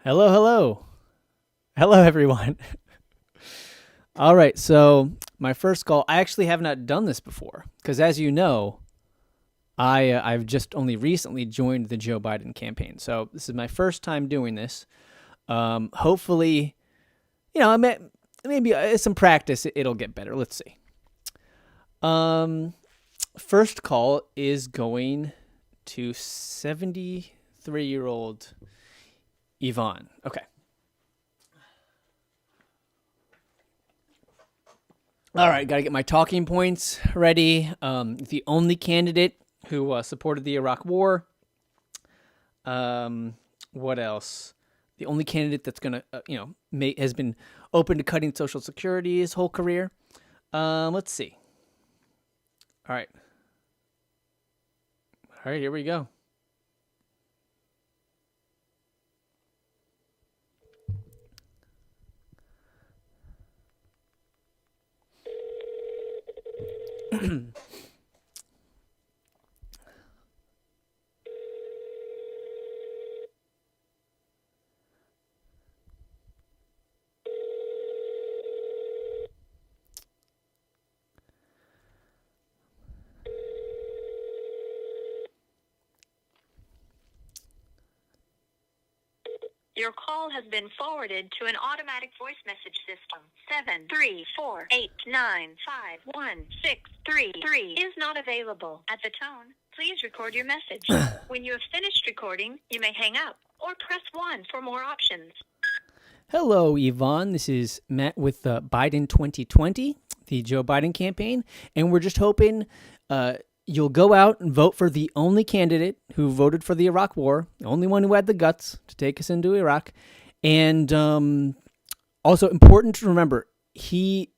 Hello, hello. Hello, everyone. All right, so my first call, I actually have not done this before because, as you know, I've just only recently joined the Joe Biden campaign. So this is my first time doing this. Hopefully, maybe some practice, it'll get better. Let's see. Um, First call is going to 73-year-old Yvonne. Okay. All right, got to get my talking points ready. The only candidate who supported the Iraq War. What else? The only candidate that's gonna, has been open to cutting Social Security his whole career. Let's see. All right, here we go. Your call has been forwarded to an automatic voice message system. 734-895-1633 is not available. At the tone, please record your message. When you have finished recording, you may hang up or press 1 for more options. Hello, Yvonne. This is Matt with Biden 2020, the Joe Biden campaign, and we're just hoping you'll go out and vote for the only candidate who voted for the Iraq War, the only one who had the guts to take us into Iraq. And also important to remember, he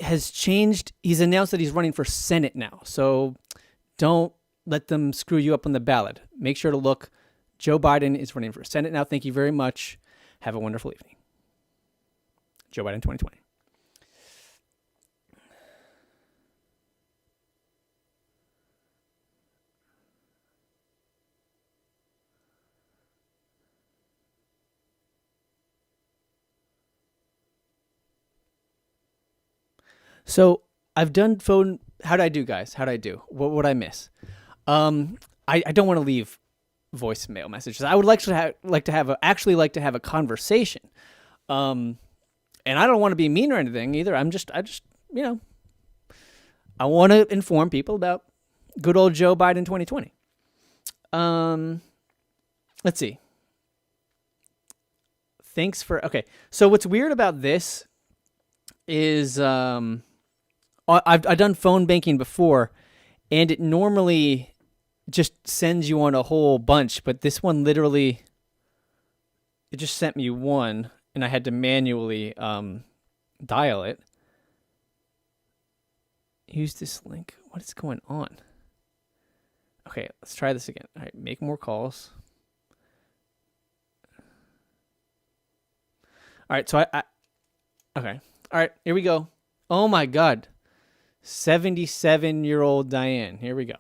has changed. He's announced that he's running for Senate now. So don't let them screw you up on the ballot. Make sure to look. Joe Biden is running for Senate now. Thank you very much. Have a wonderful evening. Joe Biden 2020. So I've done phone. How'd I do, guys? How'd I do? What would I miss? I don't want to leave voicemail messages. I would like to have a conversation. And I don't want to be mean or anything either. I just I want to inform people about good old Joe Biden 2020. Let's see. Thanks for okay. So what's weird about this is I've done phone banking before, and it normally just sends you on a whole bunch, but this one literally it just sent me one, and I had to manually dial it. Use this link. What is going on? Okay, let's try this again. All right, make more calls. All right, so I okay. All right, here we go. Oh my God. 77-year-old Diane. Here we go.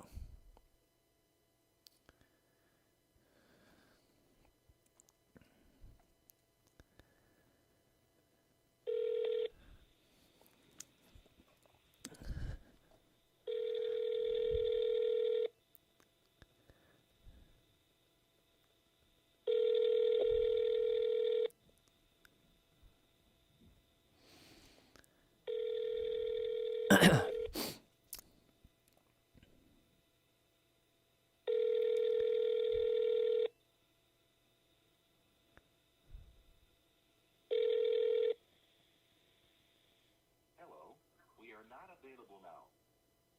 Available now.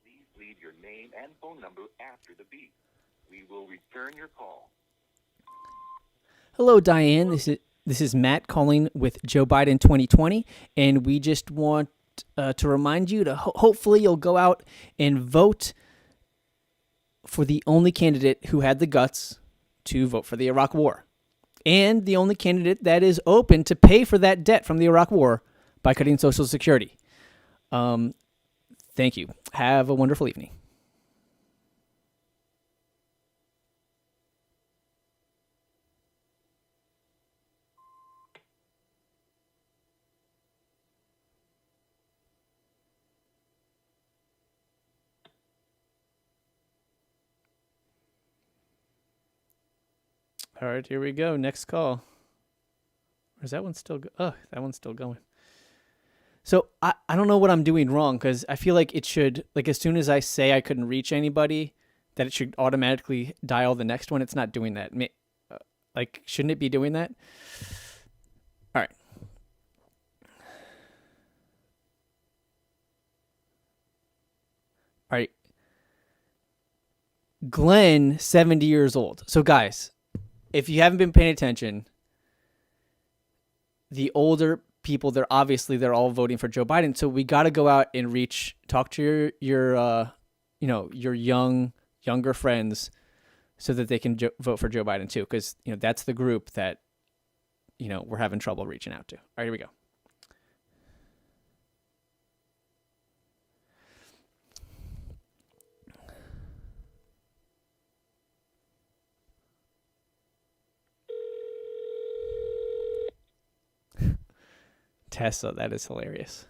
Please leave your name and phone number after the beep. We will return your call. Hello, Diane. This is Matt calling with Joe Biden 2020, and we just want to remind you to hopefully you'll go out and vote for the only candidate who had the guts to vote for the Iraq War, and the only candidate that is open to pay for that debt from the Iraq War by cutting Social Security. Thank you. Have a wonderful evening. All right, here we go. Next call. Or is that one still? Oh, that one's still going. So I don't know what I'm doing wrong because I feel like it should, like, as soon as I say I couldn't reach anybody, that it should automatically dial the next one. It's not doing that. Like, shouldn't it be doing that? All right. All right. Glenn, 70 years old. So, guys, if you haven't been paying attention, the older people, they're all voting for Joe Biden. So we got to go out and talk to your younger friends, so that they can vote for Joe Biden too, because that's the group that we're having trouble reaching out to. All right, here we go. Tessa, that is hilarious.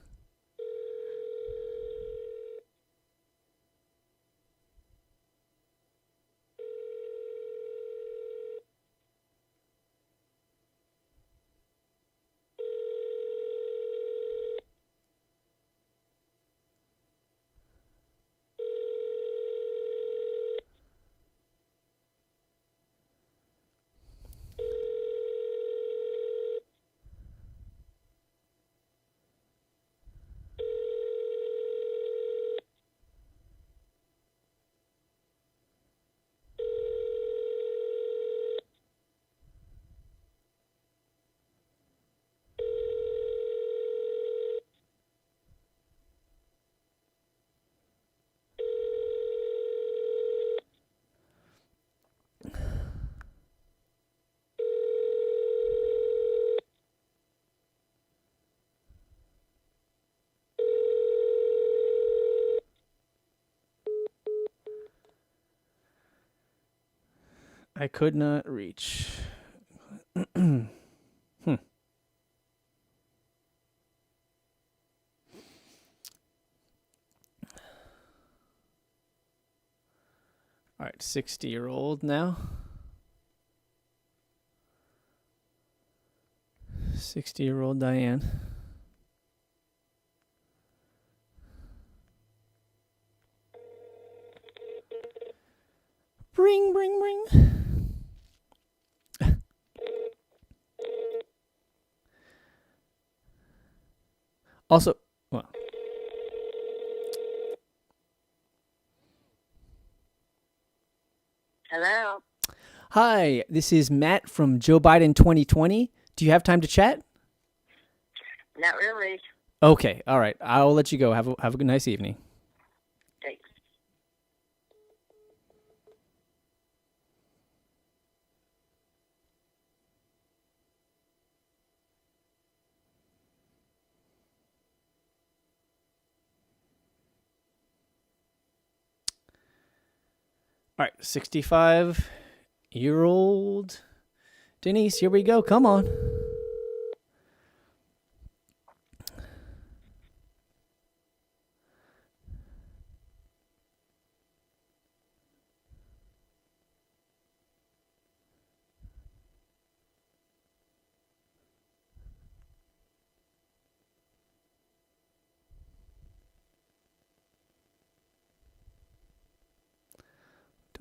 I could not reach. All right, 60-year-old now. 60-year-old Diane. Bring, bring, bring. Also, well. Hello. Hi, this is Matt from Joe Biden 2020. Do you have time to chat? Not really. Okay, all right. I'll let you go. Have a good, nice evening. Thanks. All right, 65-year-old Denise, here we go. Come on.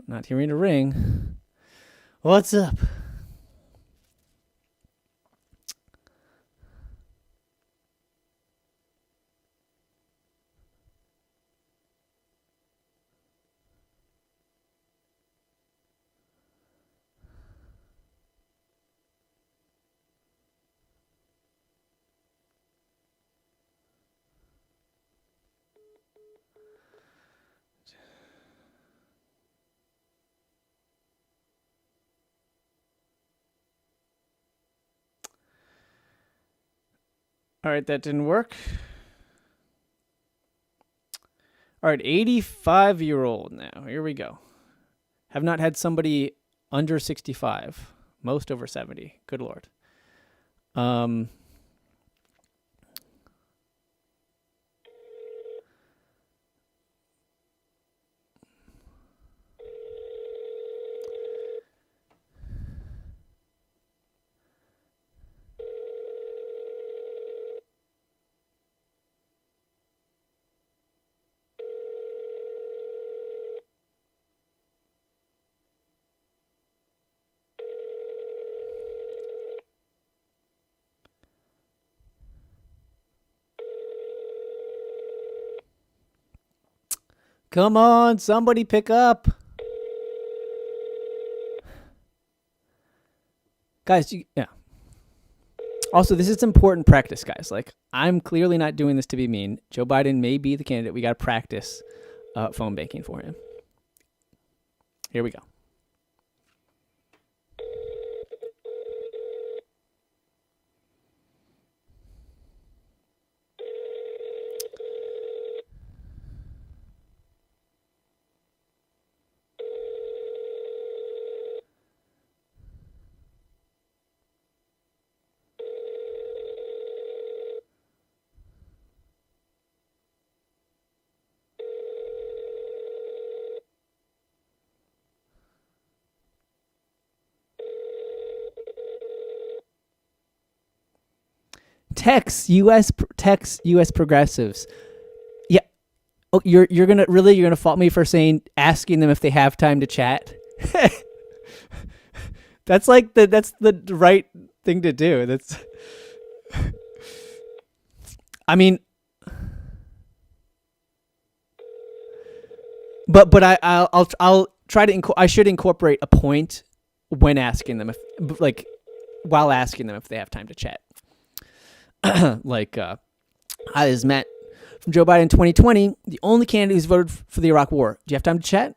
Not hearing a ring. What's up? All right, that didn't work. All right, 85-year-old now. Here we go. Have not had somebody under 65. Most over 70. Good Lord. Come on, somebody pick up. Guys, yeah. Also, this is important practice, guys. Like, I'm clearly not doing this to be mean. Joe Biden may be the candidate. We got to practice phone banking for him. Here we go. Text U.S. progressives. Yeah. Oh, you're gonna fault me for asking them if they have time to chat? That's the right thing to do. That's. I mean. But I'll try to I should incorporate a point when asking them while asking them if they have time to chat. Hi, this is Matt from Joe Biden 2020, the only candidate who's voted for the Iraq War. Do you have time to chat?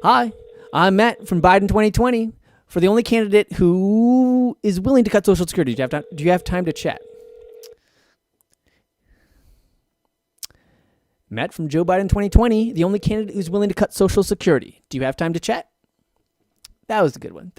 Hi, I'm Matt from Biden 2020, for the only candidate who is willing to cut Social Security. Do you have time to chat? Matt from Joe Biden 2020, the only candidate who's willing to cut Social Security. Do you have time to chat? That was a good one.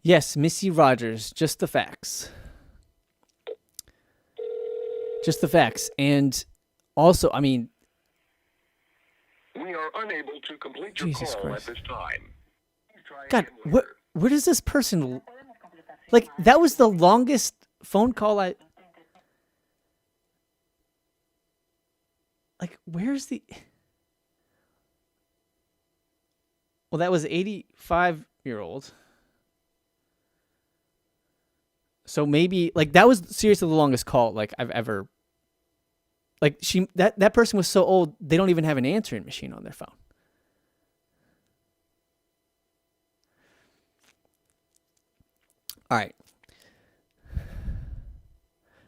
Yes, Missy Rogers, just the facts. And also, I mean, We are unable to complete your Jesus call Christ. at this time. God, where does this person, that was the longest phone call where's the, well, that was 85-year-old. So maybe that was seriously the longest call I've ever. That person was so old they don't even have an answering machine on their phone. All right.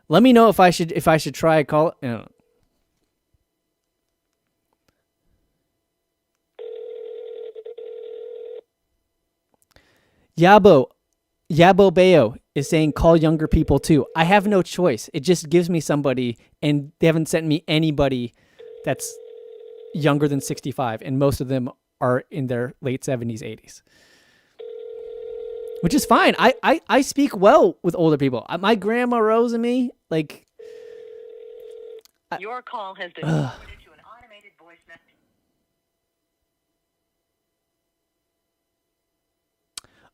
Let me know if I should try a call. I don't know. Yabo Bayo is saying call younger people too. I have no choice. It just gives me somebody, and they haven't sent me anybody that's younger than 65, and most of them are in their late 70s, 80s. Which is fine. I speak well with older people. My grandma Rose and me, Your call has been forwarded to an automated voice message.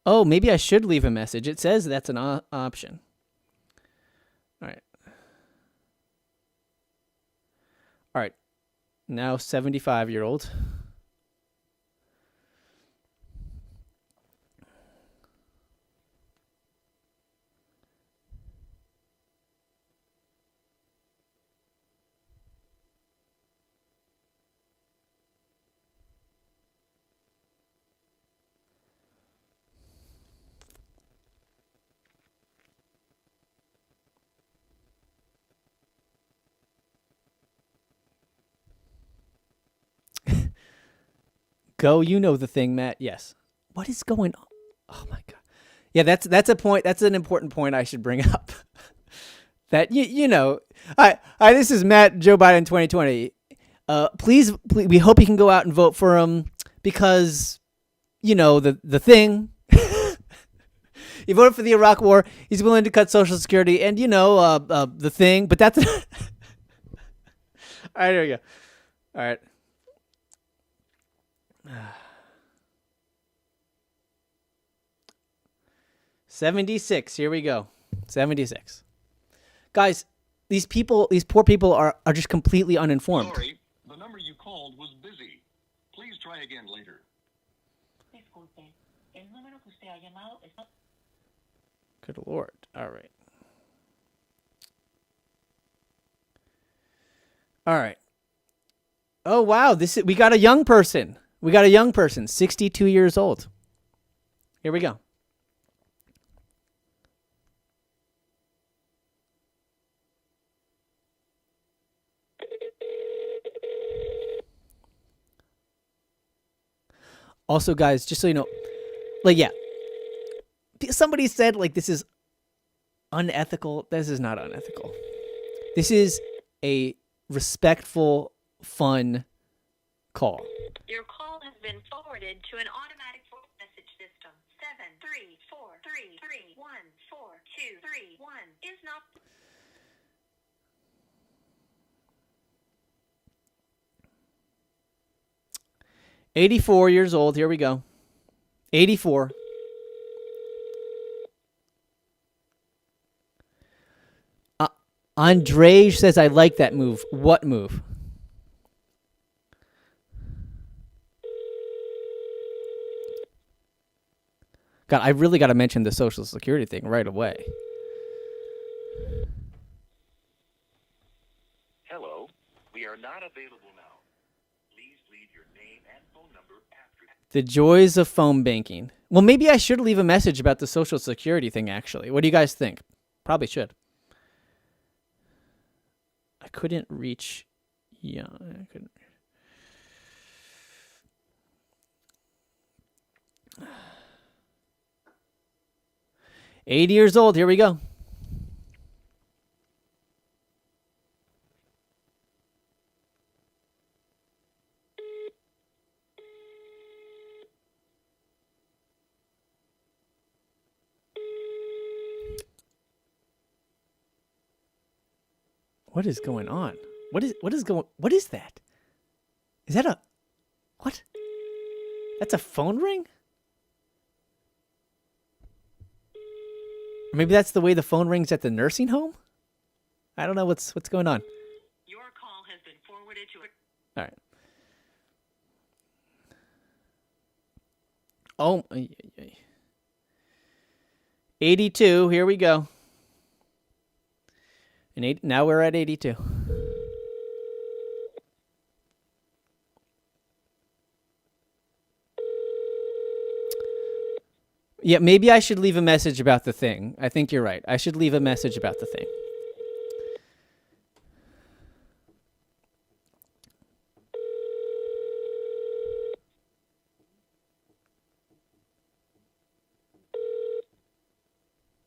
Oh, maybe I should leave a message. It says that's an option. All right. Now 75-year-old. Go, you know the thing, Matt. Yes. What is going on? Oh my God. Yeah, that's a point. That's an important point I should bring up. That you know. Hi, this is Matt, Joe Biden 2020. Please, we hope you can go out and vote for him because the thing. He voted for the Iraq War. He's willing to cut Social Security, and the thing. But that's. All right, here we go. All right. 76. Here we go. 76. Guys, these poor people are just completely uninformed. Sorry, the number you called was busy. Please try again later. Disculpe, el número que usted ha llamado está... Good Lord. All right. All right. Oh, wow. We got a young person. 62 years old. Here we go. Also, guys, just so you know, like, yeah, somebody said, like, this is unethical. This is not unethical. This is a respectful, fun call. Your call has been forwarded to an automatic voice message system. 734314231 is not... 84 years old. Here we go. 84. Andre says, I like that move. What move? God, I really got to mention the Social Security thing right away. Hello, we are not available now. Please leave your name and phone number after. The joys of phone banking. Well, maybe I should leave a message about the Social Security thing, actually. What do you guys think? Probably should. I couldn't reach... Yeah, I couldn't... 80 years old. Here we go. What is going on? What is that? Is that a... What? That's a phone ring? Or maybe that's the way the phone rings at the nursing home? I don't know what's going on. Your call has been forwarded to... All right. Oh, 82. Here we go. Now we're at 82. Yeah, maybe I should leave a message about the thing. I think you're right. I should leave a message about the thing.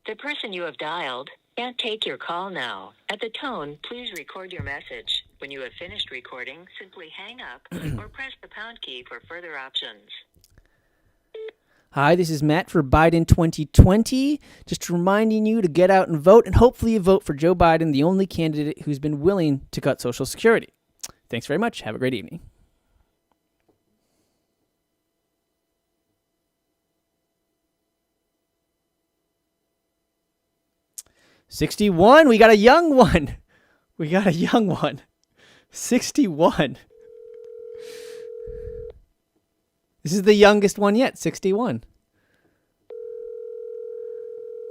The person you have dialed can't take your call now. At the tone, please record your message. When you have finished recording, simply hang up or press the pound key for further options. Hi, this is Matt for Biden 2020. Just reminding you to get out and vote, and hopefully you vote for Joe Biden, the only candidate who's been willing to cut Social Security. Thanks very much. Have a great evening. $61. We got a young one. 61. This is the youngest one yet, 61.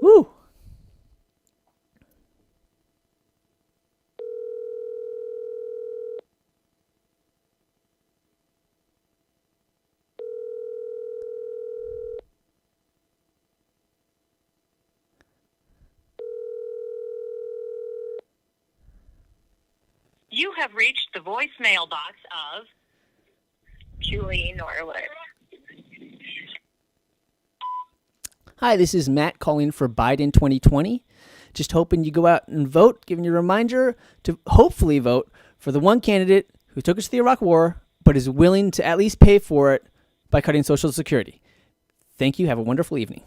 Woo. You have reached the voicemail box of Julie Norwood. Hi, this is Matt calling for Biden 2020. Just hoping you go out and vote, giving you a reminder to hopefully vote for the one candidate who took us to the Iraq War, but is willing to at least pay for it by cutting Social Security. Thank you. Have a wonderful evening.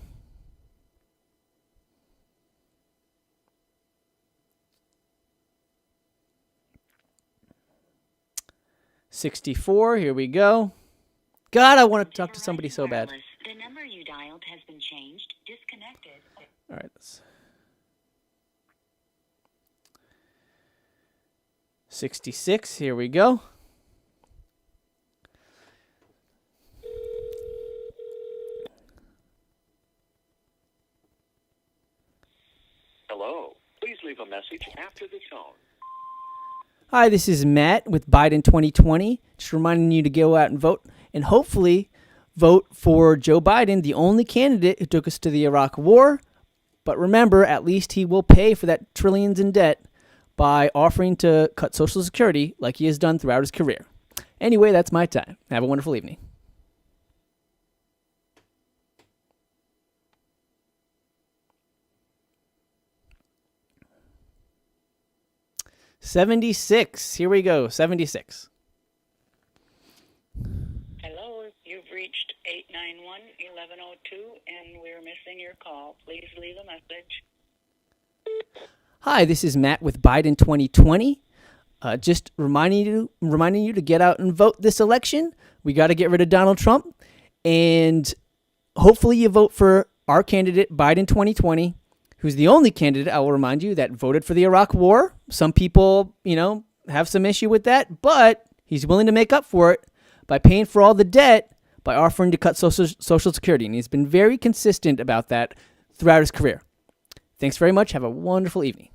64. Here we go. God, I want to talk to somebody so bad. The number you dialed has been changed. Disconnected. All right. Let's... 66. Here we go. Hello. Please leave a message after the tone. Hi, this is Matt with Biden 2020. Just reminding you to go out and vote and hopefully vote for Joe Biden, the only candidate who took us to the Iraq War. But remember, at least he will pay for that trillions in debt by offering to cut Social Security like he has done throughout his career. Anyway, that's my time. Have a wonderful evening. $76. Here we go. 76. Hello, you've reached 891-1102, and we're missing your call. Please leave a message. Hi, this is Matt with Biden 2020. Just reminding you to get out and vote this election. We got to get rid of Donald Trump, and hopefully you vote for our candidate, Biden 2020, who's the only candidate, I will remind you, that voted for the Iraq War. Some people, have some issue with that, but he's willing to make up for it by paying for all the debt by offering to cut Social Security, and he's been very consistent about that throughout his career. Thanks very much. Have a wonderful evening.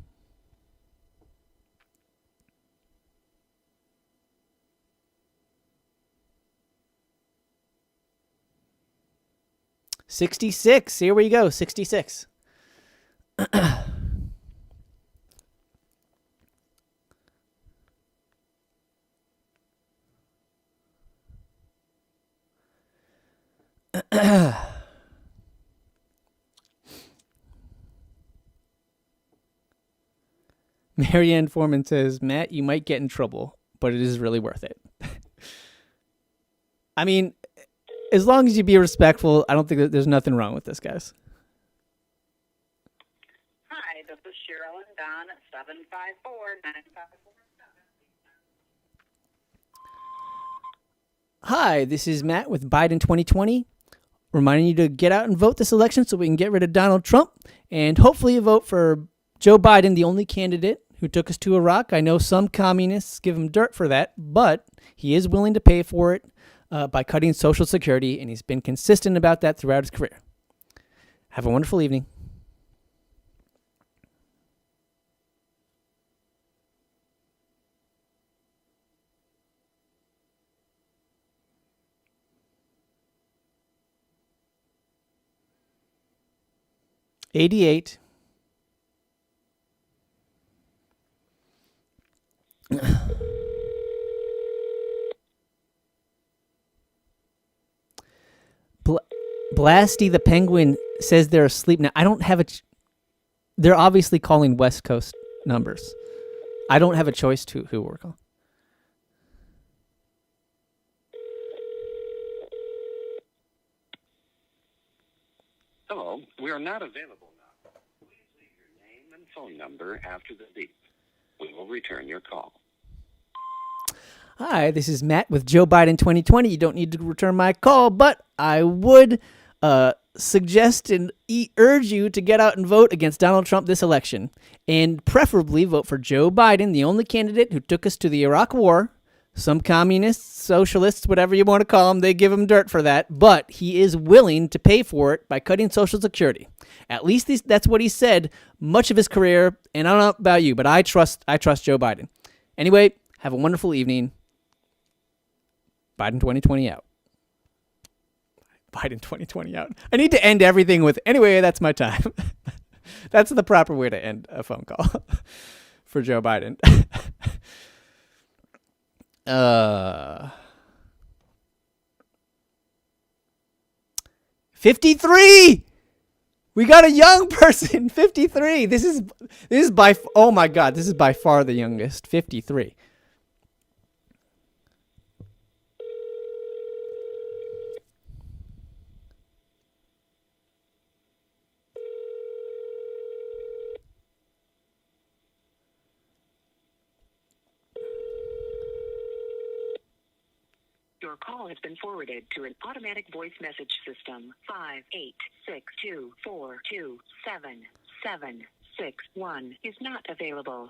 $66. Here we go. 66. Marianne Foreman says, Matt, you might get in trouble, but it is really worth it. I mean, as long as you be respectful, I don't think that there's nothing wrong with this, guys. Hi, this is Cheryl and Don at 754-9547. Hi, this is Matt with Biden 2020, reminding you to get out and vote this election so we can get rid of Donald Trump, and hopefully you vote for Joe Biden, the only candidate who took us to Iraq. I know some communists give him dirt for that, but he is willing to pay for it by cutting Social Security, and he's been consistent about that throughout his career. Have a wonderful evening. $88. Blasty the Penguin says they're asleep now. I don't have a... They're obviously calling West Coast numbers. I don't have a choice to who we're calling. Hello. We are not available now. Please leave your name and phone number after the beep. We will return your call. Hi, this is Matt with Joe Biden 2020. You don't need to return my call, but I would suggest and urge you to get out and vote against Donald Trump this election, and preferably vote for Joe Biden, the only candidate who took us to the Iraq War. Some communists, socialists, whatever you want to call them, they give him dirt for that, but he is willing to pay for it by cutting Social Security. At least that's what he said much of his career, and I don't know about you, but I trust Joe Biden. Anyway, have a wonderful evening. Biden 2020 out. Biden 2020 out. I need to end everything with, anyway, that's my time. That's the proper way to end a phone call for Joe Biden. 53. We got a young person. 53. This is by, oh my God, this is by far the youngest. 53. Your call has been forwarded to an automatic voice message system. 58624277761 is not available.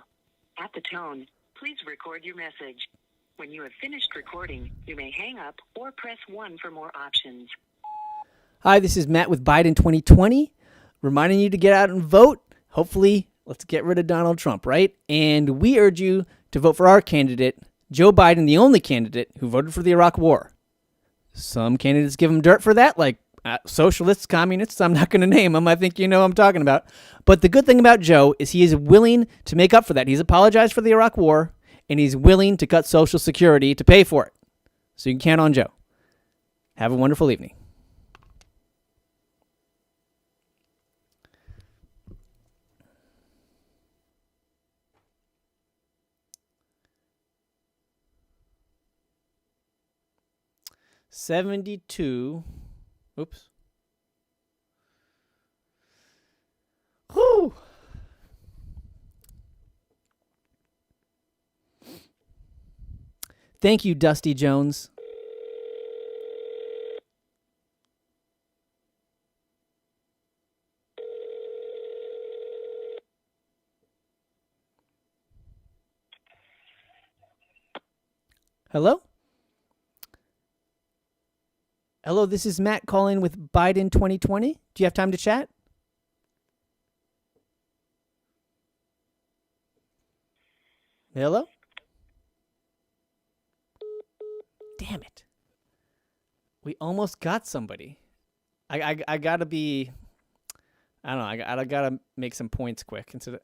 At the tone, please record your message. When you have finished recording, you may hang up or press 1 for more options. Hi, this is Matt with Biden 2020, reminding you to get out and vote. Hopefully, let's get rid of Donald Trump, right? And we urge you to vote for our candidate, Joe Biden, the only candidate who voted for the Iraq War. Some candidates give him dirt for that, like socialists, communists. I'm not going to name them. I think you know what I'm talking about. But the good thing about Joe is he is willing to make up for that. He's apologized for the Iraq War, and he's willing to cut Social Security to pay for it. So you can count on Joe. Have a wonderful evening. $72. Oops. Whew. Thank you, Dusty Jones. Hello? Hello, this is Matt calling with Biden 2020. Do you have time to chat? Hello? Damn it. We almost got somebody. I gotta be, I don't know, I gotta make some points quick. Instead of,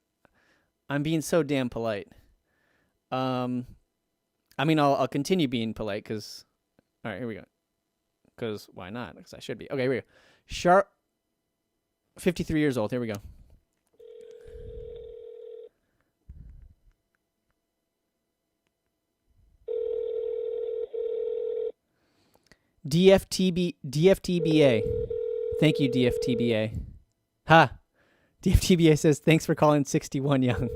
I'm being so damn polite. I mean, I'll continue being polite because, all right, here we go. Because why not? Because I should be. Okay, here we go. Sharp, 53 years old. Here we go. DFTBA. Thank you, DFTBA. Ha! DFTBA says, thanks for calling 61 Young.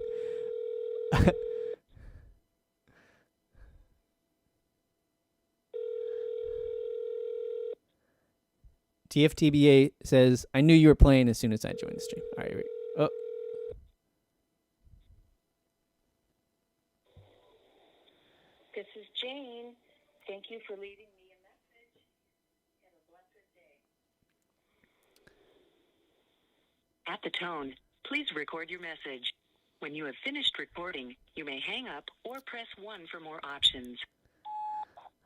DFTBA says, I knew you were playing as soon as I joined the stream. All right, here we go. Oh. This is Jane. Thank you for leaving me a message. Have a blessed day. At the tone, please record your message. When you have finished recording, you may hang up or press 1 for more options.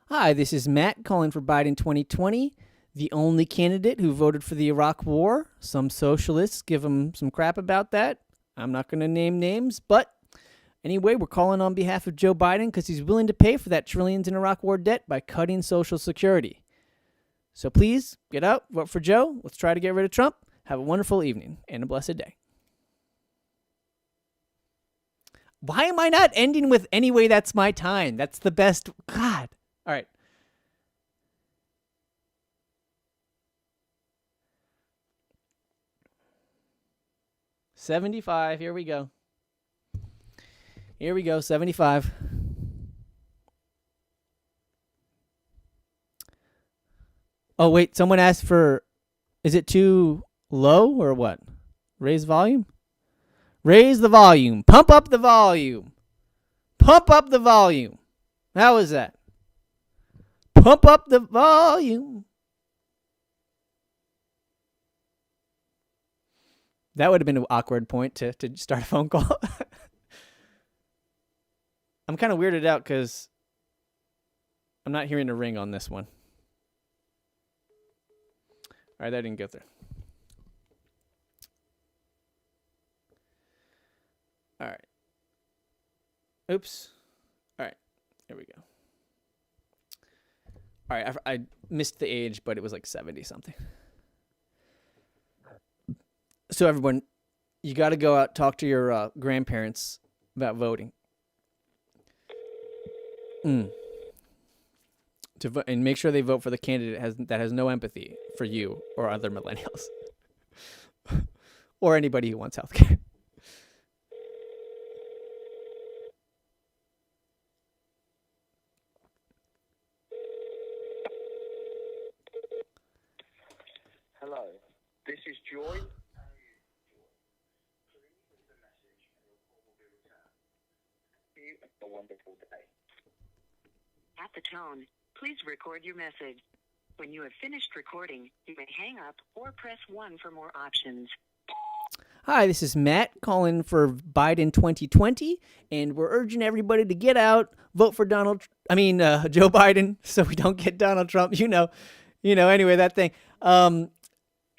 Hi, this is Matt calling for Biden 2020, the only candidate who voted for the Iraq War. Some socialists give him some crap about that. I'm not going to name names, but anyway, we're calling on behalf of Joe Biden because he's willing to pay for that trillions in Iraq War debt by cutting Social Security. So please, get out, vote for Joe. Let's try to get rid of Trump. Have a wonderful evening and a blessed day. Why am I not ending with anyway, that's my time? That's the best. God. All right. $75. Here we go. Here we go. $75. Oh, wait. Someone asked for, is it too low or what? Raise volume? Raise the volume. Pump up the volume. Pump up the volume. How is that? Pump up the volume. That would have been an awkward point to start a phone call. I'm kind of weirded out because I'm not hearing a ring on this one. All right, that didn't go through. All right. Oops. All right. Here we go. All right. I missed the age, but it was like 70 something. So everyone, you got to go out, talk to your grandparents about voting. To vote, and make sure they vote for the candidate that has no empathy for you or other millennials. Or anybody who wants health care. Hello, this is Joy. A wonderful day. At the tone, please record your message. When you have finished recording, you may hang up or press 1 for more options. Hi, this is Matt calling for Biden 2020, and we're urging everybody to get out, vote for Joe Biden, so we don't get Donald Trump. Anyway, that thing.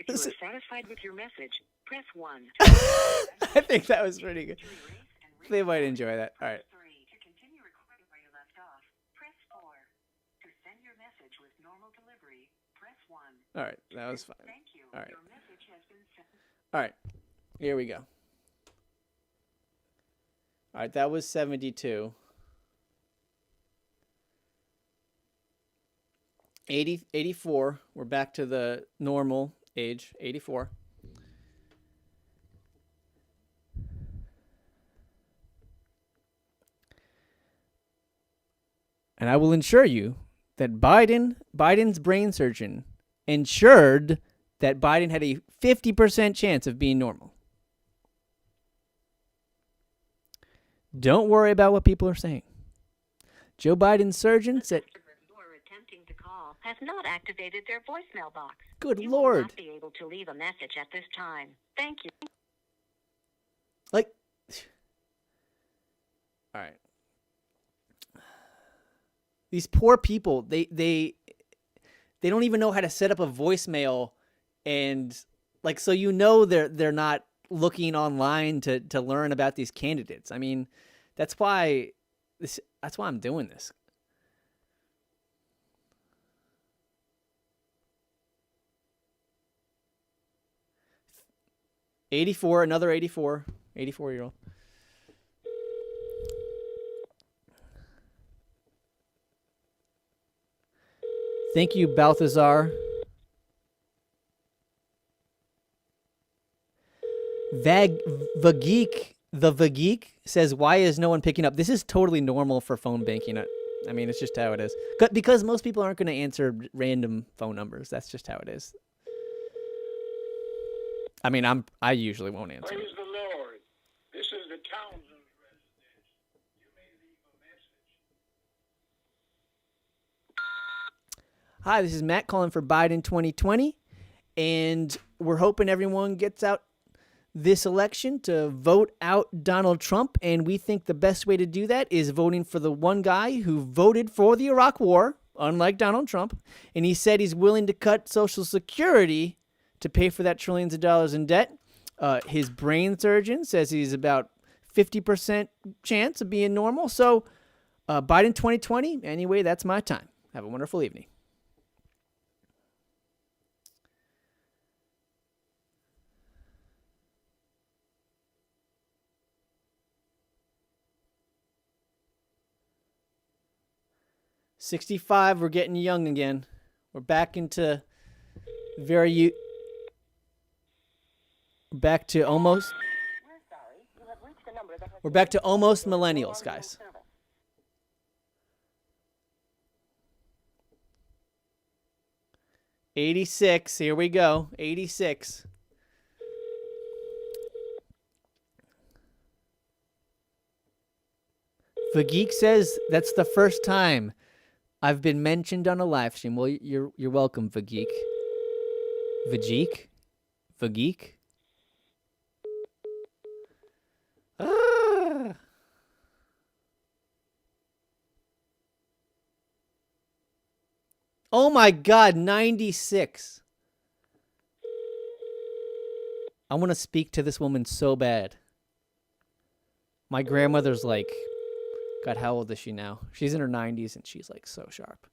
If you are satisfied with your message, press 1. I think that was pretty good. They might enjoy that. All right. To continue recording where you left off, press 4. To send your message with normal delivery, press 1. All right, that was fine. Thank you. All right. Your message has been sent. All right, here we go. All right, that was 72. 84, we're back to the normal age, 84. And I will ensure you that Biden's brain surgeon ensured that Biden had a 50% chance of being normal. Don't worry about what people are saying. Joe Biden's surgeon said... You are attempting to call has not activated their voicemail box. Good You Lord. will not be able to leave a message at this time. Thank you. Like... All right. These poor people, they don't even know how to set up a voicemail, and so they're not looking online to learn about these candidates. I mean, that's why I'm doing this. Another 84-year-old. Thank you, Balthazar. The Vageek says, why is no one picking up? This is totally normal for phone banking. I mean, it's just how it is. Because most people aren't going to answer random phone numbers. That's just how it is. I mean, I usually won't answer. Praise the Lord. This is the Townsend residence. You may leave a message. Hi, this is Matt calling for Biden 2020, and we're hoping everyone gets out this election to vote out Donald Trump, and we think the best way to do that is voting for the one guy who voted for the Iraq War, unlike Donald Trump, and he said he's willing to cut Social Security to pay for that trillions of dollars in debt. His brain surgeon says he's about 50% chance of being normal. So Biden 2020, anyway, that's my time. Have a wonderful evening. $65, we're getting young again. We're back into back to almost millennials, guys. 86, here we go. 86. Vageek says that's the first time I've been mentioned on a live stream. Well, you're welcome, Vageek. Vageek? Ah. Oh my God, 96. I want to speak to this woman so bad. My grandmother's like, God, how old is she now? She's in her 90s and she's like so sharp.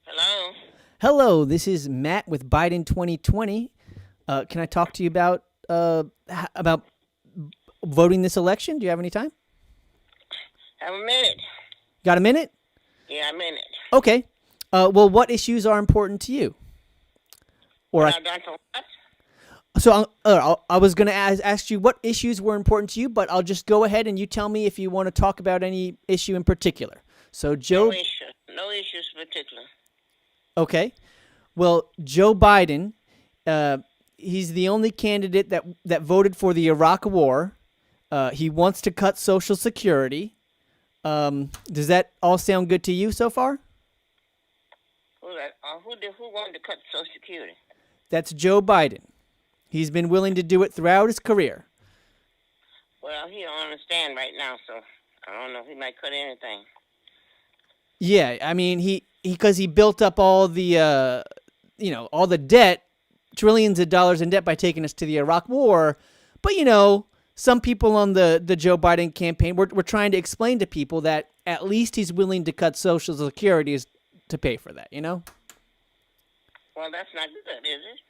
Hello? Hello, this is Matt with Biden 2020. Can I talk to you about voting this election? Do you have any time? Have a minute. Got a minute? Yeah, a minute. Okay. Well, what issues are important to you? Or Dr. So I was going to ask you what issues were important to you, but I'll just go ahead and you tell me if you want to talk about any issue in particular. So Joe, No issues particular. okay. Well, Joe Biden, he's the only candidate that voted for the Iraq War. He wants to cut Social Security. Does that all sound good to you so far? Who wanted to cut Social Security? That's Joe Biden. He's been willing to do it throughout his career. Well, he don't understand right now, so I don't know. He might cut anything. Yeah, I mean, because he built up all the, all the debt, trillions of dollars in debt by taking us to the Iraq War. But, some people on the Joe Biden campaign, we're trying to explain to people that at least he's willing to cut Social Security to pay for that, Well, that's not good, is it?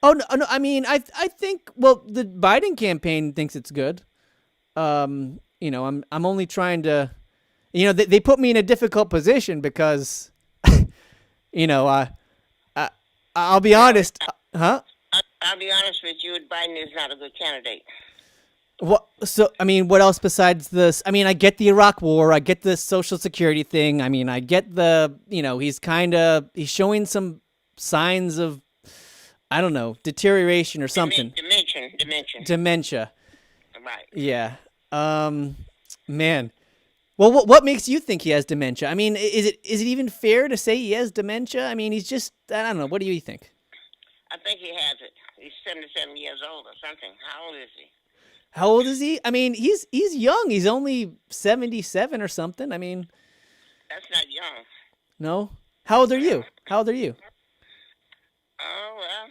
Oh, no, I mean, I think, well, the Biden campaign thinks it's good. I'm only trying to, they put me in a difficult position because, I'll be honest, huh? I'll be honest with you, Biden is not a good candidate. What? So, I mean, what else besides this? I mean, I get the Iraq War. I get the Social Security thing. I mean, I get the, he's showing some signs of, I don't know, deterioration or something. Dementia. Right. Yeah. Man. Well, what makes you think he has dementia? I mean, is it even fair to say he has dementia? I mean, he's just, I don't know. What do you think? I think he has it. He's 77 years old or something. How old is he? How old is he? I mean, he's young. He's only 77 or something. I mean, that's not young. No? How old are you? Oh, well,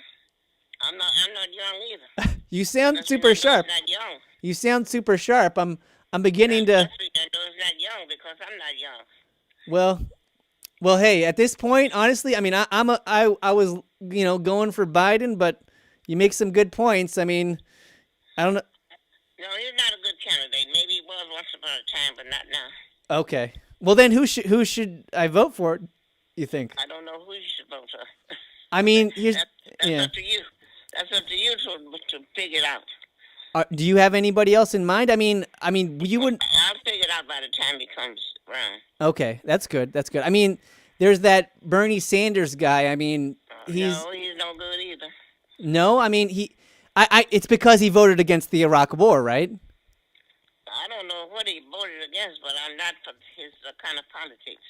I'm not young either. You sound super sharp. Not young. You sound super sharp. I'm beginning to. That's not young because I'm not young. Well, hey, at this point, honestly, I mean, I was, going for Biden, but you make some good points. I mean, I don't know. No, he's not a good candidate. Maybe he was once upon a time, but not now. Okay. Well, then who should I vote for? You think? I don't know who you should vote for. I mean, that's up to you. That's up to you to figure it out. Do you have anybody else in mind? I mean, you wouldn't. I'll figure it out by the time he comes around. Okay, that's good. That's good. I mean, there's that Bernie Sanders guy. I mean, he's no good either. No, I mean it's because he voted against the Iraq War, right? I don't know what he voted against, but I'm not for his kind of politics.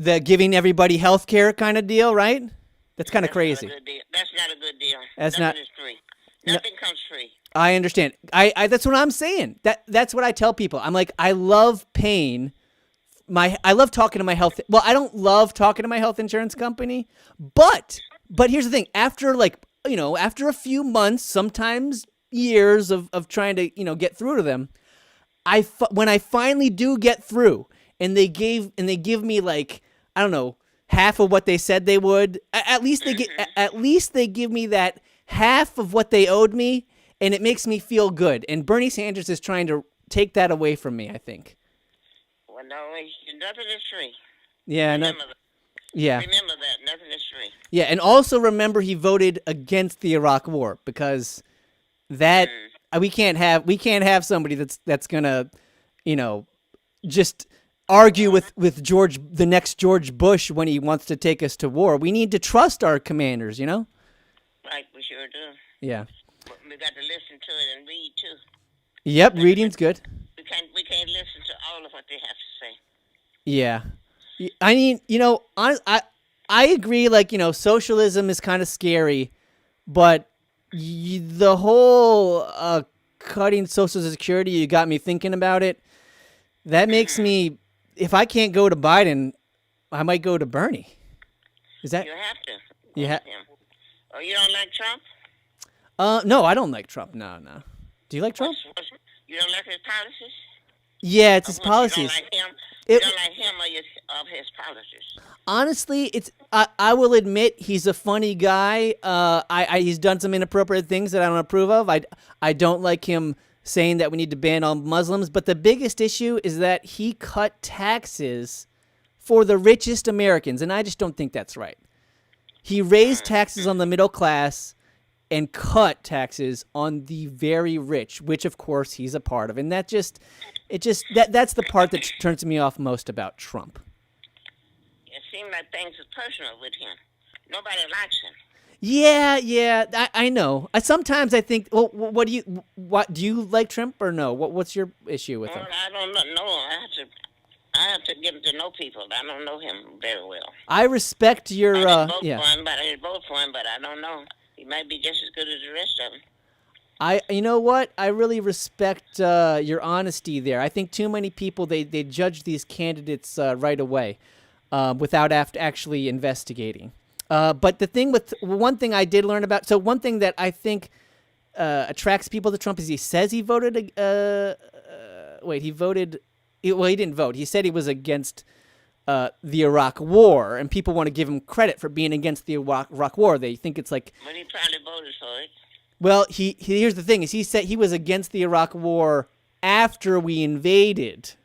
The giving everybody health care kind of deal, right? That's kind of crazy. That's not a good deal. That's Nothing is free. Nothing comes free. I understand. I that's what I'm saying. That's what I tell people. I'm like, I love paying I love talking to my health. Well, I don't love talking to my health insurance company, but here's the thing. After after a few months, sometimes years of trying to, get through to them, when I finally do get through and they give me like, I don't know, half of what they said they would, at least they give me that half of what they owed me, and it makes me feel good. And Bernie Sanders is trying to take that away from me, I think. Well, no, nothing is free. Yeah, Remember that. Yeah. Remember that. Nothing is free. Yeah, and also remember he voted against the Iraq War because that we can't have somebody that's gonna, just argue with the next George Bush when he wants to take us to war. We need to trust our commanders, Right, we sure do. Yeah. But we got to listen to it and read too. Yep, reading's good. We can't listen to all of what they have to say. Yeah. I mean, I agree, like, socialism is kind of scary, but the whole cutting Social Security, you got me thinking about it. That makes me, if I can't go to Biden, I might go to Bernie. Is that? You have to. Yeah. Oh, you don't like Trump? No, I don't like Trump. No. Do you like Trump? You don't like his policies? Yeah, it's his policies. You don't like him? You don't like him or his policies? Honestly, I will admit he's a funny guy. He's done some inappropriate things that I don't approve of. I don't like him saying that we need to ban all Muslims. But the biggest issue is that he cut taxes for the richest Americans, and I just don't think that's right. He raised taxes on the middle class, and cut taxes on the very rich, which of course he's a part of. And that's the part that turns me off most about Trump. It seems like things are personal with him. Nobody likes him. Yeah, I know. Sometimes I think, well, what do you like Trump or no? What's your issue with him? Well, I don't know. I have to get to know people. I don't know him very well. I respect your I didn't vote yeah. for him, but I didn't vote for him, but I don't know. He might be just as good as the rest of them. You know what? I really respect your honesty there. I think too many people they judge these candidates right away without actually investigating. But one thing I did learn about, so one thing that I think attracts people to Trump is he says he voted. He voted. Well, he didn't vote. He said he was against the Iraq War, and people want to give him credit for being against the Iraq War. They think it's like. But he probably voted for it. Well, here's the thing: is he said he was against the Iraq War after we invaded.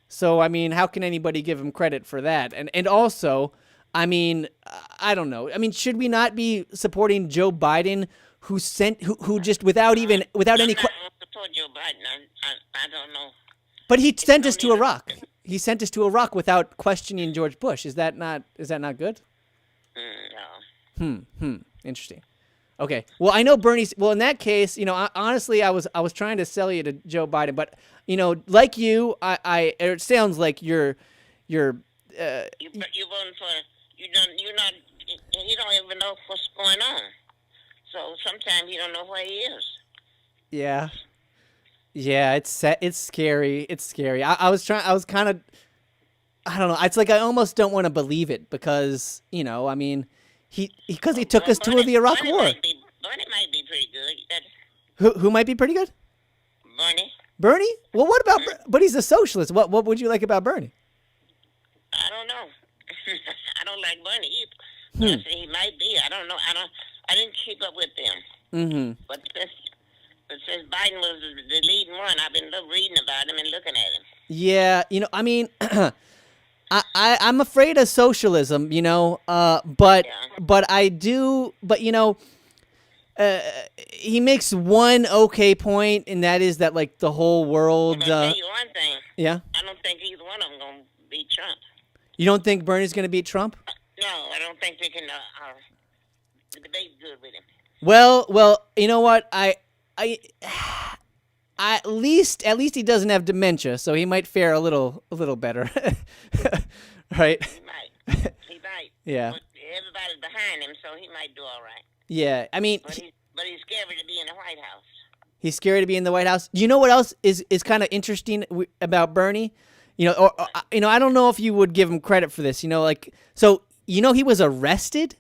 So I mean, how can anybody give him credit for that? And also, I mean, I don't know. I mean, should we not be supporting Joe Biden, who just without any? I'm not going to support Joe Biden. I don't know. But he sent us to Iraq. He sent us to Iraq without questioning George Bush. Is that not good? No. Interesting. Okay. Well, I know Bernie's. Well, in that case, honestly, I was trying to sell you to Joe Biden, but like you, it sounds like you're. You voting for you don't even know what's going on. So sometimes you don't know where he is. Yeah. Yeah, it's scary. It's scary. I was kind of, I don't know. It's like I almost don't want to believe it because, I mean, he took us to the Iraq War. Bernie might be pretty good. Who might be pretty good? Bernie? Well, what about, but he's a socialist. What would you like about Bernie? I don't know. I don't like Bernie either. He might be. I don't know. I didn't keep up with them. Mm-hmm. But since Biden was the leading one, I've been reading about him and looking at him. Yeah, I mean, I'm afraid of socialism, but I do, but he makes one okay point, and that is that like the whole world. But I'll tell you one thing. Yeah. I don't think either one of them gonna beat Trump. You don't think Bernie's gonna beat Trump? No, I don't think they can. The debate's good with him. Well, you know what? At least he doesn't have dementia, so he might fare a little better, right? He might. Yeah. But everybody's behind him, so he might do all right. Yeah, I mean, but he's scared to be in the White House. He's scary to be in the White House. You know what else is kind of interesting about Bernie? I don't know if you would give him credit for this. He was arrested.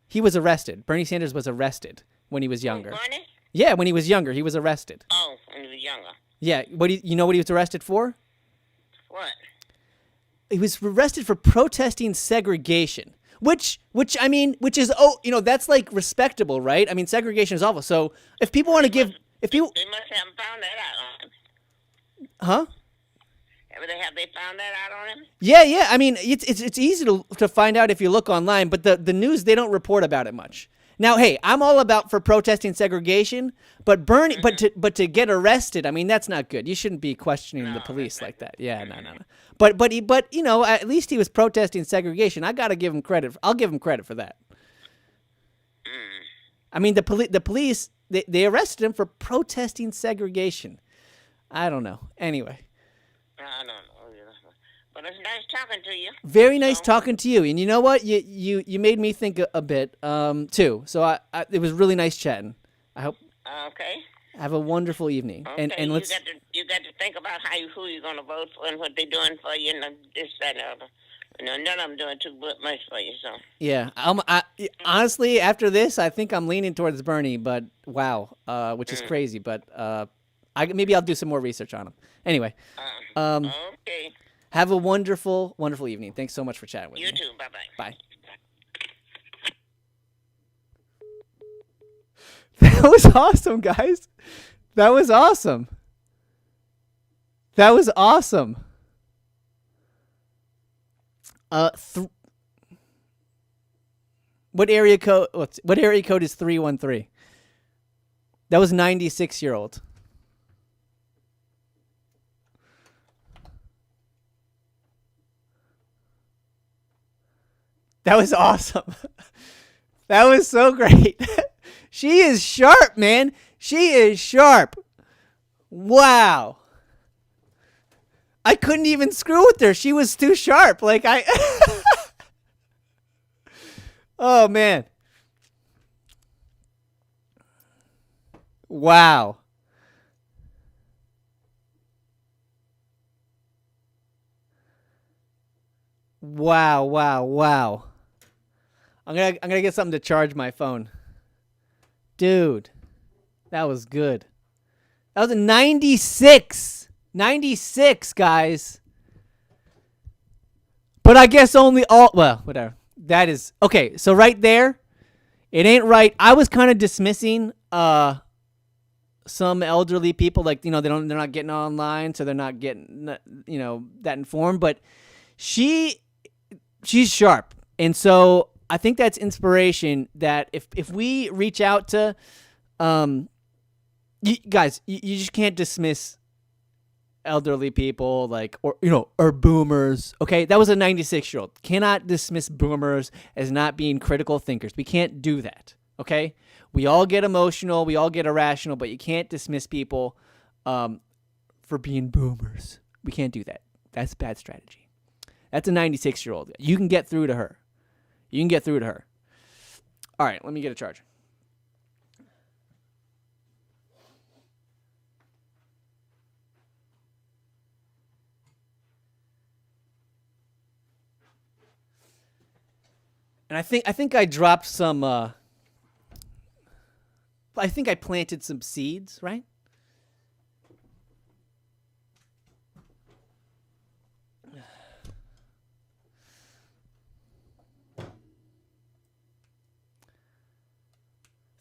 He was arrested. Bernie Sanders was arrested when he was younger. Bernie? Yeah, when he was younger, he was arrested. Oh, when he was younger. Yeah, what he was arrested for? What? He was arrested for protesting segregation, which is that's like respectable, right? I mean, segregation is awful. So if people want to they must have found that out on him. Huh? Have they found that out on him? Yeah. I mean, it's easy to find out if you look online, but the news, they don't report about it much. Now, hey, I'm all about for protesting segregation, but Bernie, but to get arrested, I mean, that's not good. You shouldn't be questioning the police like that. Yeah, no. But at least he was protesting segregation. I gotta give him credit. I'll give him credit for that. I mean, the police they arrested him for protesting segregation. I don't know. Anyway. I don't know. But it's nice talking to you. Very nice talking to you. And you know what? You made me think a bit too. So it was really nice chatting. I hope. Okay. Have a wonderful evening. Okay. And let's. You got to think about who you're going to vote for and what they're doing for you and this, that, and the other. None of them doing too much for you. So. Yeah. Honestly, after this, I think I'm leaning towards Bernie. But wow, which is crazy. But maybe I'll do some more research on him. Anyway. Okay. Have a wonderful, wonderful evening. Thanks so much for chatting with me. You too. Bye-bye. Bye. That was awesome, guys. That was awesome. What area code is 313? That was 96-year-old. That was awesome. That was so great. She is sharp, man. She is sharp. Wow. I couldn't even screw with her. She was too sharp. Like I Oh man. Wow. Wow, wow, wow. I'm gonna get something to charge my phone. Dude, that was good. That was a 96. 96, guys. But I guess only all, well, whatever. That is, okay, so right there, it ain't right. I was kind of dismissing some elderly people, like, they're not getting online, so they're not getting, that informed, but she's sharp. And so I think that's inspiration that if we reach out to, guys, you just can't dismiss elderly people or boomers. Okay, that was a 96-year-old. Cannot dismiss boomers as not being critical thinkers. We can't do that. Okay, we all get emotional, we all get irrational, but you can't dismiss people for being boomers. We can't do that. That's bad strategy. That's a 96-year-old. You can get through to her. All right, let me get a charger. And I think I dropped some. I think I planted some seeds, right?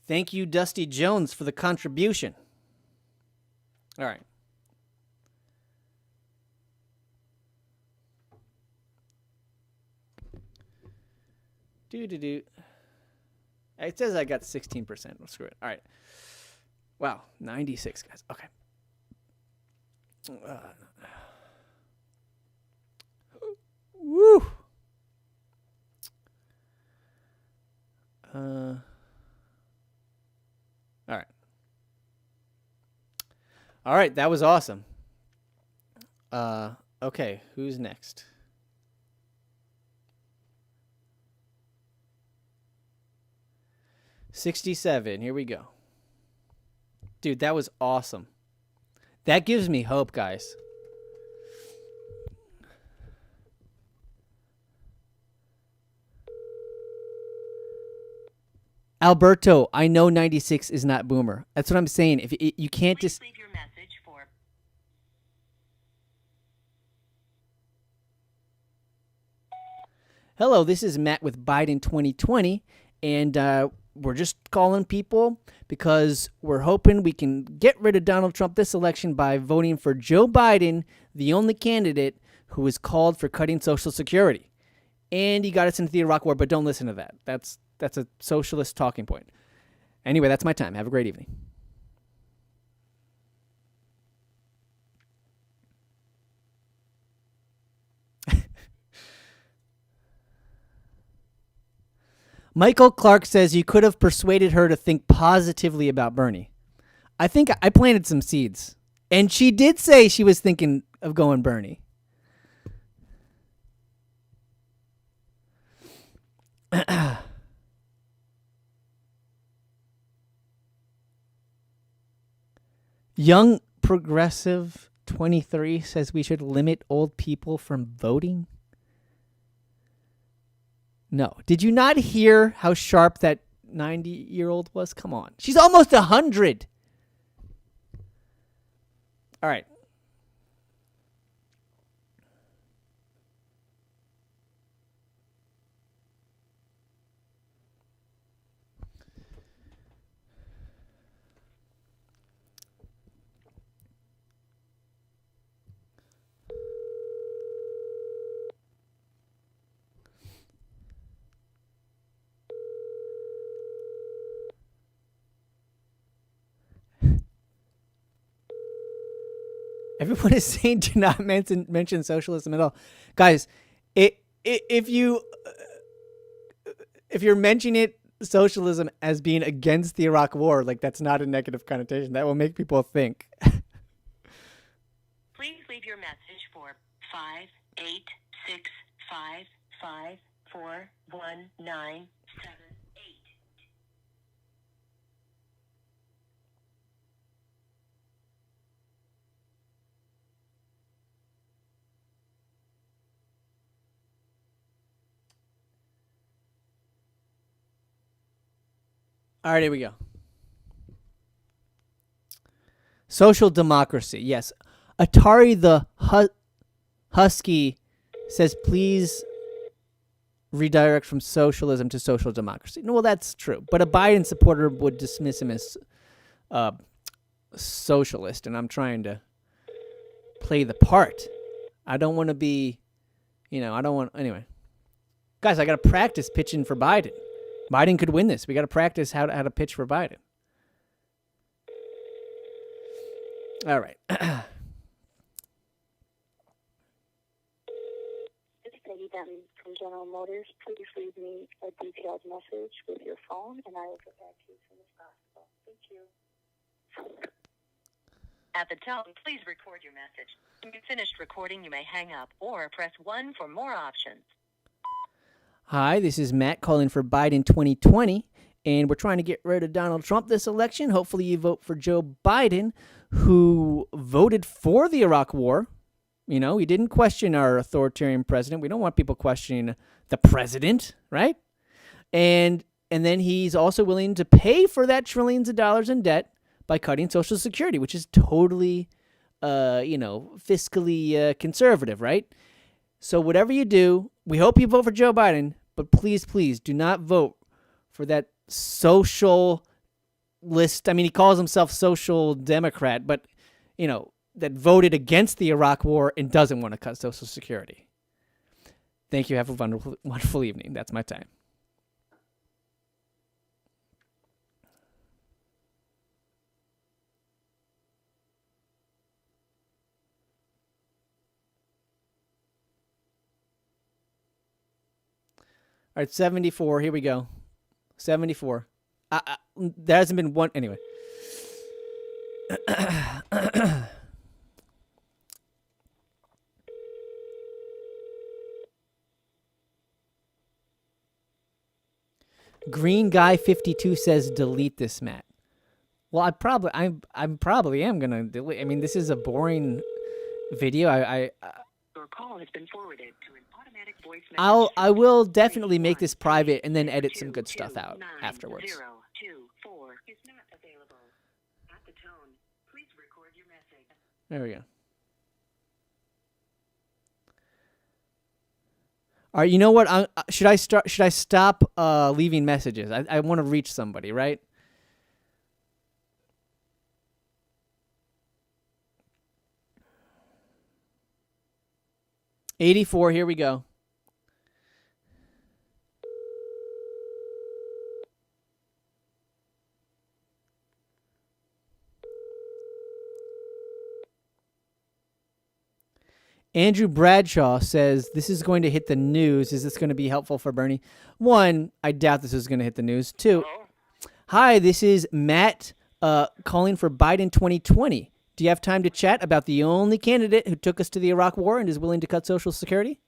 Thank you, Dusty Jones, for the contribution. All right. It says I got 16%. Well, screw it. All right. Wow, 96, guys. Okay. Woo. All right. All right, that was awesome. Okay, who's next? $67. Here we go. Dude, that was awesome. That gives me hope, guys. Alberto, I know 96 is not boomer. That's what I'm saying. If you can't just leave your message for Hello, this is Matt with Biden 2020, and we're just calling people because we're hoping we can get rid of Donald Trump this election by voting for Joe Biden, the only candidate who is called for cutting Social Security. And he got us into the Iraq War, but don't listen to that. That's a socialist talking point. Anyway, that's my time. Have a great evening. Michael Clark says you could have persuaded her to think positively about Bernie. I think I planted some seeds. And she did say she was thinking of going Bernie. Young Progressive 23 says we should limit old people from voting. No. Did you not hear how sharp that 90-year-old was? Come on. She's almost 100. All right. Everyone is saying do not mention socialism at all, guys. If you're mentioning socialism as being against the Iraq War, like that's not a negative connotation. That will make people think. Please leave your message for 58655541978. All right, here we go. Social democracy. Yes. Atari the Husky says, please redirect from socialism to social democracy. No, well, that's true. But a Biden supporter would dismiss him as socialist, and I'm trying to play the part. I don't want to be, I don't want, anyway. Guys, I got to practice pitching for Biden. Biden could win this. We got to practice how to pitch for Biden. All right. This is Peggy Benton from General Motors. Please leave me a detailed message with your phone, and I will get back to you as soon as possible. Thank you. At the tone, please record your message. When you've finished recording, you may hang up or press 1 for more options. Hi, this is Matt calling for Biden 2020, and we're trying to get rid of Donald Trump this election. Hopefully you vote for Joe Biden, who voted for the Iraq War. He didn't question our authoritarian president. We don't want people questioning the president, right? And then he's also willing to pay for that trillions of dollars in debt by cutting Social Security, which is totally, fiscally conservative, right? So whatever you do, we hope you vote for Joe Biden, but please, please do not vote for that socialist. I mean, he calls himself social democrat, but, that voted against the Iraq War and doesn't want to cut Social Security. Thank you. Have a wonderful, wonderful evening. That's my time. All right, 74. Here we go. 74. There hasn't been one. Anyway. Green Guy 52 says delete this, Matt. Well, I probably am gonna delete. I mean, this is a boring video. Your call has been forwarded to an automatic voice message. I will definitely make this private and then edit some good stuff out afterwards. 024 is not available. At the tone, please record your message. There we go. All right, you know what? Should I stop leaving messages? I want to reach somebody, right? $84. Here we go. Andrew Bradshaw says, this is going to hit the news. Is this going to be helpful for Bernie? One, I doubt this is going to hit the news. Two, hello? Hi, this is Matt calling for Biden 2020. Do you have time to chat about the only candidate who took us to the Iraq War and is willing to cut Social Security?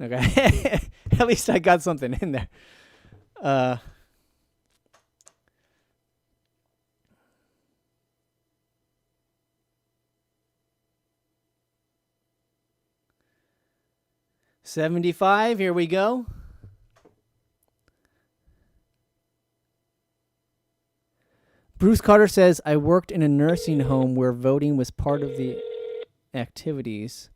Okay. At least I got something in there. 75, here we go. Bruce Carter says, I worked in a nursing home where voting was part of the activities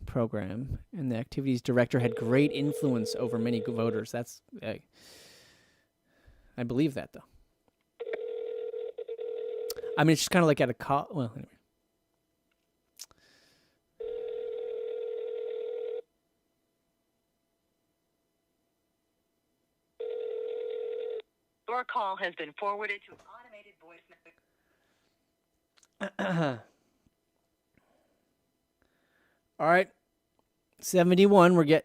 program, and the activities director had great influence over many voters. That's, I believe that, though. I mean, it's just kind of like at a well, anyway. Your call has been forwarded to an automated voice message. All right. 71. We're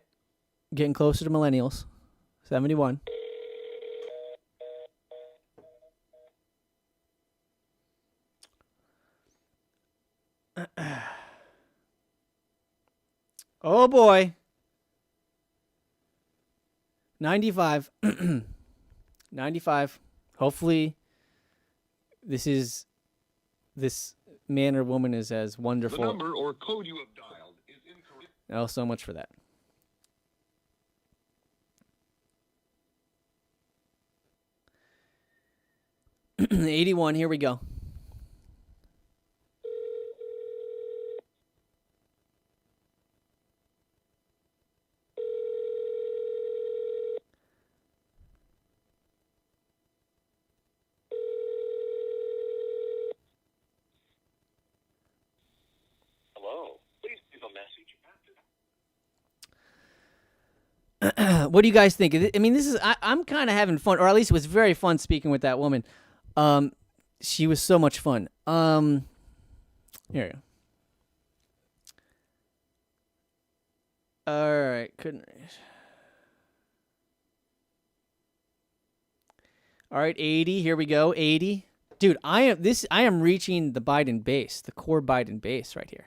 getting closer to millennials. 71. Oh boy. 95. 95. Hopefully this man or woman is as wonderful. The number or code you have dialed is incorrect. Oh, so much for that. $81. Here we go. Hello. Please leave a message What do you guys think? I mean, I'm kind of having fun, or at least it was very fun speaking with that woman. She was so much fun. Here we go. All right, couldn't. All right, 80. Here we go. 80. Dude, I am reaching the Biden base, the core Biden base right here.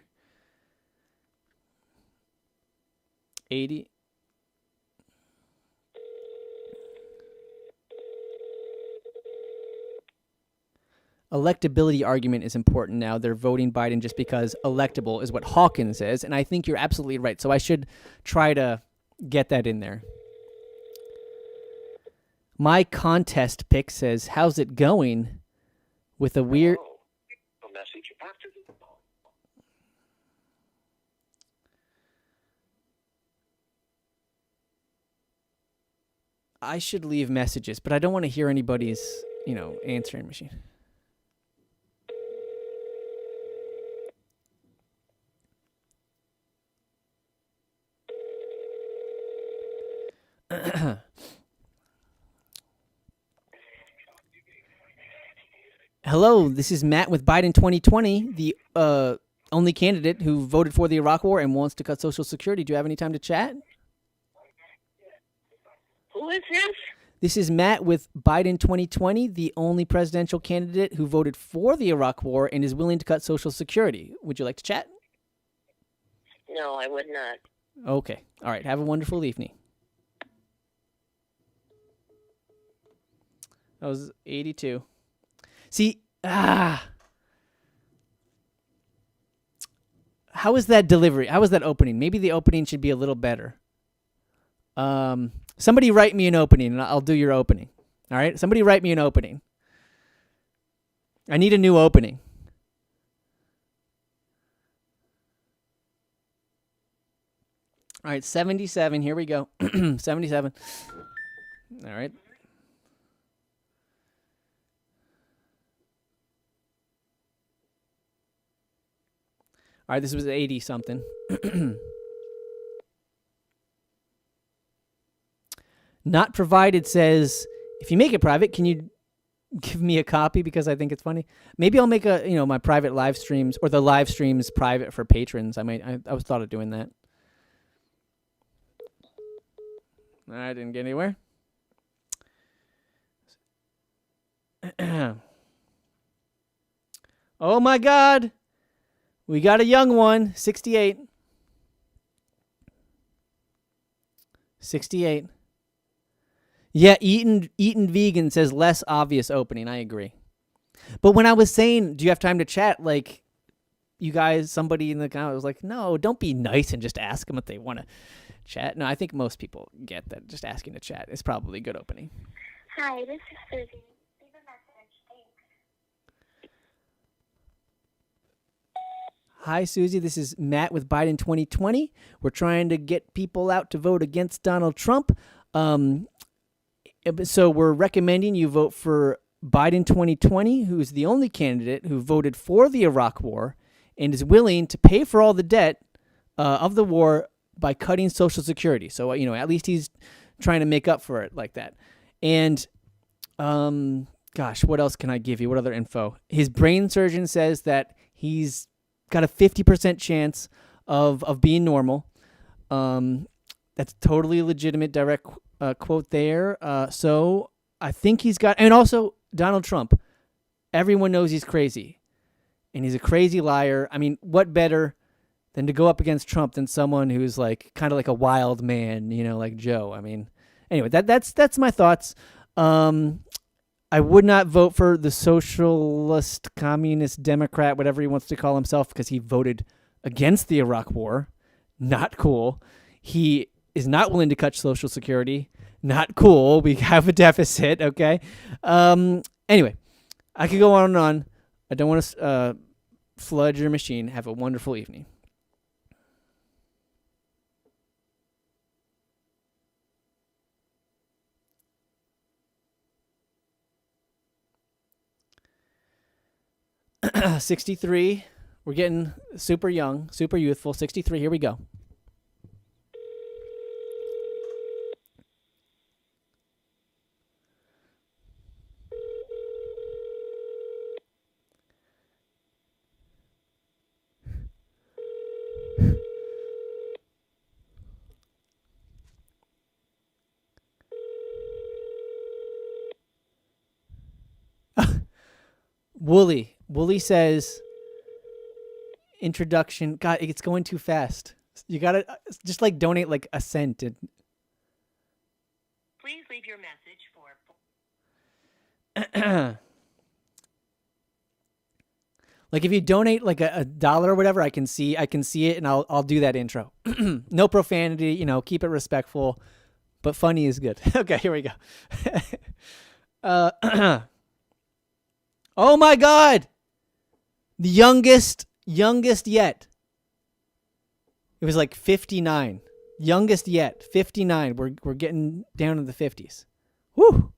80. Electability argument is important now. They're voting Biden just because electable is what Hawkins says, and I think you're absolutely right. So I should try to get that in there. My contest pick says, "How's it going?" With a weird. a message after the tone. I should leave messages, but I don't want to hear anybody's, answering machine. Hello, this is Matt with Biden 2020, the only candidate who voted for the Iraq War and wants to cut Social Security. Do you have any time to chat? Who is this? This is Matt with Biden 2020, the only presidential candidate who voted for the Iraq War and is willing to cut Social Security. Would you like to chat? No, I would not. Okay. All right. Have a wonderful evening. That was 82. See, how is that delivery? How is that opening? Maybe the opening should be a little better. Somebody write me an opening, and I'll do your opening. All right? Somebody write me an opening. I need a new opening. All right, 77. Here we go. 77. All right. All right, this was 80-something. Not provided says, if you make it private, can you give me a copy because I think it's funny? Maybe I'll make my private live streams or the live streams private for patrons. I was thought of doing that. I didn't get anywhere. Oh my God. We got a young one, 68. 68. Yeah, Eaton Vegan says less obvious opening. I agree. But when I was saying, do you have time to chat? Like, you guys, somebody in the comment was like, no, don't be nice and just ask them if they want to chat. No, I think most people get that just asking to chat is probably a good opening. Hi, this is Susie. Leave a message. Thanks. Hi, Susie. This is Matt with Biden 2020. We're trying to get people out to vote against Donald Trump. So we're recommending you vote for Biden 2020, who's the only candidate who voted for the Iraq War and is willing to pay for all the debt of the war by cutting Social Security. So, at least he's trying to make up for it like that. And Gosh, what else can I give you? What other info? His brain surgeon says that he's got a 50% chance of being normal. That's totally legitimate direct quote there. So I think he's got, and also Donald Trump. Everyone knows he's crazy, and he's a crazy liar. I mean, what better than to go up against Trump than someone who's like kind of like a wild man, like Joe. I mean, anyway, that's my thoughts. I would not vote for the socialist, communist, Democrat, whatever he wants to call himself, because he voted against the Iraq War. Not cool. He is not willing to cut Social Security. Not cool. We have a deficit, okay? Anyway, I could go on and on. I don't want to flood your machine. Have a wonderful evening. $63. We're getting super young, super youthful. 63. Here we go. Wooly says, introduction. God, it's going too fast. You gotta just like donate like a cent. Please leave your message for. Like if you donate like a dollar or whatever, I can see it, and I'll do that intro. No profanity, keep it respectful, but funny is good. Okay, here we go. Oh my God, the youngest yet. It was like 59. Youngest yet, 59. We're getting down to the 50s. Woo.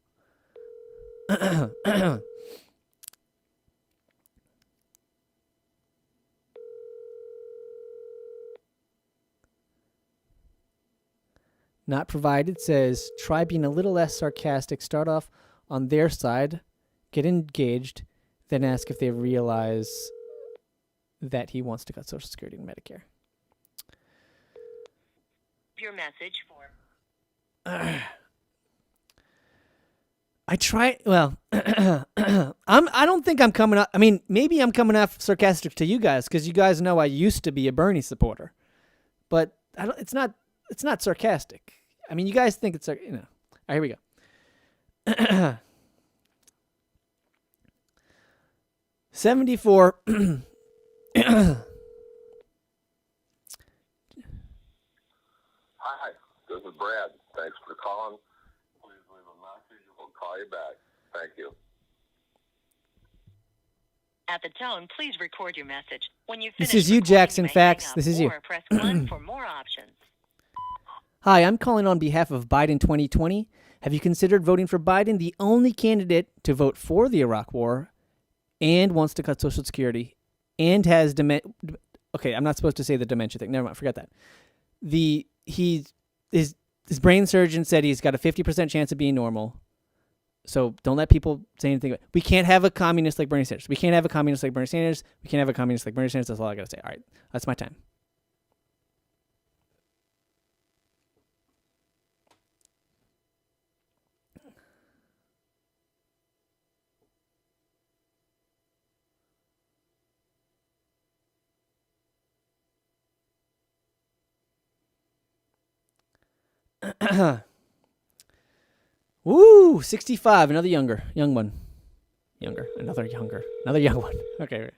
Not provided says, try being a little less sarcastic. Start off on their side, get engaged, then ask if they realize that he wants to cut Social Security and Medicare. Your message for. I try. Well, I don't think I'm coming up. I mean, maybe I'm coming off sarcastic to you guys because you guys know I used to be a Bernie supporter, but it's not sarcastic. I mean, you guys think it's All right, here we go. $74. Hi, this is Brad. Thanks for calling. Please leave a message. We'll call you back. Thank you. At the tone, please record your message. When you This finish is you, recording, Jackson you may Fax. hang up This is you. or press 1 for more options. Hi, I'm calling on behalf of Biden 2020. Have you considered voting for Biden, the only candidate to vote for the Iraq War and wants to cut Social Security and has dementia? Okay, I'm not supposed to say the dementia thing. Never mind, forget that. His brain surgeon said he's got a 50% chance of being normal. So don't let people say anything. We can't have a communist like Bernie Sanders. We can't have a communist like Bernie Sanders. We can't have a communist like Bernie Sanders. That's all I got to say. All right, that's my time. Woo, 65. Another young one. Another young one. Okay.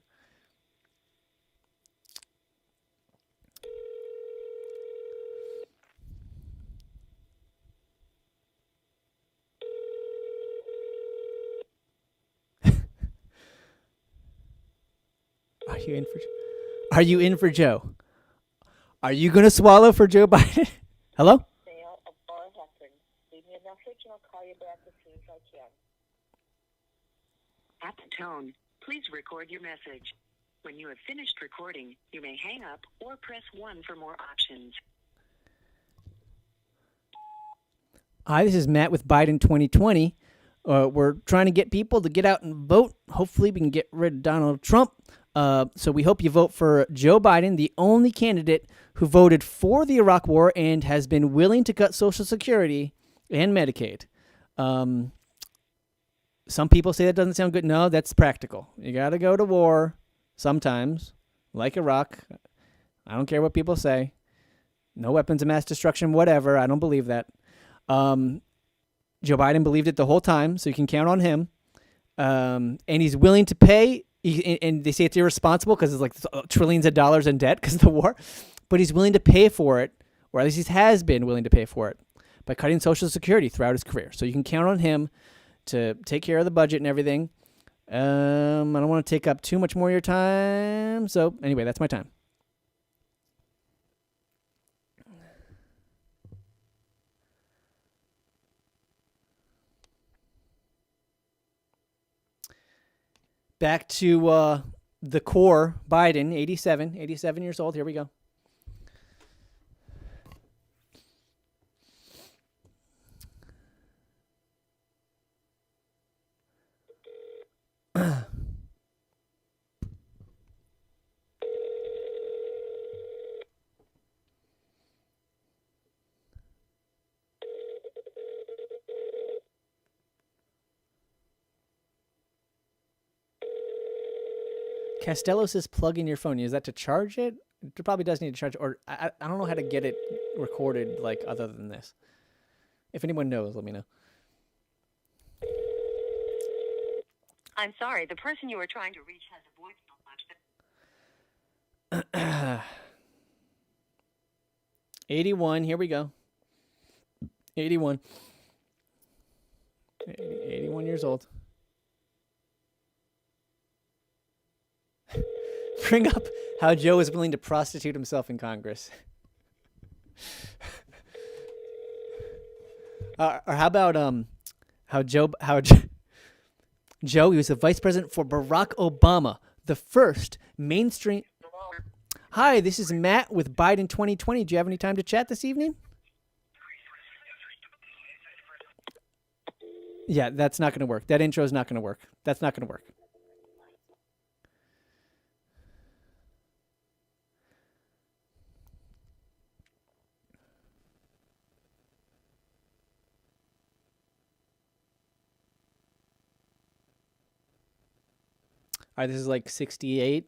Are you in for Joe? Are you going to swallow for Joe Biden? Hello? Leave me a message and I'll call you back as soon as I can. At the tone, please record your message. When you have finished recording, you may hang up or press 1 for more options. Hi, this is Matt with Biden 2020. We're trying to get people to get out and vote. Hopefully, we can get rid of Donald Trump. So we hope you vote for Joe Biden, the only candidate who voted for the Iraq War and has been willing to cut Social Security and Medicaid. Some people say that doesn't sound good. No, that's practical. You got to go to war sometimes, like Iraq. I don't care what people say. No weapons of mass destruction, whatever. I don't believe that. Joe Biden believed it the whole time, so you can count on him. And he's willing to pay. And they say it's irresponsible because it's like trillions of dollars in debt because of the war. But he's willing to pay for it, or at least he has been willing to pay for it, by cutting Social Security throughout his career. So you can count on him to take care of the budget and everything. I don't want to take up too much more of your time. So anyway, that's my time. Back to the core, Biden, 87 years old. Here we go. Castello says plug in your phone. Is that to charge it? It probably does need to charge it. Or I don't know how to get it recorded like other than this. If anyone knows, let me know. I'm sorry, the person you are trying to reach has a voicemail box. 81, here we go. 81. 81 years old. Bring up how Joe is willing to prostitute himself in Congress. Or how about Joe, he was the vice president for Barack Obama, the first mainstream. Hi, this is Matt with Biden 2020. Do you have any time to chat this evening? Yeah, that's not going to work. That intro is not going to work. That's not going to work. All right, this is like 68.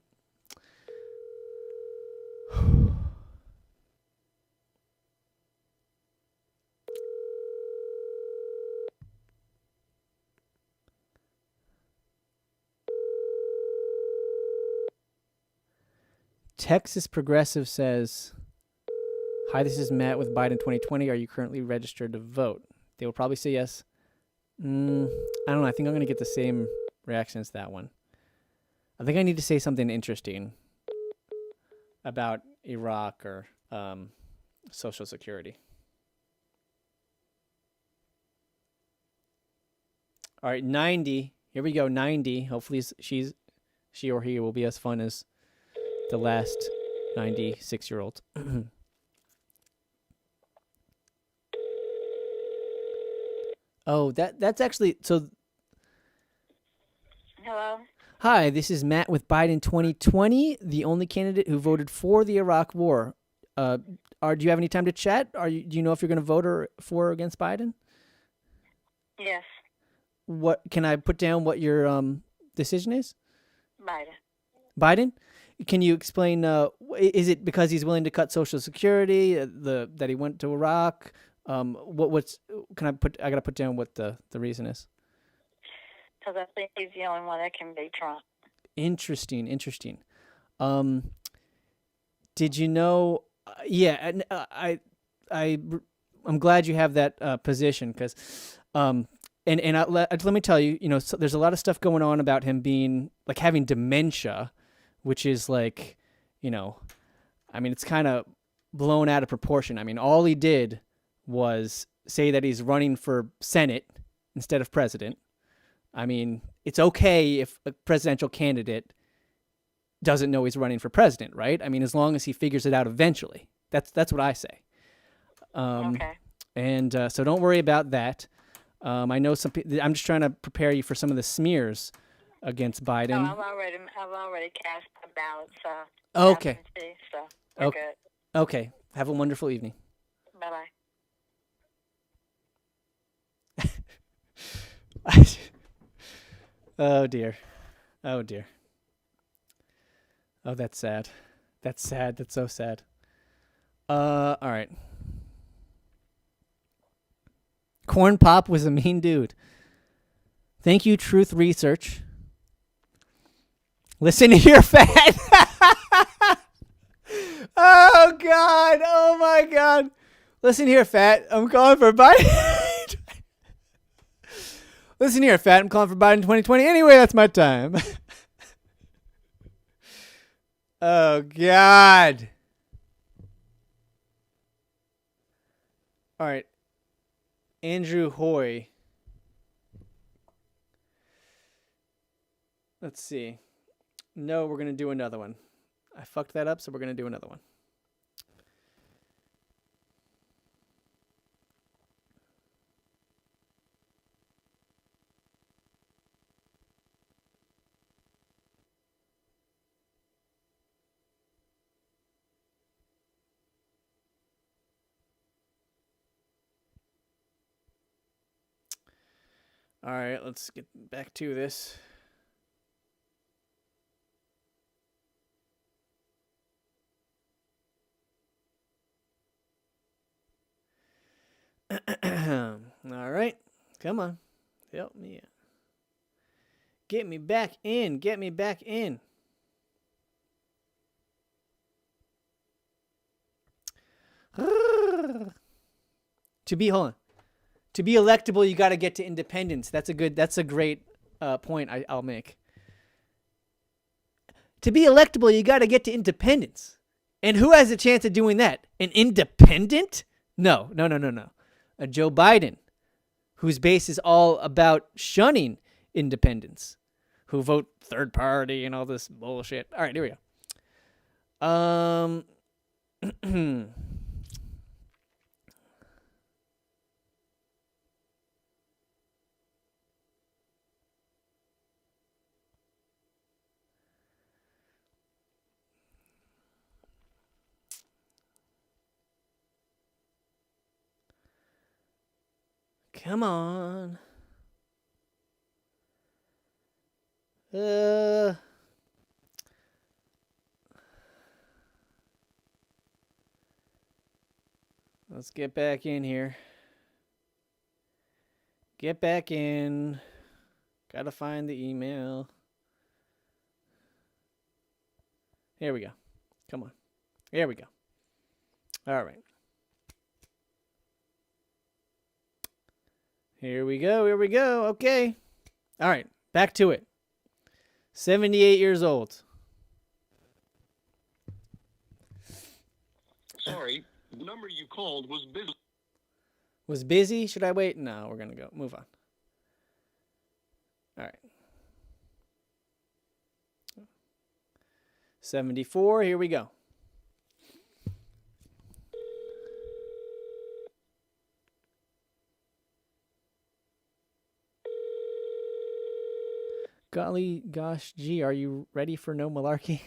Texas Progressive says, hi, this is Matt with Biden 2020. Are you currently registered to vote? They will probably say yes. I don't know. I think I'm going to get the same reaction as that one. I think I need to say something interesting about Iraq or Social Security. All right, 90. Here we go, 90. Hopefully she or he will be as fun as the last 96-year-old. Oh, that's actually so. Hello? Hi, this is Matt with Biden 2020, the only candidate who voted for the Iraq War. Do you have any time to chat? Do you know if you're going to vote for or against Biden? Yes. What can I put down? What your decision is? Biden. Biden? Can you explain? Is it because he's willing to cut Social Security? That he went to Iraq? What's? Can I put? I gotta put down what the reason is. Because I think he's the only one that can beat Trump. Interesting. Did you know? Yeah, I'm glad you have that position because, let me tell you, so there's a lot of stuff going on about him being like having dementia, which is like, it's kind of blown out of proportion. I mean, all he did was say that he's running for Senate instead of president. I mean, it's okay if a presidential candidate doesn't know he's running for president, right? I mean, as long as he figures it out eventually. That's what I say. Okay. And so don't worry about that. I know some. I'm just trying to prepare you for some of the smears against No, Biden. I've already cast my ballot, so Okay. absentee, so we're Okay. good. Okay. Have a wonderful evening. Bye bye. Oh dear. Oh dear. Oh, that's sad. That's sad. That's so sad. All right. Corn Pop was a mean dude. Thank you, Truth Research. Listen here, fat. Oh God. Oh my God. Listen here, fat. I'm calling for Biden. Listen here, fat. I'm calling for Biden 2020. Anyway, that's my time. Oh, God. All right. Andrew Hoy. Let's see. No, we're going to do another one. I fucked that up, so we're going to do another one. All right, let's get back to this. All right, come on. Help me out. Get me back in. Get me back in. To be electable, you got to get to independence. That's a great point I'll make. To be electable, you got to get to independence. And who has a chance of doing that? An independent? No. A Joe Biden, whose base is all about shunning independence, who vote third party and all this bullshit. All right, here we go. Come on. Let's get back in here. Get back in. Gotta find the email. Here we go. Come on. Here we go. All right. Here we go. Here we go. Okay. All right. Back to it. 78 years old. Sorry, the number you called was busy. Was busy? Should I wait? No, we're going to go. Move on. All right. 74. Here we go. Golly gosh, gee, are you ready for no malarkey?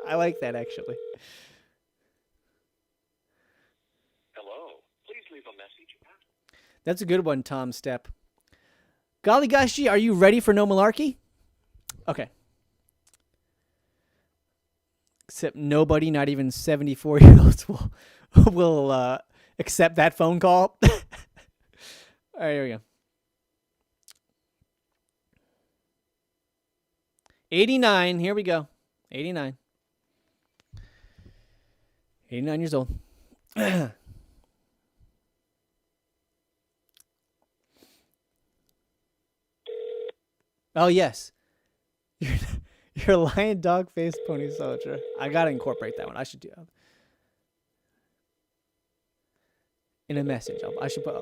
I like that, actually. Hello. Please leave a message. That's a good one, Tom Stepp. Golly gosh, gee, are you ready for no malarkey? Okay. Except nobody, not even 74-year-olds, will accept that phone call. All right, here we go. 89. Here we go. 89. 89 years old. Oh, yes. You're a lion, dog, face, pony soldier. I got to incorporate that one. I should do that. In a message. I should put...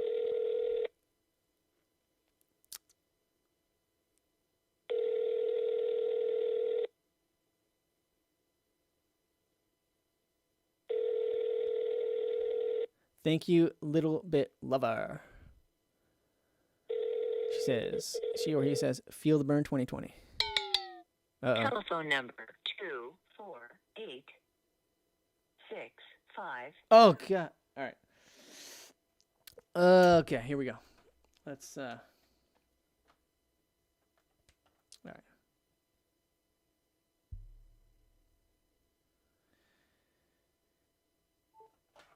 Thank you, little bit lover. says, she or he says, feel the burn 2020. Uh-oh. Telephone number 24865. Oh, God. All right. Okay, here we go. Let's, all right.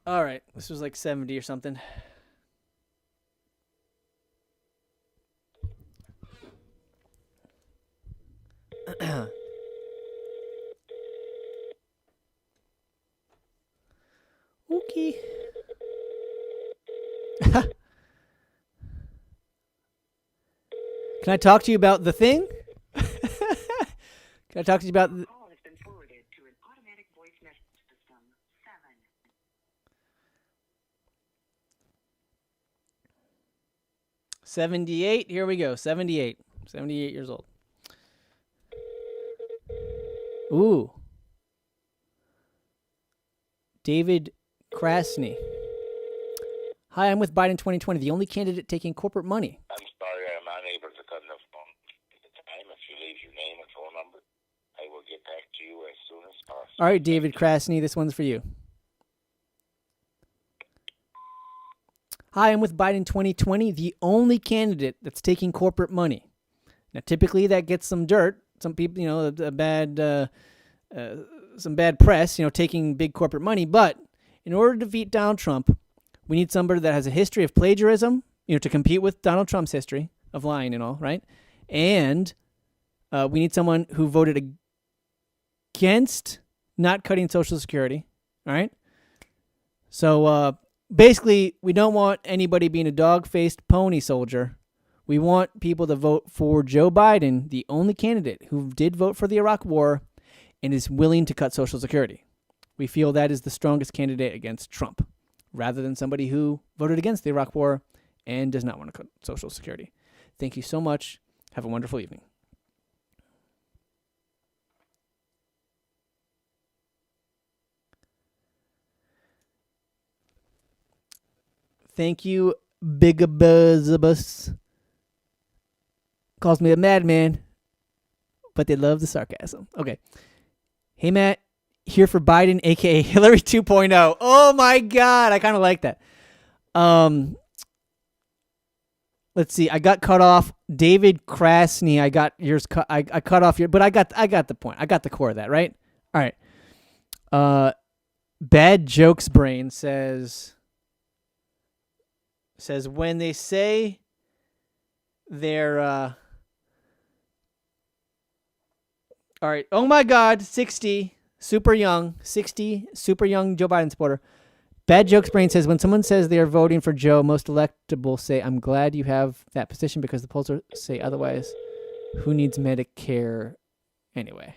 All right, this was like 70 or something. Okay. Can I talk to you about the thing? Can I talk to you about... Call has been forwarded to an automatic voice message system. 78. Here we go. 78. 78 years old. Ooh. David Krasny. Hi, I'm with Biden 2020, the only candidate taking corporate money. I'm sorry, I'm unable to cut the phone at the time. If you leave your name and phone number, I will get back to you as soon as possible. All right, David Krasny, this one's for you. Hi, I'm with Biden 2020, the only candidate that's taking corporate money. Now, typically that gets some dirt. Some people, some bad press, taking big corporate money. But in order to defeat Donald Trump, we need somebody that has a history of plagiarism, to compete with Donald Trump's history of lying and all, right? And we need someone who voted against not cutting Social Security, all right? So basically, we don't want anybody being a dog-faced pony soldier. We want people to vote for Joe Biden, the only candidate who did vote for the Iraq War and is willing to cut Social Security. We feel that is the strongest candidate against Trump, rather than somebody who voted against the Iraq War and does not want to cut Social Security. Thank you so much. Have a wonderful evening. Thank you, Bigabuzabus. Calls me a madman, but they love the sarcasm. Okay. Hey, Matt. Here for Biden, a.k.a. Hillary 2.0. Oh, my God. I kind of like that. Let's see. I got cut off. David Krasny, I got yours cut. I cut off your, but I got the point. I got the core of that, right? All right. Bad Jokes Brain says when they say they're all right. Oh my God, 60, super young Joe Biden supporter. Bad Jokes Brain says when someone says they are voting for Joe, most electable say, I'm glad you have that position because the polls say otherwise. Who needs Medicare anyway?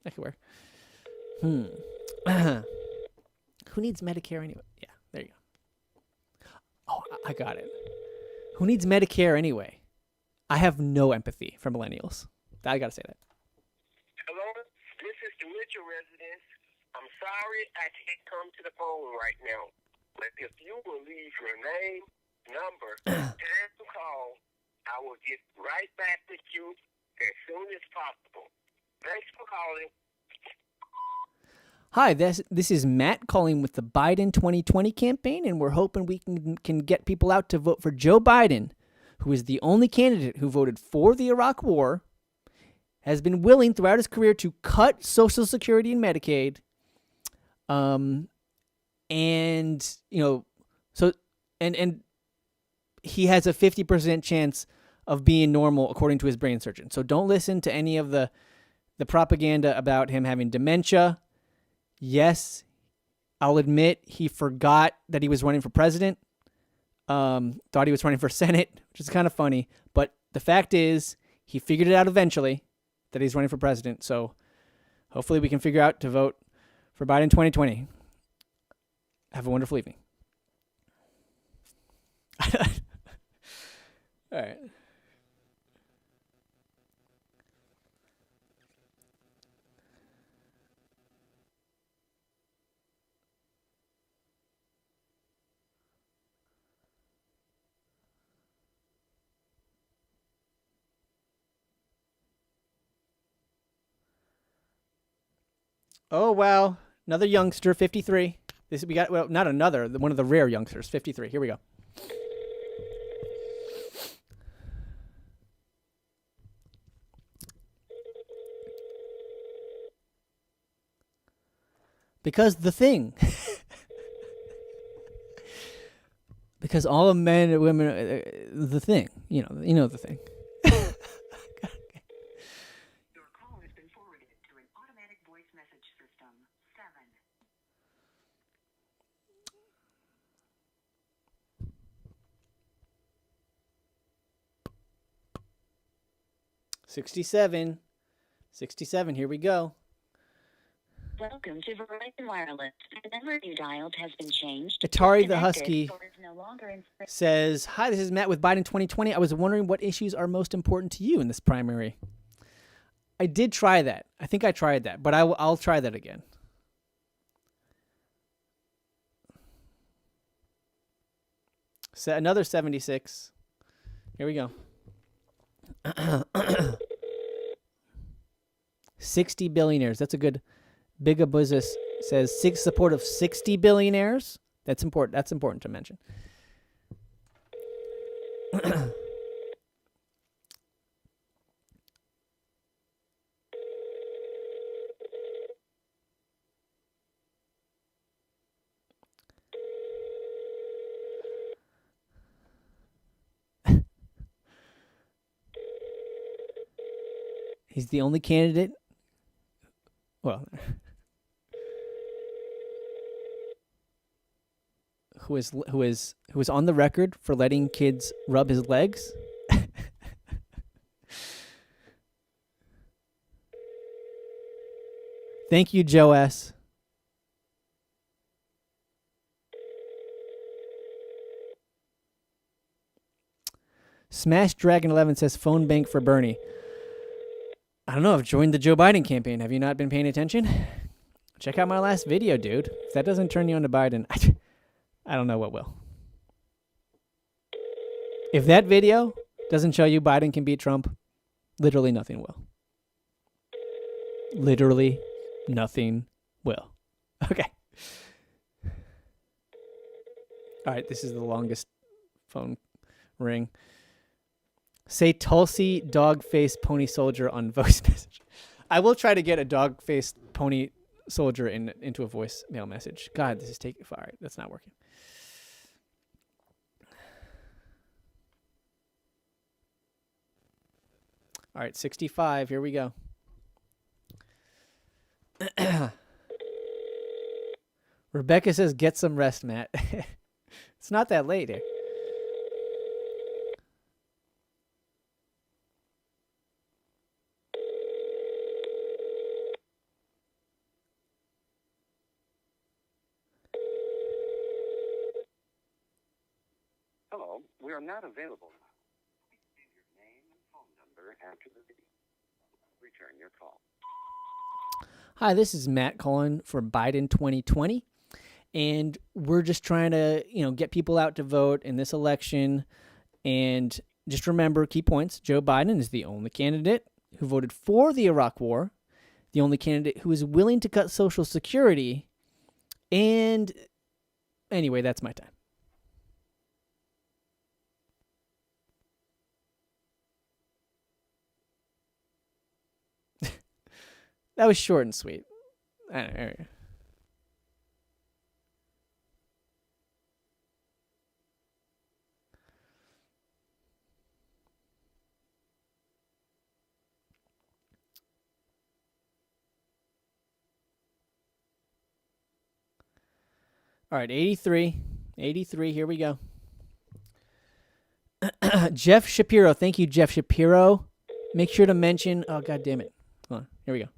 That could work. Who needs Medicare anyway? Yeah, there you go. Oh, I got it. Who needs Medicare anyway? I have no empathy for millennials. I got to say that. Hello, this is the Mitchell residence. I'm sorry I can't come to the phone right now, but if you will leave your name, number, and call, I will get right back with you as soon as possible. Thanks for calling. Hi, this is Matt calling with the Biden 2020 campaign, and we're hoping we can get people out to vote for Joe Biden, who is the only candidate who voted for the Iraq War, has been willing throughout his career to cut Social Security and Medicaid, and he has a 50% chance of being normal according to his brain surgeon. So don't listen to any of the propaganda about him having dementia. Yes, I'll admit he forgot that he was running for president. Thought he was running for Senate, which is kind of funny. But the fact is, he figured it out eventually that he's running for president. So hopefully we can figure out to vote for Biden 2020. Have a wonderful evening. All right. Oh, wow. Another youngster, 53. We got, well, not another, one of the rare youngsters, 53. Here we go. Because the thing. Because all of men and women, the thing. You know the thing. Your call has been forwarded to an automatic voice message system. 67. Here we go. Welcome to Verizon Wireless. The number you dialed has been changed. Atari the Disconnected Husky or is no longer in- says, "Hi, this is Matt with Biden 2020. I was wondering what issues are most important to you in this primary." I did try that. I think I tried that, but I'll try that again. So another 76. Here we go. 60 billionaires. That's a good. Big Abuzis says support of 60 billionaires. That's important. That's important to mention. He's the only candidate. Well, who is on the record for letting kids rub his legs. Thank you, Joe S. Smash Dragon 11 says phone bank for Bernie. I don't know. I've joined the Joe Biden campaign. Have you not been paying attention? Check out my last video, dude. If that doesn't turn you on to Biden, I don't know what will. If that video doesn't show you Biden can beat Trump, literally nothing will. Literally nothing will. Okay. All right, this is the longest phone ring. Say Tulsi dog face pony soldier on voice message. I will try to get a dog faced pony soldier into a voicemail message. God, this is taking far. All right, that's not working. All right, 65. Here we go. Rebecca says, "Get some rest, Matt." It's not that late here. Hello, we are not available now. Please leave your name and phone number after the beep. Return your call. Hi, this is Matt calling for Biden 2020. And we're just trying to, get people out to vote in this election. And just remember, key points, Joe Biden is the only candidate who voted for the Iraq War, the only candidate who is willing to cut Social Security. And anyway, that's my time. That was short and sweet. I don't know. All right, 83. 83, here we go. Jeff Shapiro. Thank you, Jeff Shapiro. Make sure to mention... Oh, God damn it. Hold on. Here we go.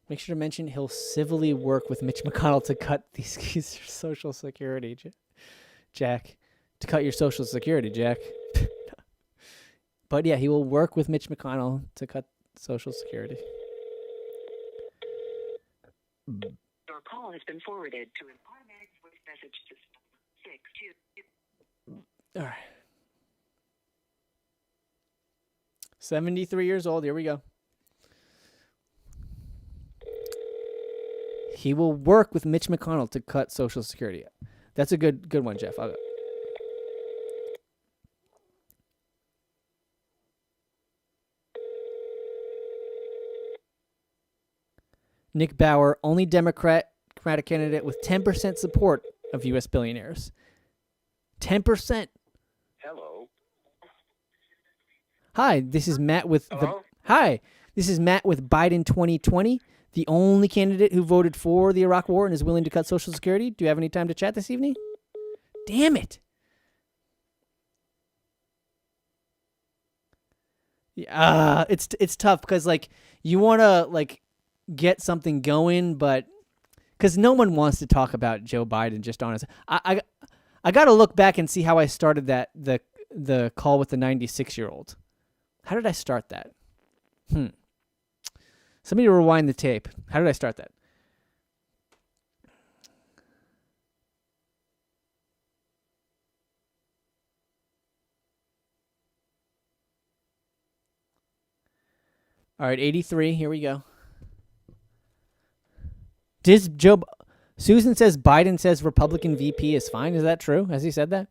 Make sure to mention he'll civilly work with Mitch McConnell to cut these Social Security, Jack. To cut your Social Security, Jack. But yeah, he will work with Mitch McConnell to cut Social Security. Your call has been forwarded to an automatic voice message system. 62. All right. 73 years old. Here we go. he will work with Mitch McConnell to cut Social Security. That's a good one, Jeff. Nick Bauer, only Democratic candidate with 10% support of U.S. billionaires. 10%. Hello. Hi, this is Matt with Hello? This is Matt with Biden 2020, the only candidate who voted for the Iraq War and is willing to cut Social Security. Do you have any time to chat this evening? Damn it. Yeah, it's tough because like you want to like get something going, but because no one wants to talk about Joe Biden. Just honest, I got to look back and see how I started the call with the 96-year-old. How did I start that? Somebody rewind the tape. How did I start that? All right, 83. Here we go. Susan says Biden says Republican VP is fine. Is that true? Has he said that?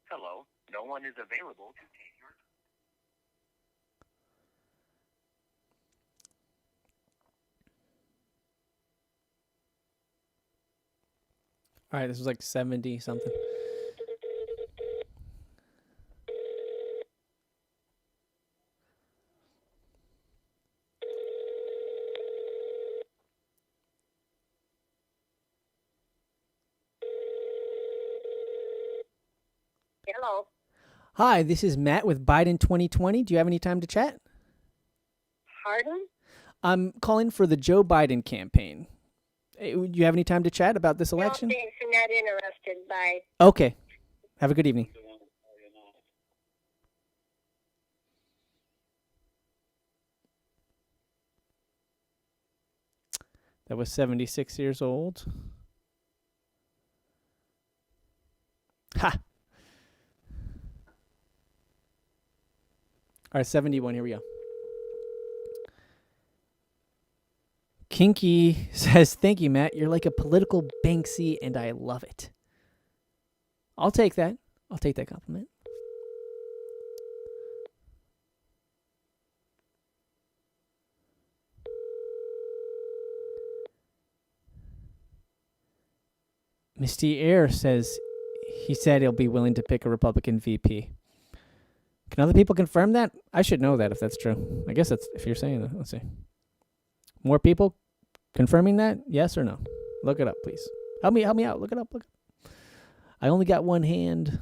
Hello. No one is available to take your... All right, this was like 70 something. Hello. Hi, this is Matt with Biden 2020. Do you have any time to chat? Pardon? I'm calling for the Joe Biden campaign. Do you have any time to chat about this election? No, thanks. I'm not interested. Bye. Okay. Have a good evening. That was 76 years old. Ha! All right, 71. Here we go. Kinky says, thank you, Matt. You're like a political Banksy, and I love it. I'll take that. I'll take that compliment. Misty Air says he said he'll be willing to pick a Republican VP. Can other people confirm that? I should know that if that's true. I guess that's if you're saying that. Let's see. More people confirming that? Yes or no? Look it up, please. Help me out. Look it up. I only got one hand.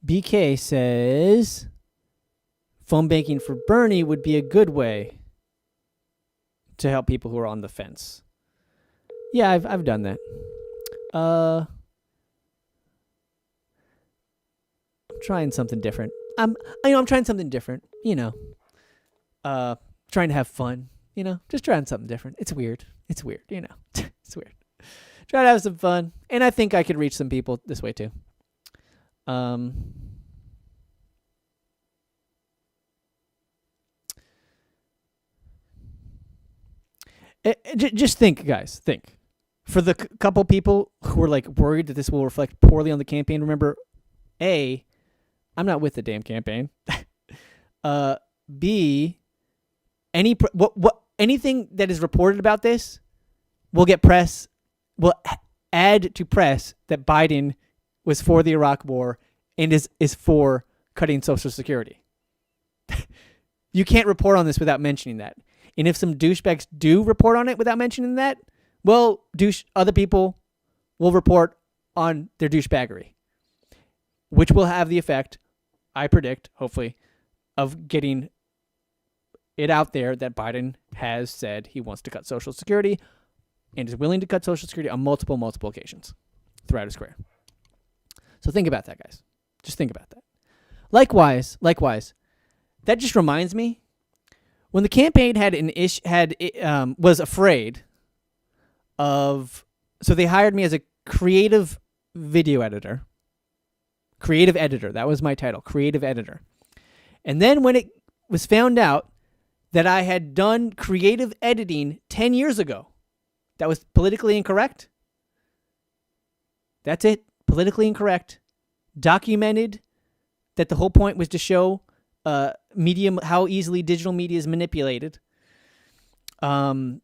BK says phone banking for Bernie would be a good way to help people who are on the fence. Yeah, I've done that. I'm trying something different. I'm trying something different, trying to have fun, just trying something different. It's weird, it's weird. It's weird. Try to have some fun, and I think I could reach some people this way too. Just think, guys. Think. For the couple people who are like worried that this will reflect poorly on the campaign, remember, A, I'm not with the damn campaign. B, anything that is reported about this will get press, will add to press that Biden was for the Iraq War and is for cutting Social Security. You can't report on this without mentioning that. And if some douchebags do report on it without mentioning that, well, other people will report on their douchebaggery, which will have the effect, I predict, hopefully, of getting it out there that Biden has said he wants to cut Social Security and is willing to cut Social Security on multiple occasions throughout his career. So think about that, guys. Just think about that. Likewise, that just reminds me, when the campaign was afraid of, so they hired me as a creative video editor. Creative editor. That was my title. Creative editor. And then when it was found out that I had done creative editing 10 years ago, that was politically incorrect. That's it. Politically incorrect. Documented that the whole point was to show medium, how easily digital media is manipulated. They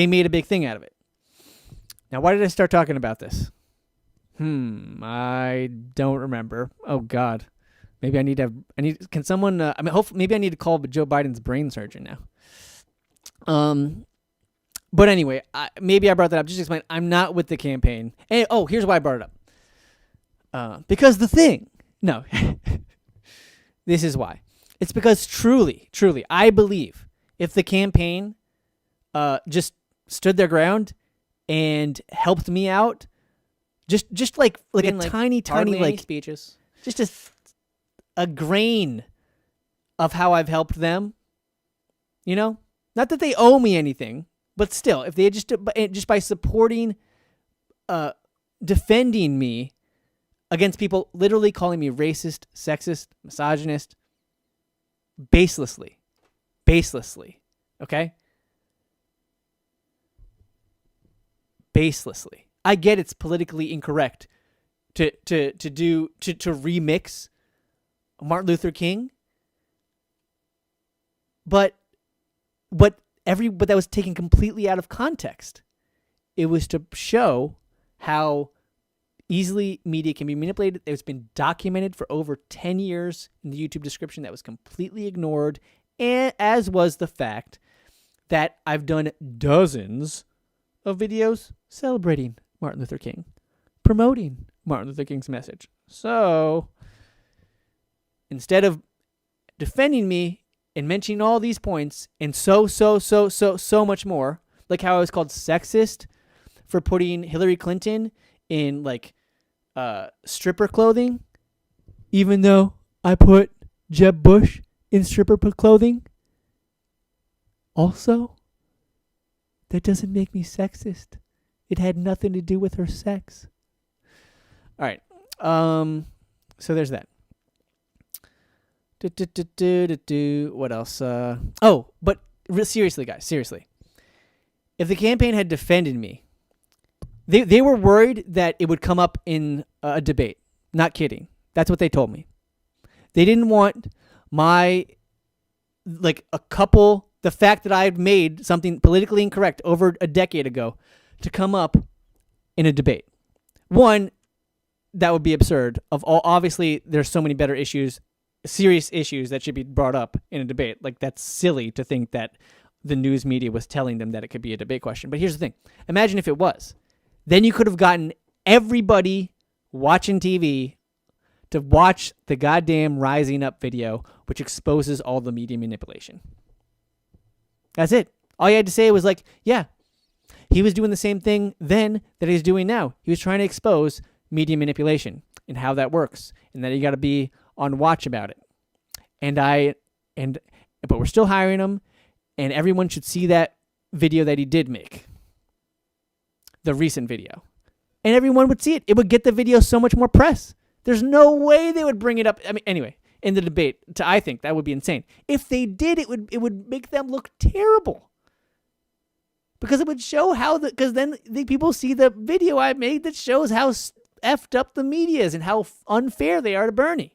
made a big thing out of it. Now, why did I start talking about this? I don't remember. Oh God, maybe can someone? Maybe I need to call Joe Biden's brain surgeon now. But anyway, maybe I brought that up just to explain. I'm not with the campaign. And here's why I brought it up. Because the thing. No, this is why. It's because truly, I believe if the campaign just stood their ground and helped me out, just like a tiny like speeches, just a grain of how I've helped them. You know, not that they owe me anything, but still, if they just by supporting, defending me against people literally calling me racist, sexist, misogynist, baselessly, okay? Baselessly. I get it's politically incorrect to remix Martin Luther King, but that was taken completely out of context. It was to show how easily media can be manipulated. It's been documented for over 10 years in the YouTube description. That was completely ignored, and as was the fact that I've done dozens of videos celebrating Martin Luther King, promoting Martin Luther King's message. So instead of defending me and mentioning all these points and so much more, like how I was called sexist for putting Hillary Clinton in like stripper clothing, even though I put Jeb Bush in stripper clothing. Also, that doesn't make me sexist. It had nothing to do with her sex. All right. So there's that. What else? But seriously, guys, seriously. If the campaign had defended me, they were worried that it would come up in a debate. Not kidding. That's what they told me. They didn't want the fact that I had made something politically incorrect over a decade ago to come up in a debate. One, that would be absurd. Obviously, there's so many better issues, serious issues that should be brought up in a debate. Like, that's silly to think that the news media was telling them that it could be a debate question. But here's the thing. Imagine if it was. Then you could have gotten everybody watching TV to watch the goddamn Rising Up video, which exposes all the media manipulation. That's it. All you had to say was like, yeah, he was doing the same thing then that he's doing now. He was trying to expose media manipulation and how that works, and that you got to be on watch about it. But we're still hiring him, and everyone should see that video that he did make, the recent video, and everyone would see it. It would get the video so much more press. There's no way they would bring it up. I mean, anyway, in the debate, I think that would be insane. If they did, it would make them look terrible, because it would show because then the people see the video I made that shows how effed up the media is and how unfair they are to Bernie.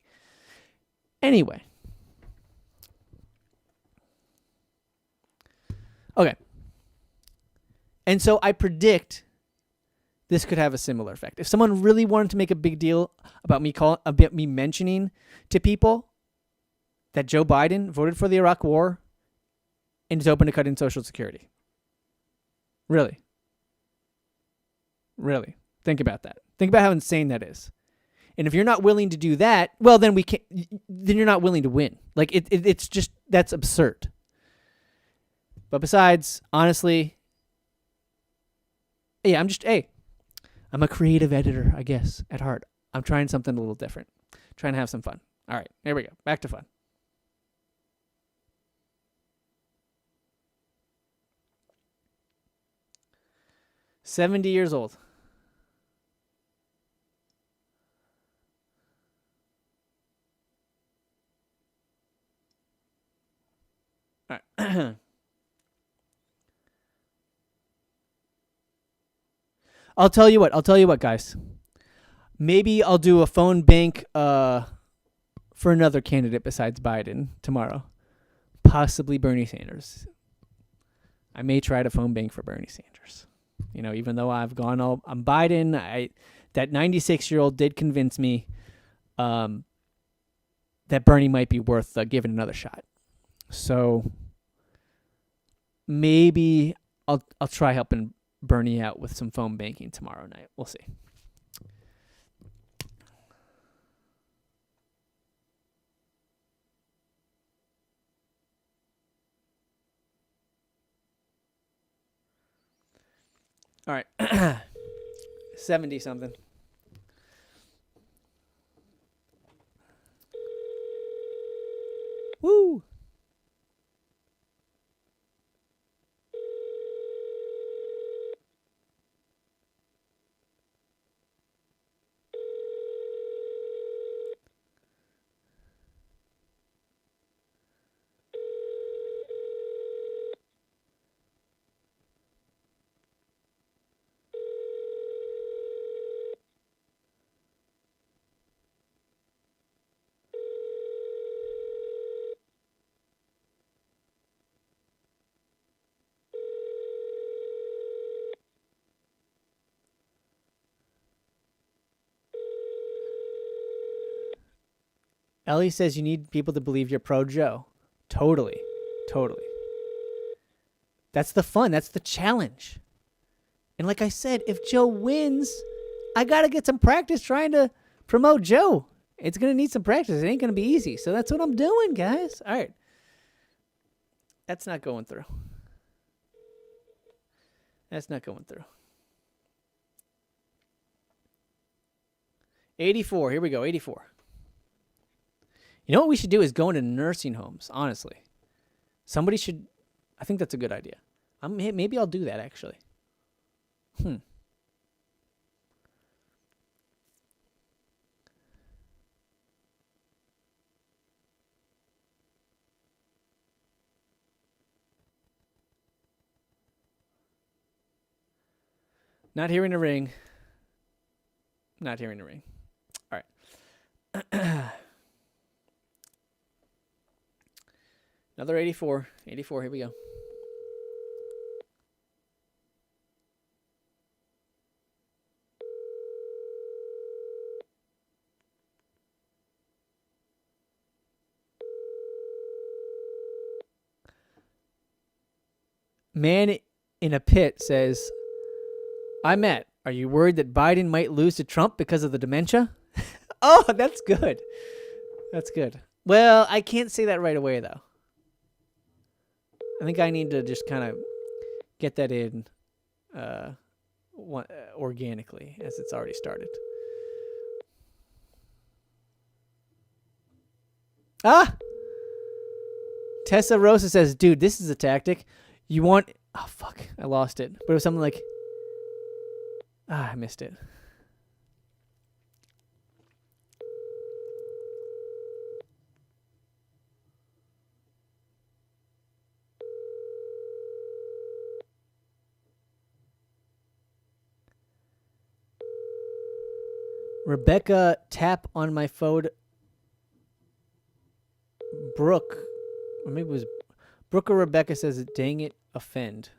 Anyway. Okay. And so I predict this could have a similar effect. If someone really wanted to make a big deal about me mentioning to people that Joe Biden voted for the Iraq War and is open to cutting Social Security. Really? Think about that. Think about how insane that is. And if you're not willing to do that, well, then then you're not willing to win. Like it's just, that's absurd. But besides, honestly, yeah, I'm a creative editor, I guess, at heart. I'm trying something a little different. Trying to have some fun. All right, here we go. Back to fun. $70 years old. All right. I'll tell you what, guys. Maybe I'll do a phone bank for another candidate besides Biden tomorrow. Possibly Bernie Sanders. I may try to phone bank for Bernie Sanders. You know, even though I've gone all I'm Biden, that 96-year-old did convince me that Bernie might be worth giving another shot. So maybe I'll try helping Bernie out with some phone banking tomorrow night. We'll see. All right. 70 something. Woo! Ellie says you need people to believe you're pro Joe. Totally. That's the fun. That's the challenge. And like I said, if Joe wins, I got to get some practice trying to promote Joe. It's going to need some practice. It ain't going to be easy. So that's what I'm doing, guys. All right. That's not going through. 84. Here we go. 84. You know what we should do is go into nursing homes, honestly. Somebody should... I think that's a good idea. Maybe I'll do that, actually. Not hearing a ring. All right. Another 84. 84, here we go. Man in a pit says, "Hi, Matt. Are you worried that Biden might lose to Trump because of the dementia?" Oh, that's good. That's good. Well, I can't say that right away, though. I think I need to just kind of get that in organically, as it's already started. Ah! Tessa Rosa says, "Dude, this is a tactic. You want..." Oh, fuck. I lost it. But it was something like... I missed it. Rebecca, tap on my phone. Brooke, or maybe it was Brooke or Rebecca says, "Dang it, offend,"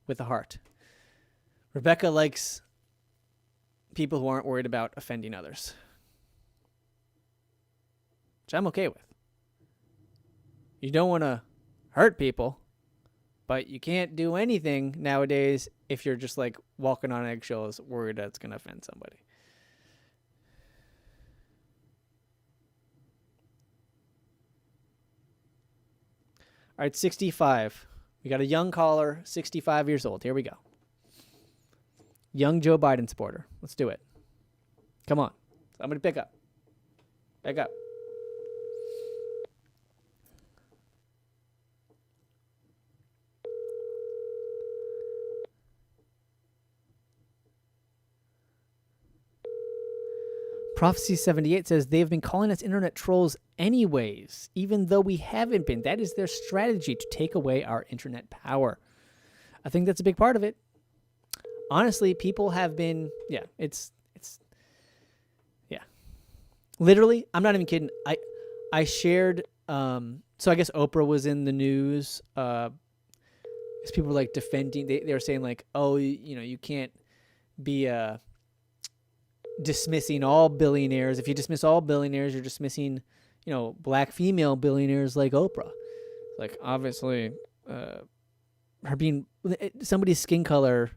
with a heart. Rebecca likes people who aren't worried about offending others, which I'm okay with. You don't want to hurt people, but you can't do anything nowadays if you're just like walking on eggshells, worried that it's going to offend somebody. All right, 65. We got a young caller, 65 years old. Here we go. Young Joe Biden supporter. Let's do it. Come on. Somebody pick up. Pick up. Prophecy 78 says they've been calling us internet trolls anyways, even though we haven't been. That is their strategy to take away our internet power. I think that's a big part of it. Honestly, people have been, it's literally, I'm not even kidding. I shared, so I guess Oprah was in the news, because people were like defending, they were saying like, oh, you can't be dismissing all billionaires. If you dismiss all billionaires, you're dismissing, black female billionaires like Oprah. Like, obviously, her being somebody's skin color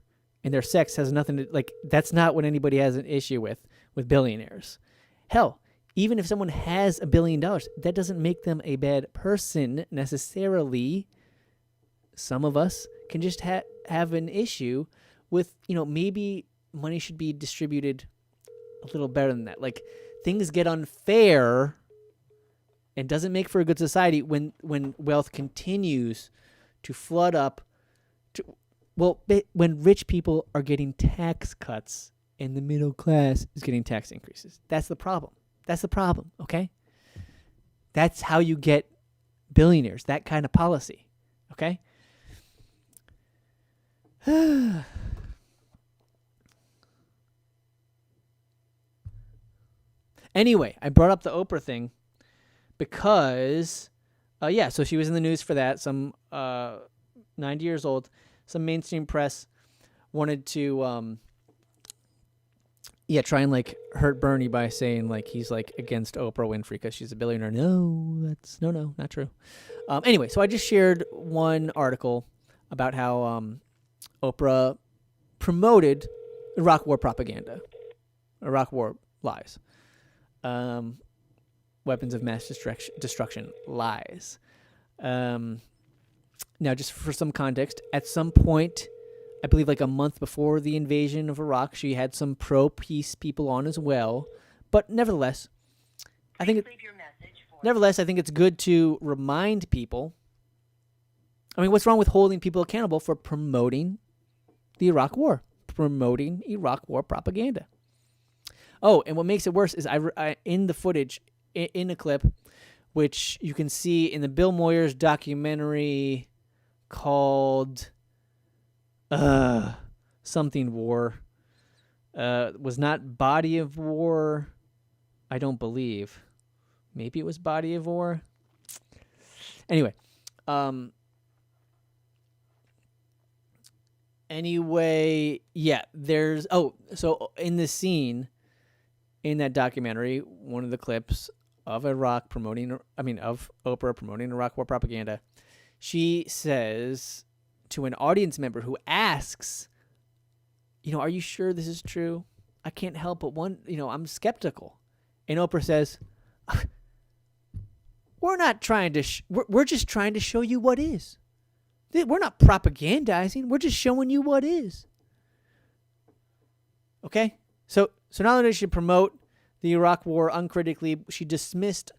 and their sex has nothing to, like, that's not what anybody has an issue with billionaires. Hell, even if someone has $1 billion, that doesn't make them a bad person necessarily. Some of us can just have an issue with, maybe money should be distributed a little better than that. Like, things get unfair and doesn't make for a good society when wealth continues to flood up. When rich people are getting tax cuts and the middle class is getting tax increases. That's the problem. That's the problem, okay? That's how you get billionaires, that kind of policy, okay? Anyway, I brought up the Oprah thing because, so she was in the news for that. Some 90 years old, some mainstream press wanted to try and like hurt Bernie by saying like he's like against Oprah Winfrey because she's a billionaire. No, that's not true. Anyway, so I just shared one article about how Oprah promoted Iraq War propaganda, Iraq War lies, weapons of mass destruction lies. Now, just for some context, at some point, I believe like a month before the invasion of Iraq, she had some pro-peace people on as well. But nevertheless, I think it's good to remind people. I mean, what's wrong with holding people accountable for promoting the Iraq War, promoting Iraq War propaganda? Oh, and what makes it worse is I in the footage, in a clip, which you can see in the Bill Moyers documentary called something war. Was not Body of War, I don't believe. Maybe it was Body of War. Anyway, there's so in the scene in that documentary, one of the clips of Oprah promoting Iraq War propaganda, she says to an audience member who asks, are you sure this is true? I can't help but I'm skeptical. And Oprah says, we're not trying to, we're just trying to show you what is. We're not propagandizing. We're just showing you what is. Okay? So not only did she promote the Iraq War uncritically, she dismissed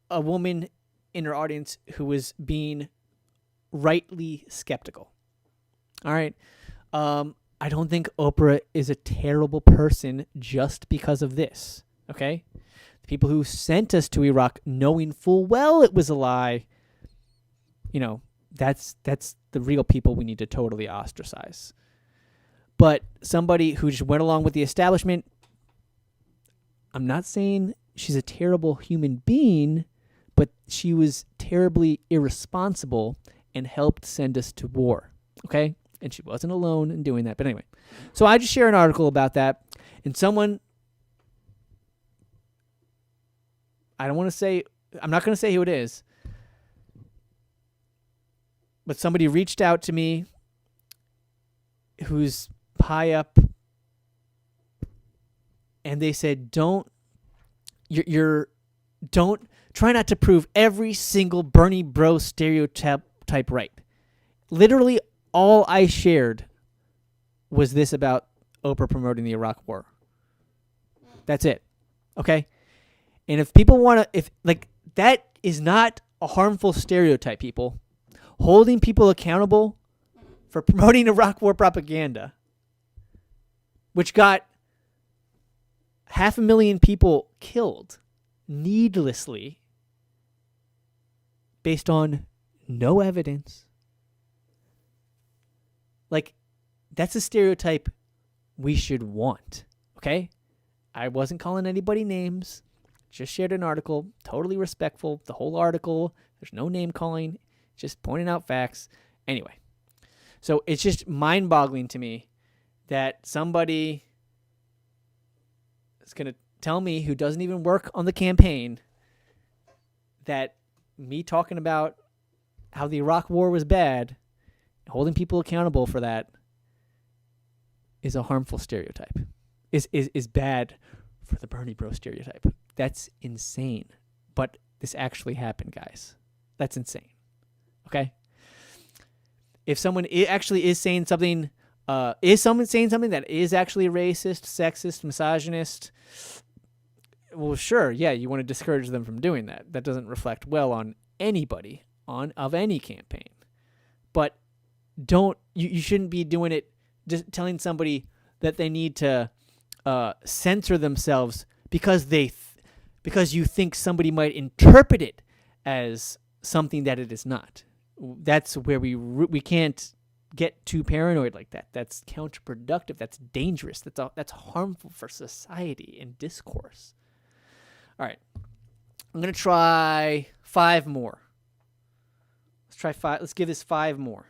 a woman in her audience who was being rightly skeptical. All right. I don't think Oprah is a terrible person just because of this. Okay? The people who sent us to Iraq knowing full well it was a lie, that's the real people we need to totally ostracize. But somebody who just went along with the establishment, I'm not saying she's a terrible human being, but she was terribly irresponsible and helped send us to war. Okay? And she wasn't alone in doing that. But anyway, so I just share an article about that. And I'm not going to say who it is, but somebody reached out to me who's high up, and they said, don't try not to prove every single Bernie bro stereotype right. Literally all I shared was this about Oprah promoting the Iraq War. That's it. Okay? And if people want to, that is not a harmful stereotype, people. Holding people accountable for promoting Iraq War propaganda, which got 500,000 people killed needlessly based on no evidence. Like, that's a stereotype we should want, okay? I wasn't calling anybody names. Just shared an article, totally respectful. The whole article, there's no name calling, just pointing out facts. Anyway, so it's just mind-boggling to me that somebody is going to tell me, who doesn't even work on the campaign, that me talking about how the Iraq War was bad, holding people accountable for that, is a harmful stereotype, is bad for the Bernie bro stereotype. That's insane. But this actually happened, guys. That's insane. Okay? If someone actually is saying something, that is actually racist, sexist, misogynist, well, sure, yeah, you want to discourage them from doing that. That doesn't reflect well on anybody of any campaign. But you shouldn't be doing it, just telling somebody that they need to censor themselves because because you think somebody might interpret it as something that it is not. That's where we can't get too paranoid like that. That's counterproductive. That's dangerous. That's harmful for society and discourse. All right, I'm gonna try 5 more. Let's try 5. Let's give this 5 more.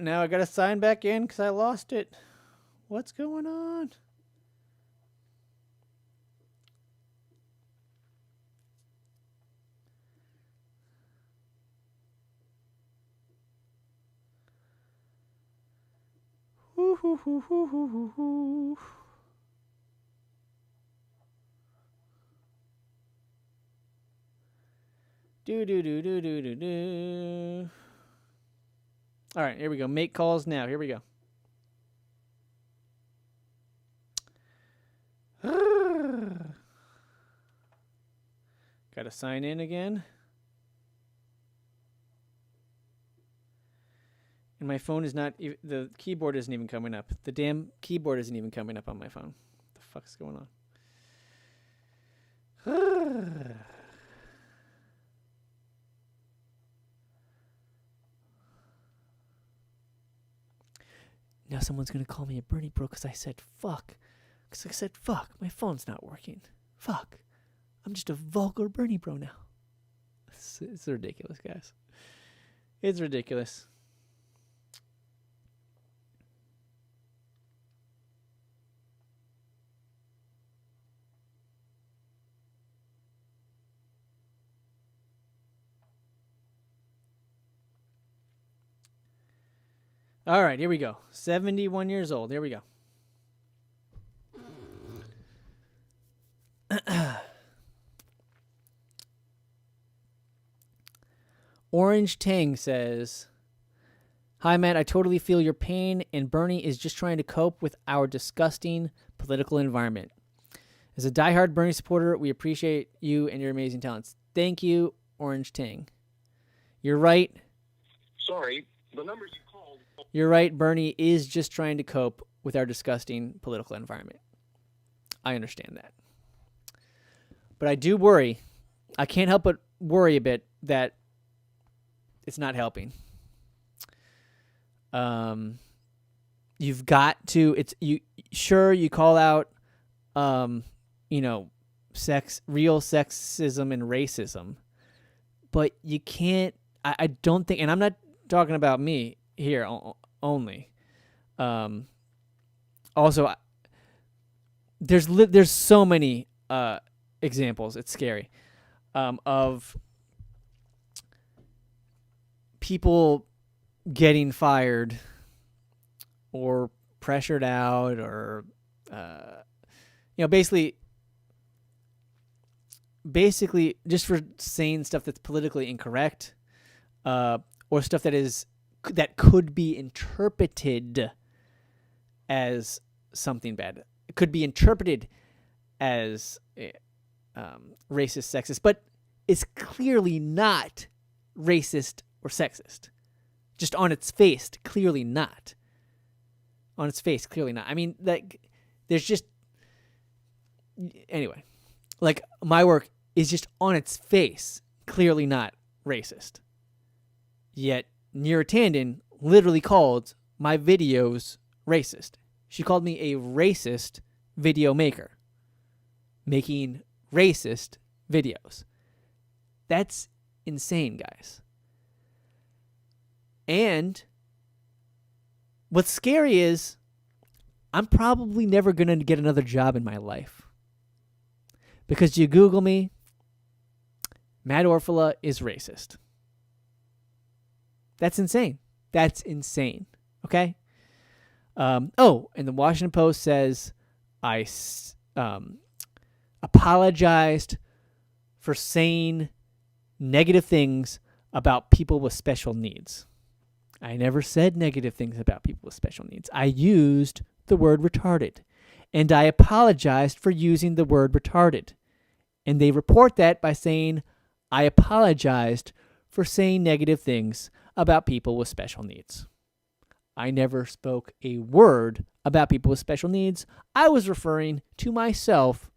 Now I gotta sign back in because I lost it. What's going on? Do. All right, here we go. Make calls now. Here we go. Got to sign in again. And my phone is not, the keyboard isn't even coming up. The damn keyboard isn't even coming up on my phone. What the fuck's going on? Now someone's going to call me a Bernie bro because I said fuck. Because I said fuck. My phone's not working. Fuck. I'm just a vulgar Bernie bro now. It's ridiculous, guys. It's ridiculous. All right, here we go. 71 years old. Here we go. Orange Tang says, "Hi, Matt. I totally feel your pain, and Bernie is just trying to cope with our disgusting political environment. As a diehard Bernie supporter, we appreciate you and your amazing talents." Thank you, Orange Tang. You're right. Sorry, the number you called. You're right. Bernie is just trying to cope with our disgusting political environment. I understand that. But I do worry. I can't help but worry a bit that it's not helping. You've got to, you call out, real sexism and racism, but you can't, I don't think, and I'm not talking about me here only. Also, there's so many examples. It's scary of people getting fired or pressured out, or basically just for saying stuff that's politically incorrect, or stuff that could be interpreted as something bad. It could be interpreted as racist, sexist, but it's clearly not racist or sexist. Just on its face, clearly not. On its face, clearly not. I mean, like, there's just... Anyway, like, my work is just on its face clearly not racist. Yet, Neera Tanden literally called my videos racist. She called me a racist video maker. Making racist videos. That's insane, guys. And what's scary is I'm probably never going to get another job in my life. Because you Google me, Matt Orfalea is racist. That's insane. That's insane. Okay? And the Washington Post says I apologized for saying negative things about people with special needs. I never said negative things about people with special needs. I used the word retarded. And I apologized for using the word retarded. And they report that by saying, I apologized for saying negative things about people with special needs. I never spoke a word about people with special needs. I was referring to myself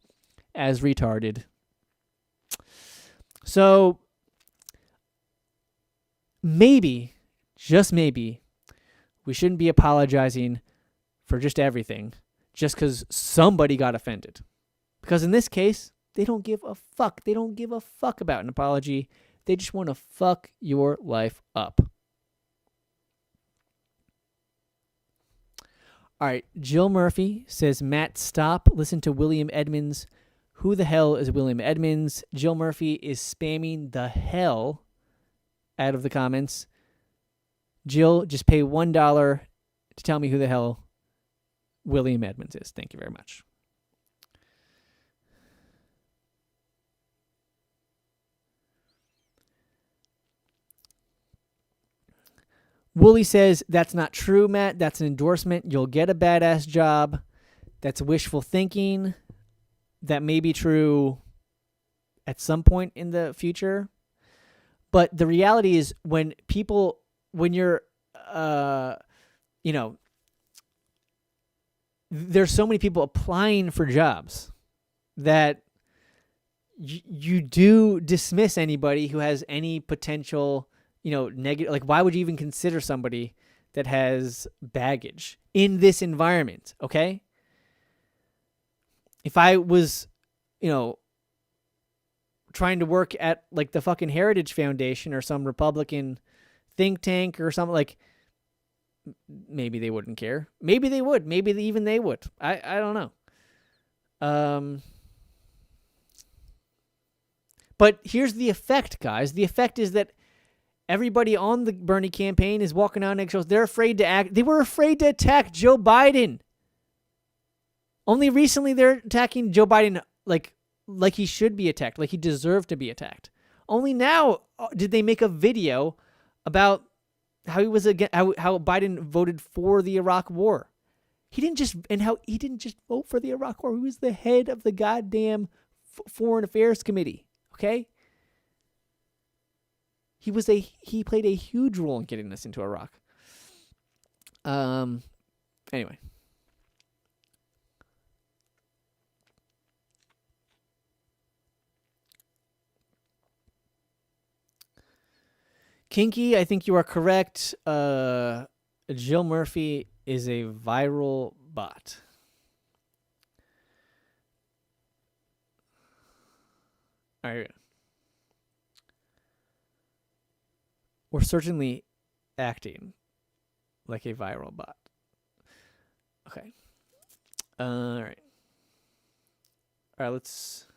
as retarded. So, maybe, just maybe, we shouldn't be apologizing for just everything just because somebody got offended. Because in this case, they don't give a fuck. They don't give a fuck about an apology. They just want to fuck your life up. All right, Jill Murphy says, Matt, stop. Listen to William Edmonds. Who the hell is William Edmonds? Jill Murphy is spamming the hell out of the comments. Jill, just pay $1 to tell me who the hell William Edmonds is. Thank you very much. Wooly says, that's not true, Matt. That's an endorsement. You'll get a badass job. That's wishful thinking. That may be true at some point in the future. But the reality is when you're, there's so many people applying for jobs that you do dismiss anybody who has any potential, negative. Like, why would you even consider somebody that has baggage in this environment? Okay. If I was, trying to work at like the fucking Heritage Foundation or some Republican think tank or something, like, maybe they wouldn't care. Maybe they would. Maybe even they would. I don't know. But here's the effect, guys. The effect is that everybody on the Bernie campaign is walking on eggshells. They're afraid to act. They were afraid to attack Joe Biden. Only recently they're attacking Joe Biden like he should be attacked, like he deserved to be attacked. Only now did they make a video about how he was how Biden voted for the Iraq War. He didn't just vote for the Iraq War. He was the head of the goddamn Foreign Affairs Committee. Okay? He played a huge role in getting us into Iraq. Anyway. Kinky, I think you are correct. Jill Murphy is a viral bot. All right. We're certainly acting like a viral bot. Okay. All right. All right, let's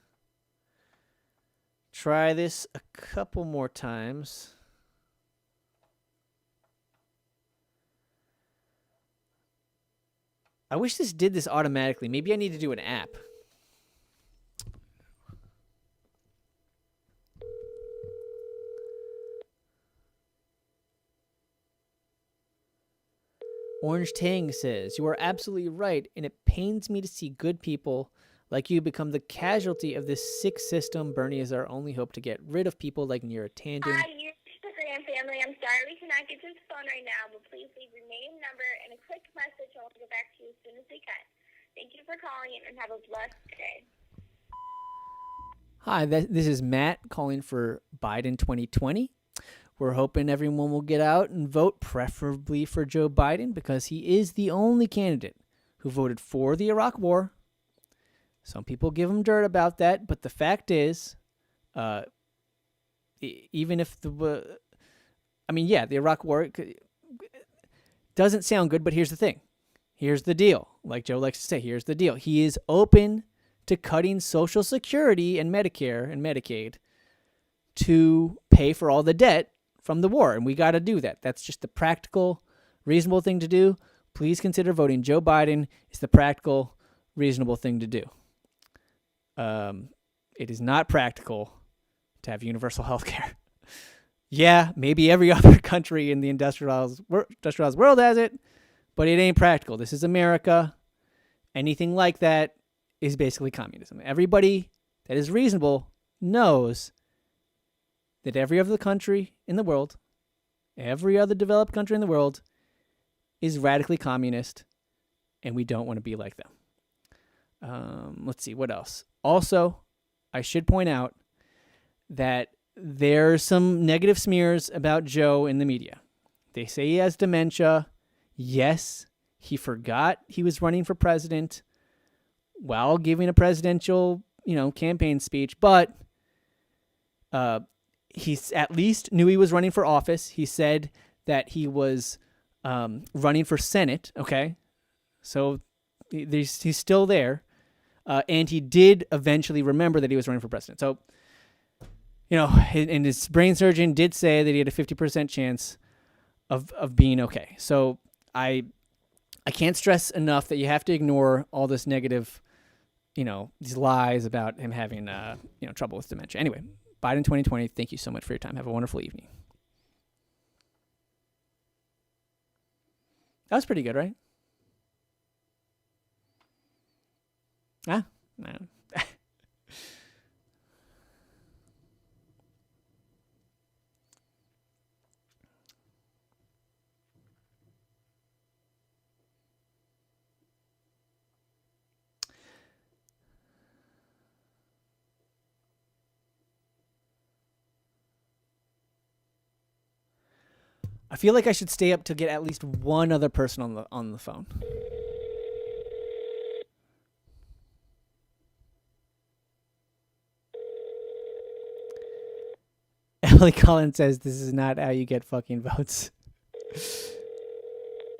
try this a couple more times. I wish this did this automatically. Maybe I need to do an app. Orange Tang says, you are absolutely right, and it pains me to see good people like you become the casualty of this sick system. Bernie is our only hope to get rid of people like Neera Tanden. Hi, you're the Graham family. I'm sorry we cannot get to the phone right now, but please leave your name, number, and a quick message, and we'll get back to you as soon as we can. Thank you for calling in, and have a blessed day. Hi, this is Matt calling for Biden 2020. We're hoping everyone will get out and vote, preferably for Joe Biden, because he is the only candidate who voted for the Iraq War. Some people give him dirt about that, but the fact is, even if the Iraq War doesn't sound good, but here's the thing. Here's the deal. Like Joe likes to say, here's the deal. He is open to cutting Social Security and Medicare and Medicaid to pay for all the debt from the war, and we got to do that. That's just the practical, reasonable thing to do. Please consider voting Joe Biden. It's the practical, reasonable thing to do. It is not practical to have universal health care. Yeah, maybe every other country in the industrialized world has it, but it ain't practical. This is America. Anything like that is basically communism. Everybody that is reasonable knows that every other country in the world, every other developed country in the world is radically communist, and we don't want to be like them. Let's see, what else? Also, I should point out that there's some negative smears about Joe in the media. They say he has dementia. Yes, he forgot he was running for president while giving a presidential, campaign speech, but he at least knew he was running for office. He said that he was running for Senate, okay? So he's still there. And he did eventually remember that he was running for president. So, and his brain surgeon did say that he had a 50% chance of being okay. So I can't stress enough that you have to ignore all this negative, these lies about him having, trouble with dementia. Anyway, Biden 2020, thank you so much for your time. Have a wonderful evening. That was pretty good, right? No. I feel like I should stay up to get at least one other person on the phone. Emily Collins says this is not how you get fucking votes.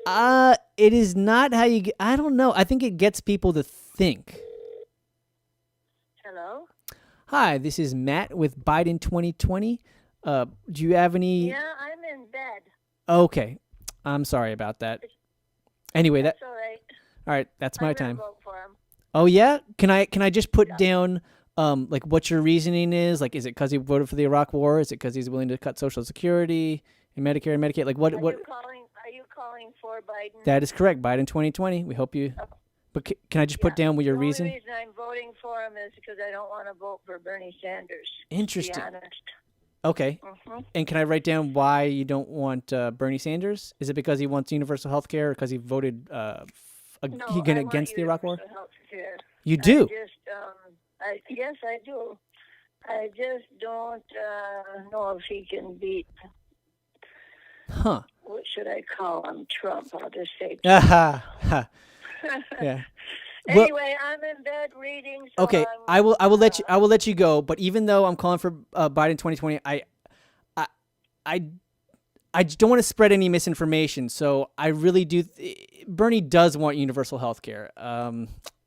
It is not how you get, I don't know. I think it gets people to think. Hello? Hi, this is Matt with Biden 2020. Do you have any? Yeah, I'm in bed. Okay. I'm sorry about that. Anyway, That's all right. All right, that's my I'm time. gonna vote for him. Oh yeah? Can I just put down like what your reasoning is? Like, is it because he voted for the Iraq War? Is it because he's willing to cut Social Security and Medicare and Medicaid? Like what? Are you calling for Biden? That is correct. Biden 2020. We hope you. But can I just put down what your reason? The only reason I'm voting for him is because I don't want to vote for Bernie Sanders. Interesting. To be honest. Okay. Mm-hmm. And can I write down why you don't want Bernie Sanders? Is it because he wants universal health care or because he voted against the Iraq War? You do? Yes, I do. I just don't know if he can beat... Huh. What should I call him? Trump. I'll just say Trump. Yeah. Anyway, I'm in bed reading. So okay, I will let you go. But even though I'm calling for Biden 2020, I don't want to spread any misinformation. So I really do. Bernie does want universal health care.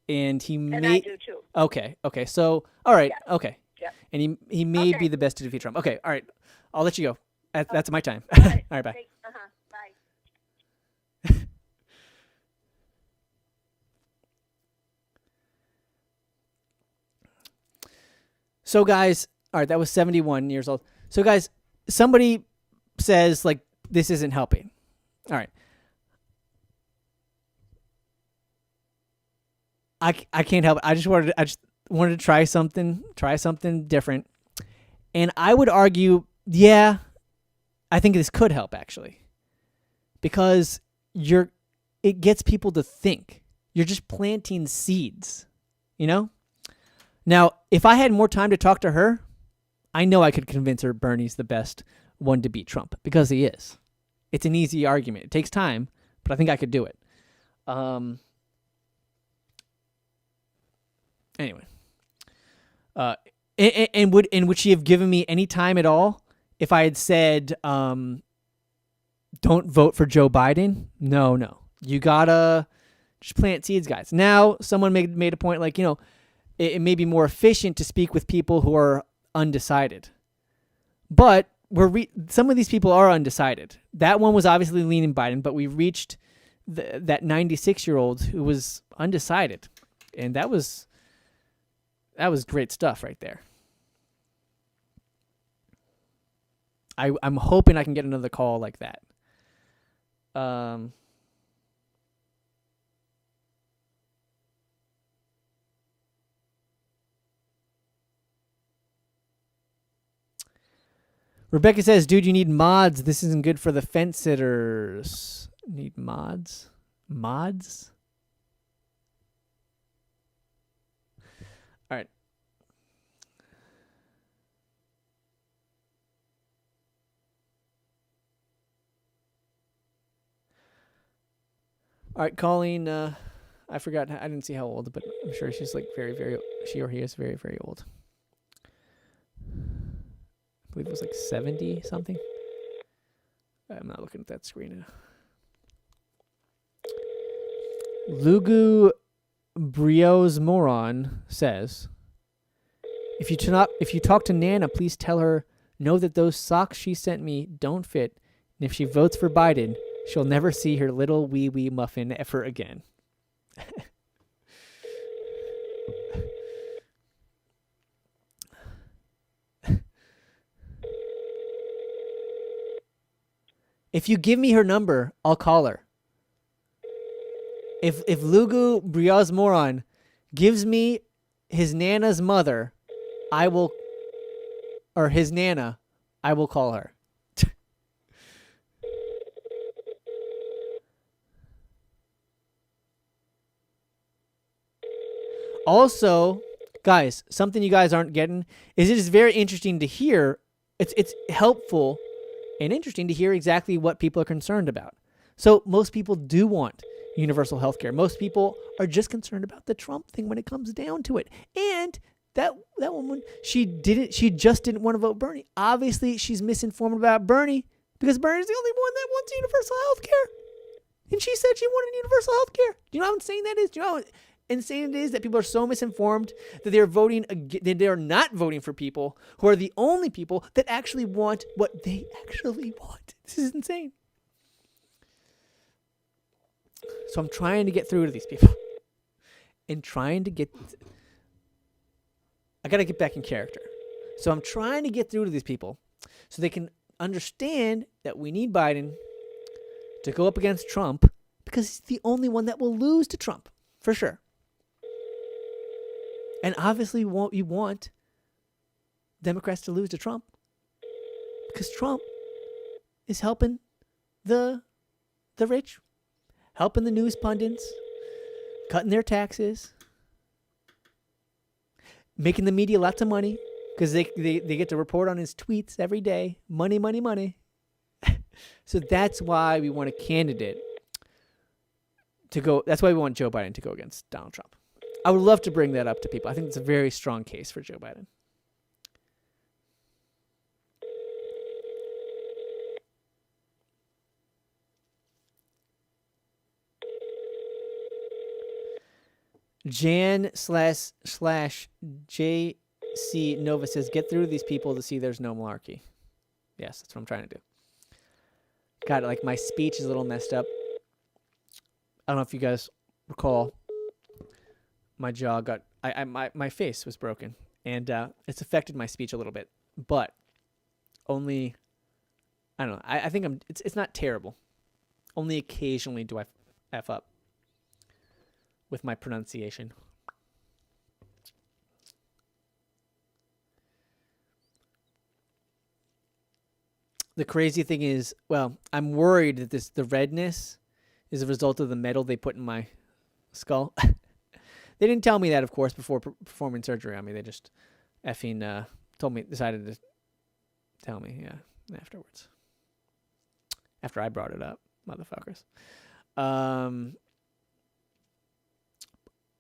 And he may. And I do too. Okay. So all right. Yeah. Okay. Yeah. And he may be the best to defeat Trump. Okay. All right. I'll let you go. That's my time. All right. All right. Bye. Bye. So guys, all right, that was 71 years old. So guys, somebody says like this isn't helping. All right. I can't help it. I just wanted to try something different. And I would argue, yeah, I think this could help actually. Because it gets people to think. You're just planting seeds, you know? Now, if I had more time to talk to her, I know I could convince her Bernie's the best one to beat Trump, because he is. It's an easy argument. It takes time, but I think I could do it. Anyway. And would she have given me any time at all if I had said, don't vote for Joe Biden? No. You gotta just plant seeds, guys. Now, someone made a point like, it may be more efficient to speak with people who are undecided. But some of these people are undecided. That one was obviously leaning Biden, but we reached that 96-year-old who was undecided. And that was great stuff right there. I'm hoping I can get another call like that. Rebecca says, dude, you need mods. This isn't good for the fence sitters. Need mods? Mods? All right. All right, Colleen, I forgot. I didn't see how old, but I'm sure she's like very, very, she or he is very, very old. I believe it was like 70 something. I'm not looking at that screen now. Lugu Brios Moron says, if you talk to Nana, please tell her, know that those socks she sent me don't fit, and if she votes for Biden, she'll never see her little wee muffin ever again. If you give me her number, I'll call her. If Lugu Briaz Moron gives me his Nana's mother, his Nana, I will call her. Also, guys, something you guys aren't getting is it is very interesting to hear. It's helpful and interesting to hear exactly what people are concerned about. So most people do want universal health care. Most people are just concerned about the Trump thing when it comes down to it. And that woman, she just didn't want to vote Bernie. Obviously, she's misinformed about Bernie because Bernie's the only one that wants universal health care. And she said she wanted universal health care. Do you know how insane that is? Do you know how insane it is that people are so misinformed that they are not voting for people who are the only people that actually want what they actually want? This is insane. So I'm trying to get through to these people. I got to get back in character. So I'm trying to get through to these people so they can understand that we need Biden to go up against Trump because he's the only one that will lose to Trump, for sure. And obviously you want Democrats to lose to Trump because Trump is helping the rich, helping the news pundits, cutting their taxes, making the media lots of money because they get to report on his tweets every day. Money, money, money. So that's why we want a candidate to go. That's why we want Joe Biden to go against Donald Trump. I would love to bring that up to people. I think it's a very strong case for Joe Biden. Jan/JC Nova says, get through to these people to see there's no malarkey. Yes, that's what I'm trying to do. God, like my speech is a little messed up. I don't know if you guys recall. My jaw got, my face was broken, and it's affected my speech a little bit, but only, I don't know. I think it's not terrible. Only occasionally do I F up with my pronunciation. the crazy thing is, well, I'm worried that the redness is a result of the metal they put in my skull. They didn't tell me that, of course, before performing surgery on me. They just effing decided to tell me, afterwards. After I brought it up, motherfuckers.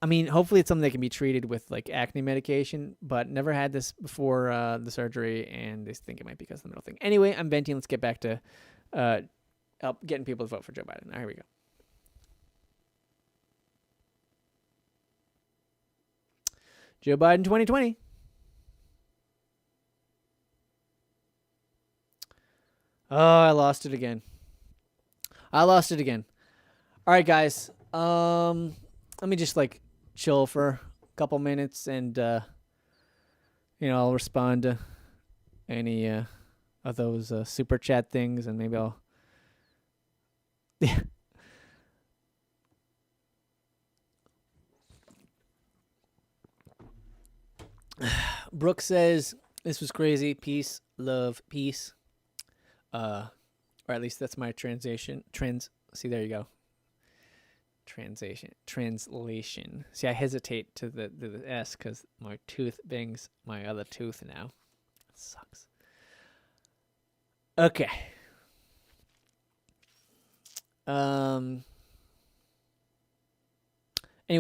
I mean, hopefully it's something that can be treated with like acne medication, but never had this before the surgery, and they think it might be because of the middle thing. Anyway, I'm venting. Let's get back to getting people to vote for Joe Biden. All right, here we go. Joe Biden 2020. Oh, I lost it again. All right, guys. Let me just like chill for a couple minutes, and I'll respond to any of those super chat things, and maybe I'll. Yeah. Brooke says, "This was crazy. Peace, love, peace." Or at least that's my translation. See, there you go. Translation. See, I hesitate to the S because my tooth bangs my other tooth now. It sucks. Okay. Anyway,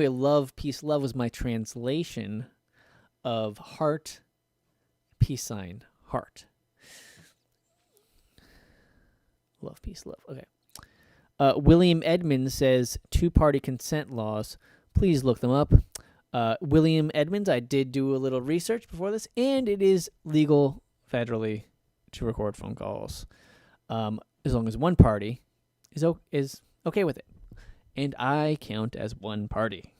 love, peace, love was my translation of heart, peace sign, heart. Love, peace, love. Okay. William Edmonds says, 2-party consent laws. Please look them up. William Edmonds, I did do a little research before this, and it is legal federally to record phone calls as long as one party is okay with it. And I count as one party.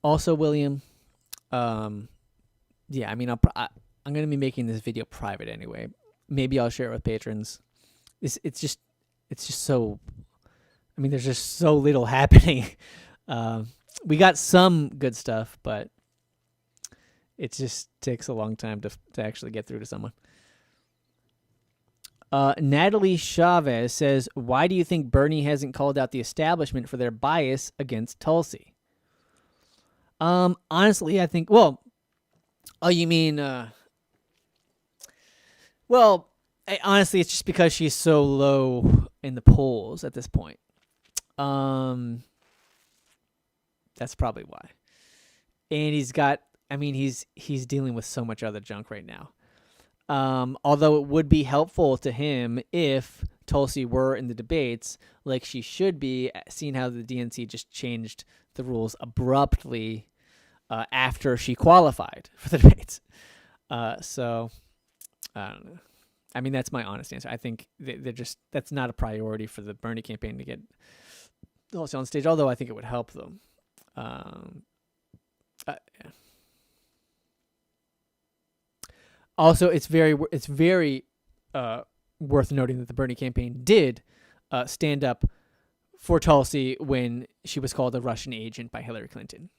Also, William, yeah, I mean, I'm going to be making this video private anyway. Maybe I'll share it with patrons. It's just so, I mean, there's just so little happening. We got some good stuff, but it just takes a long time to actually get through to someone. Natalie Chavez says, why do you think Bernie hasn't called out the establishment for their bias against Tulsi? Honestly, I think, well, oh, you mean, well, honestly, it's just because she's so low in the polls at this point. That's probably why. And he's dealing with so much other junk right now. Although it would be helpful to him if Tulsi were in the debates, like she should be, seeing how the DNC just changed the rules abruptly after she qualified for the debates. So, I don't know. I mean, that's my honest answer. I think that's not a priority for the Bernie campaign to get Tulsi on stage, although I think it would help them. Yeah. Also, it's very worth noting that the Bernie campaign did stand up for Tulsi when she was called a Russian agent by Hillary Clinton.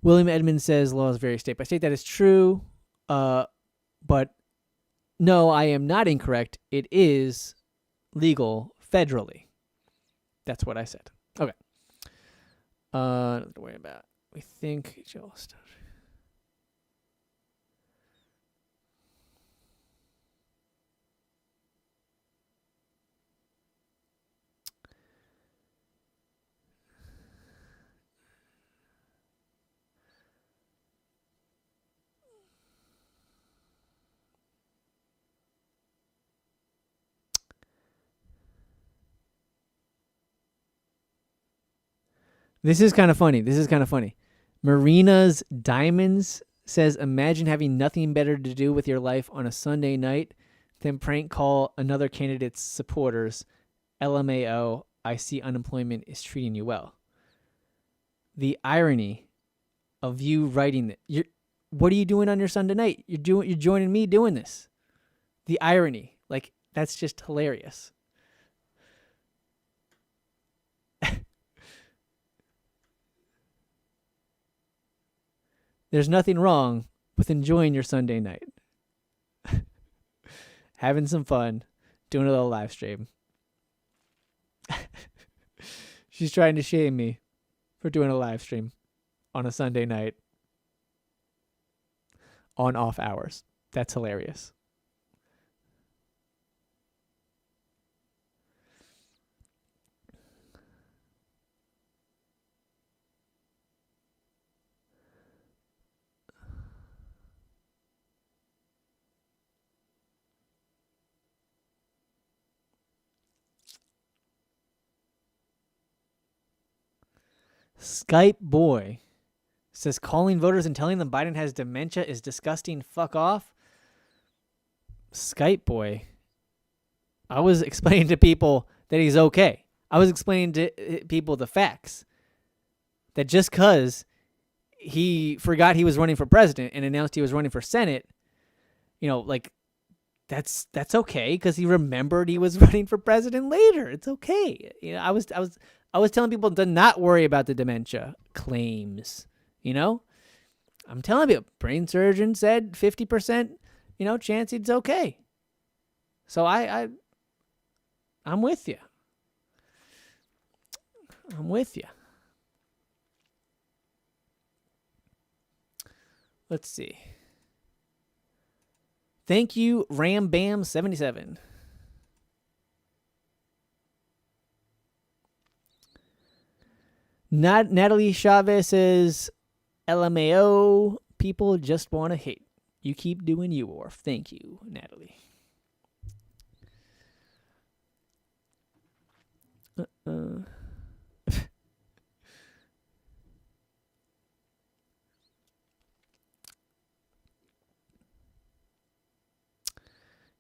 William Edmonds says laws vary state by state. That is true, but no, I am not incorrect. It is legal federally. That's what I said. Okay. Nothing to worry about. We think Joel started. This is kind of funny. Marina's Diamonds says, imagine having nothing better to do with your life on a Sunday night than prank call another candidate's supporters. LMAO, I see unemployment is treating you well. The irony of you writing that. What are you doing on your Sunday night? You're joining me doing this. The irony. Like, that's just hilarious. there's nothing wrong with enjoying your Sunday night. Having some fun, doing a little live stream. She's trying to shame me for doing a live stream on a Sunday night on off hours. That's hilarious. Skype boy says calling voters and telling them Biden has dementia is disgusting. Fuck off. Skype boy. I was explaining to people that he's okay. I was explaining to people the facts. That just because he forgot he was running for president and announced he was running for Senate, like that's okay because he remembered he was running for president later. It's okay. I was telling people to not worry about the dementia claims. I'm telling you, brain surgeon said 50%, chance it's okay. So I'm with you. I'm with you. Let's see. Thank you, RamBam77. Natalie Chavez says, LMAO, people just want to hate. You keep doing you, Orf. Thank you, Natalie.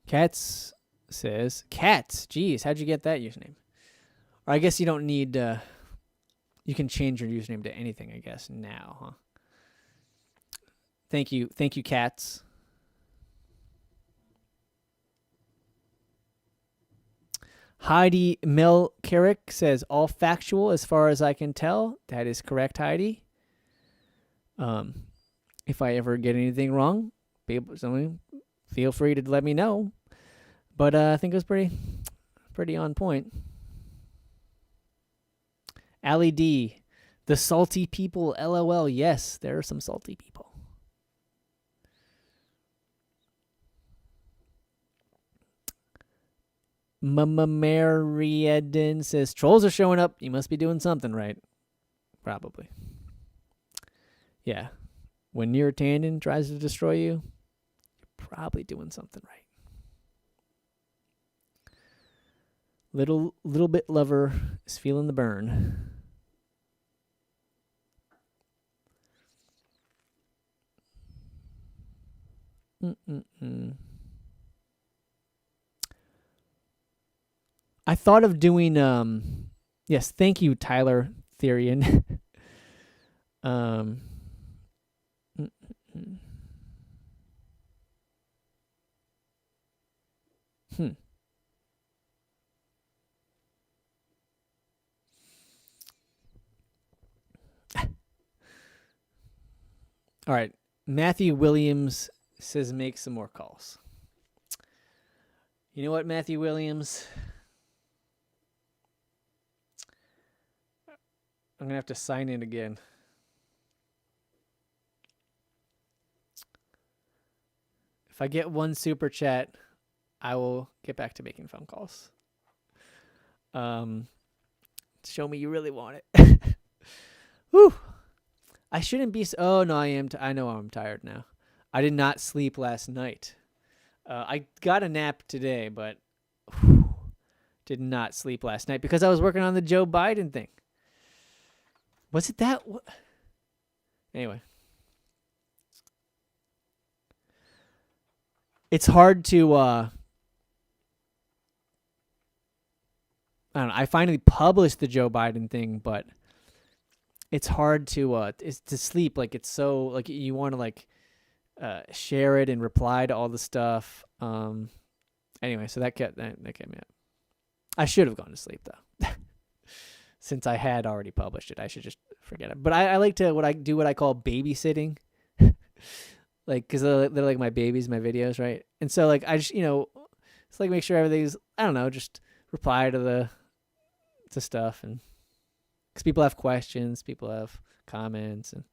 Cats says, Cats, geez, how'd you get that username? Or I guess you don't need, you can change your username to anything, I guess, now, huh? Thank you, Cats. Heidi Melcarrick says, all factual as far as I can tell. That is correct, Heidi. If I ever get anything wrong, feel free to let me know. But I think it was pretty on point. Allie D, the salty people, LOL. Yes, there are some salty people. Mama Mariadin says, trolls are showing up. You must be doing something right. Probably. Yeah. When your tandem tries to destroy you, you're probably doing something right. Little bit lover is feeling the burn. I thought of doing yes, thank you, Tyler Therian. All right. Matthew Williams says make some more calls. You know what, Matthew Williams? I'm going to have to sign in again. If I get one super chat, I will get back to making phone calls. Show me you really want it. Whew. I shouldn't be. Oh, no, I am. I know I'm tired now. I did not sleep last night. I got a nap today, but did not sleep last night because I was working on the Joe Biden thing. Was it that? Anyway. It's hard to, I don't know. I finally published the Joe Biden thing, but it's hard to sleep. Like, it's so, like, you want to, like, share it and reply to all the stuff. Anyway, so that kept me up. I should have gone to sleep, though. Since I had already published it, I should just forget it. But I like to what I call babysitting. Like, because they're like my babies, my videos, right? And so, like, I just, it's like make sure everything's, I don't know, just reply to stuff. And because people have questions, people have comments, and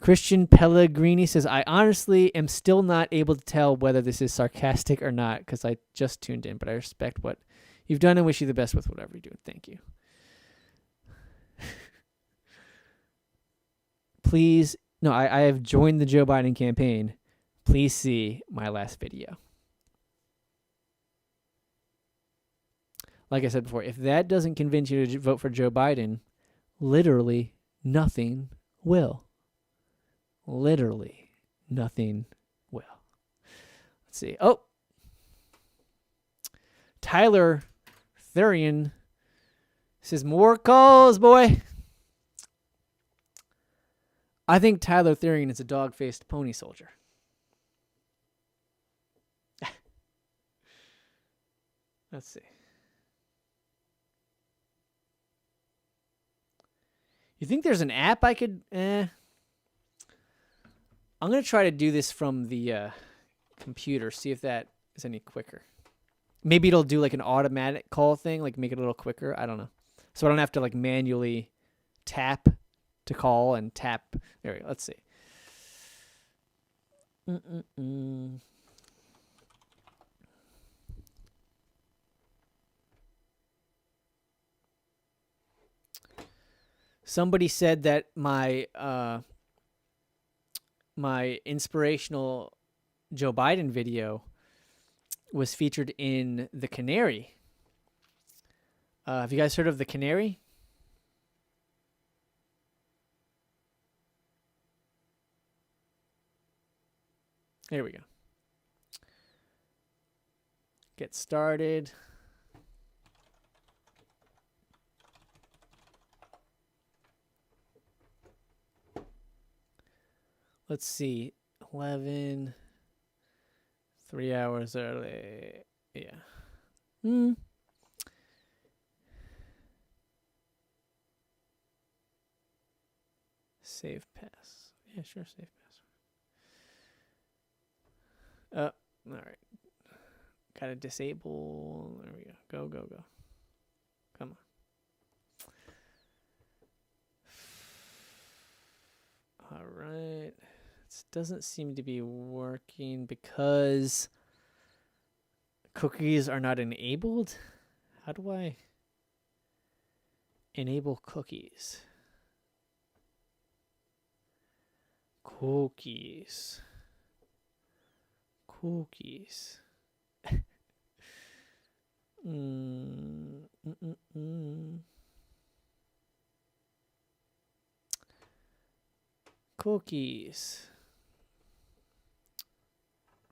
Christian Pellegrini says, I honestly am still not able to tell whether this is sarcastic or not because I just tuned in, but I respect what you've done and wish you the best with whatever you're doing. Thank you. Please, no, I have joined the Joe Biden campaign. Please see my last video. Like I said before, if that doesn't convince you to vote for Joe Biden, literally nothing will. Literally nothing will. Let's see. Oh, Tyler Thurian says, more calls, boy. I think Tyler Thurian is a dog-faced pony soldier. Let's see. You think there's an app I could... I'm going to try to do this from the computer, see if that is any quicker. Maybe it'll do like an automatic call thing, like make it a little quicker. I don't know. So I don't have to like manually tap to call and tap. There we go. Let's see. Somebody said that my inspirational Joe Biden video was featured in The Canary. Have you guys heard of The Canary? Here we go. Get started. Let's see. 11. 3 hours early. Yeah. Save pass. Yeah, sure, save pass. All right. Gotta disable. There we go. Go. Come on. All right. This doesn't seem to be working because cookies are not enabled. How do I enable cookies? Cookies. Cookies.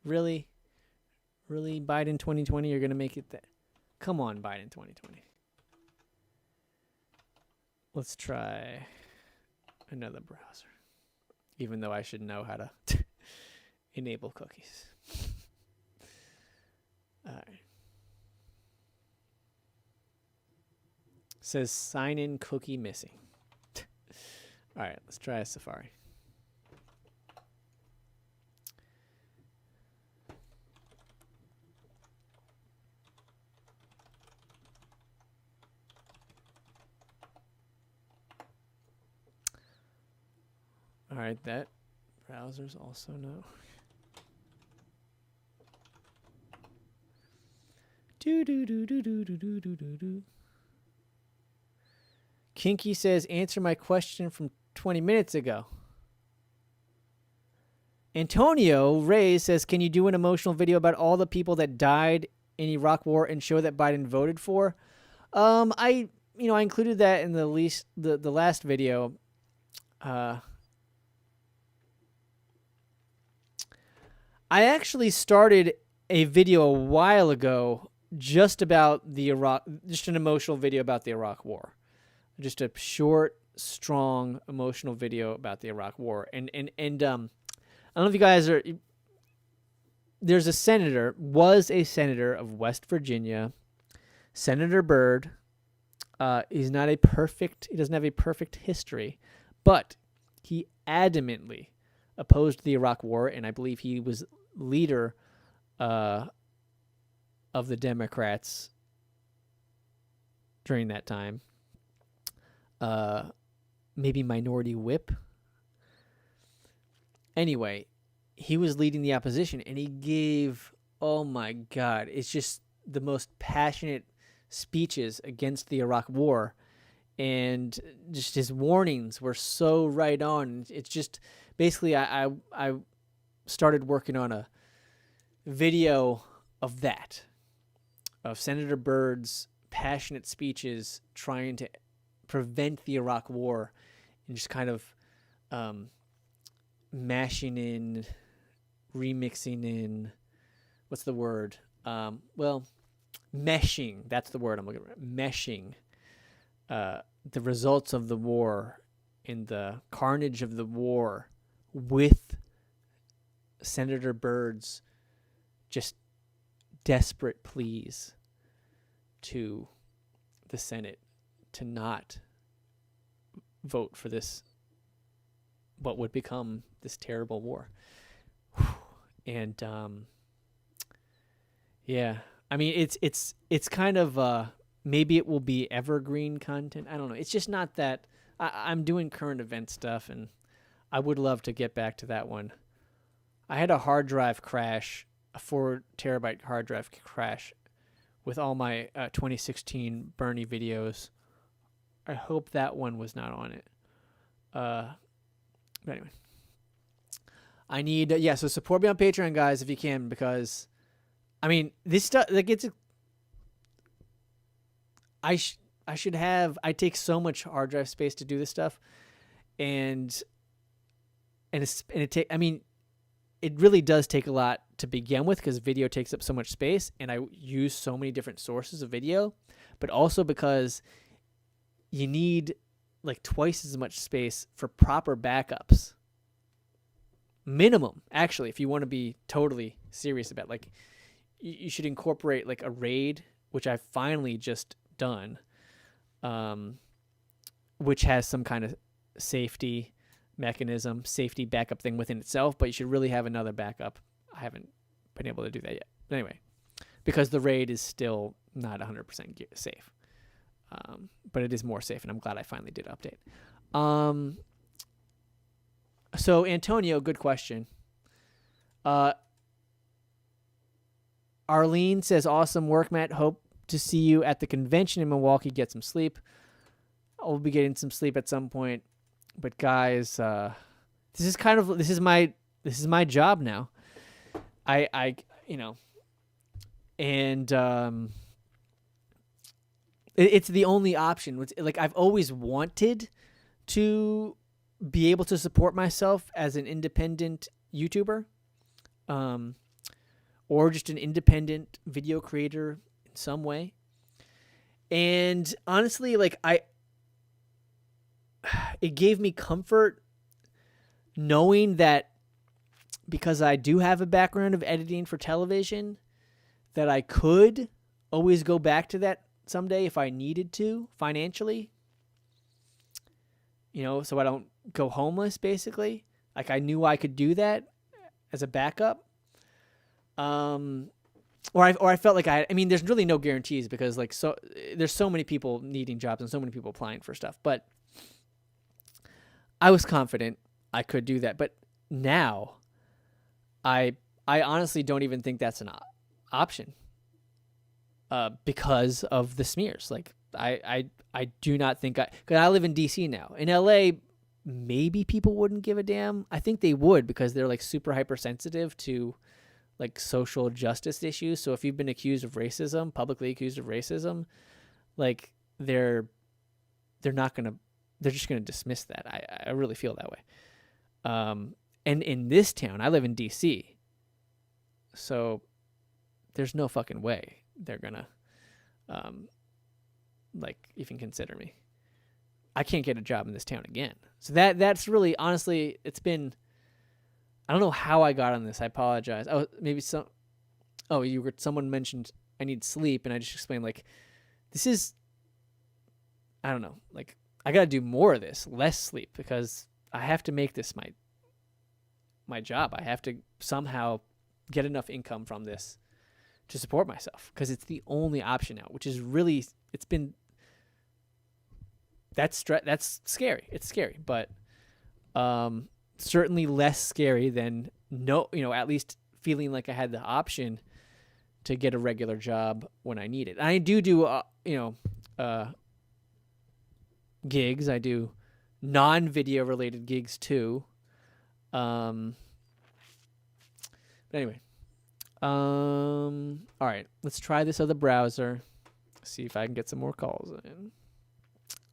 Really? Really, Biden 2020, you're going to make it that? Come on, Biden 2020. Let's try another browser. Even though I should know how to enable cookies. All right. Says sign in cookie missing. All right, let's try a Safari. All right, that browser's also no. Do. Kinky says, answer my question from 20 minutes ago. Antonio Reyes says, can you do an emotional video about all the people that died in Iraq War and show that Biden voted for? I included that in the last video. I actually started a video a while ago just about the Iraq, just an emotional video about the Iraq War. Just a short, strong, emotional video about the Iraq War. And I don't know if you guys are, was a senator of West Virginia Senator Byrd is not a perfect. He doesn't have a perfect history, but he adamantly opposed the Iraq War, and I believe he was leader of the Democrats during that time. Maybe minority whip. Anyway, he was leading the opposition, and he gave, oh my God, it's just the most passionate speeches against the Iraq War, and just his warnings were so right on. It's just basically I started working on a video of that, of Senator Byrd's passionate speeches trying to prevent the Iraq War, and just kind of mashing in, remixing in, what's the word? Meshing. That's the word I'm looking for. Meshing the results of the war and the carnage of the war with Senator Byrd's just desperate pleas to the Senate to not vote for this, what would become this terrible war. And yeah, I mean, it's kind of maybe it will be evergreen content. I don't know. It's just not that. I'm doing current event stuff, and I would love to get back to that one. I had a hard drive crash, a 4 terabyte hard drive crash with all my 2016 Bernie videos. I hope that one was not on it. But anyway, I need so support me on Patreon, guys, if you can, because I mean, this stuff, like, it's I take so much hard drive space to do this stuff, and it really does take a lot to begin with, because video takes up so much space, and I use so many different sources of video, but also because you need like twice as much space for proper backups. Minimum, actually, if you want to be totally serious about, like, you should incorporate like a RAID, which I've finally just done, which has some kind of safety mechanism, safety backup thing within itself, but you should really have another backup. I haven't been able to do that yet. But anyway, because the RAID is still not 100% safe. But it is more safe, and I'm glad I finally did update. So, Antonio, good question. Arlene says, awesome work, Matt. Hope to see you at the convention in Milwaukee. Get some sleep. I'll be getting some sleep at some point. But guys, this is my job now. It's the only option. It's, like, I've always wanted to be able to support myself as an independent YouTuber, or just an independent video creator in some way. And honestly, like, it gave me comfort knowing that because I do have a background of editing for television, that I could always go back to that someday if I needed to financially, so I don't go homeless, basically. Like, I knew I could do that as a backup. Or I felt like there's really no guarantees, because there's so many people needing jobs and so many people applying for stuff, but I was confident I could do that. But now I honestly don't even think that's an option, because of the smears. Like, I do not think because I live in DC now. In LA, maybe people wouldn't give a damn. I think they would, because they're like super hypersensitive to like social justice issues. So if you've been accused of racism, publicly accused of racism, like they're just gonna dismiss that. I really feel that way. And in this town, I live in DC, so there's no fucking way they're gonna even consider me. I can't get a job in this town again. So that's really, honestly, it's been, I don't know how I got on this. I apologize. Oh, maybe someone mentioned I need sleep, and I just explained, like, this is, I don't know, like I got to do more of this, less sleep, because I have to make this my job. I have to somehow get enough income from this to support myself, because it's the only option now, which is really, that's scary. It's scary, but certainly less scary than at least feeling like I had the option to get a regular job when I need it. I do gigs. I do non-video related gigs too. But anyway, all right, let's try this other browser. See if I can get some more calls in.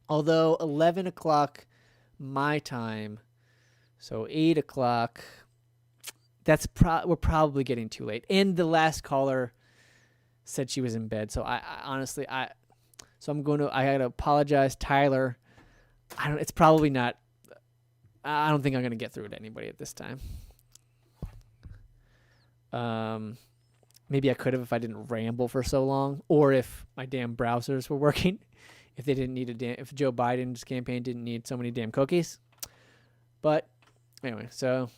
Although 11 o'clock my time, so 8 o'clock, we're probably getting too late. And the last caller said she was in bed. So I honestly, I gotta apologize, Tyler. It's probably not, I don't think I'm going to get through to anybody at this time. Maybe I could have if I didn't ramble for so long, or if my damn browsers were working. If they didn't need if Joe Biden's campaign didn't need so many damn cookies. But anyway, so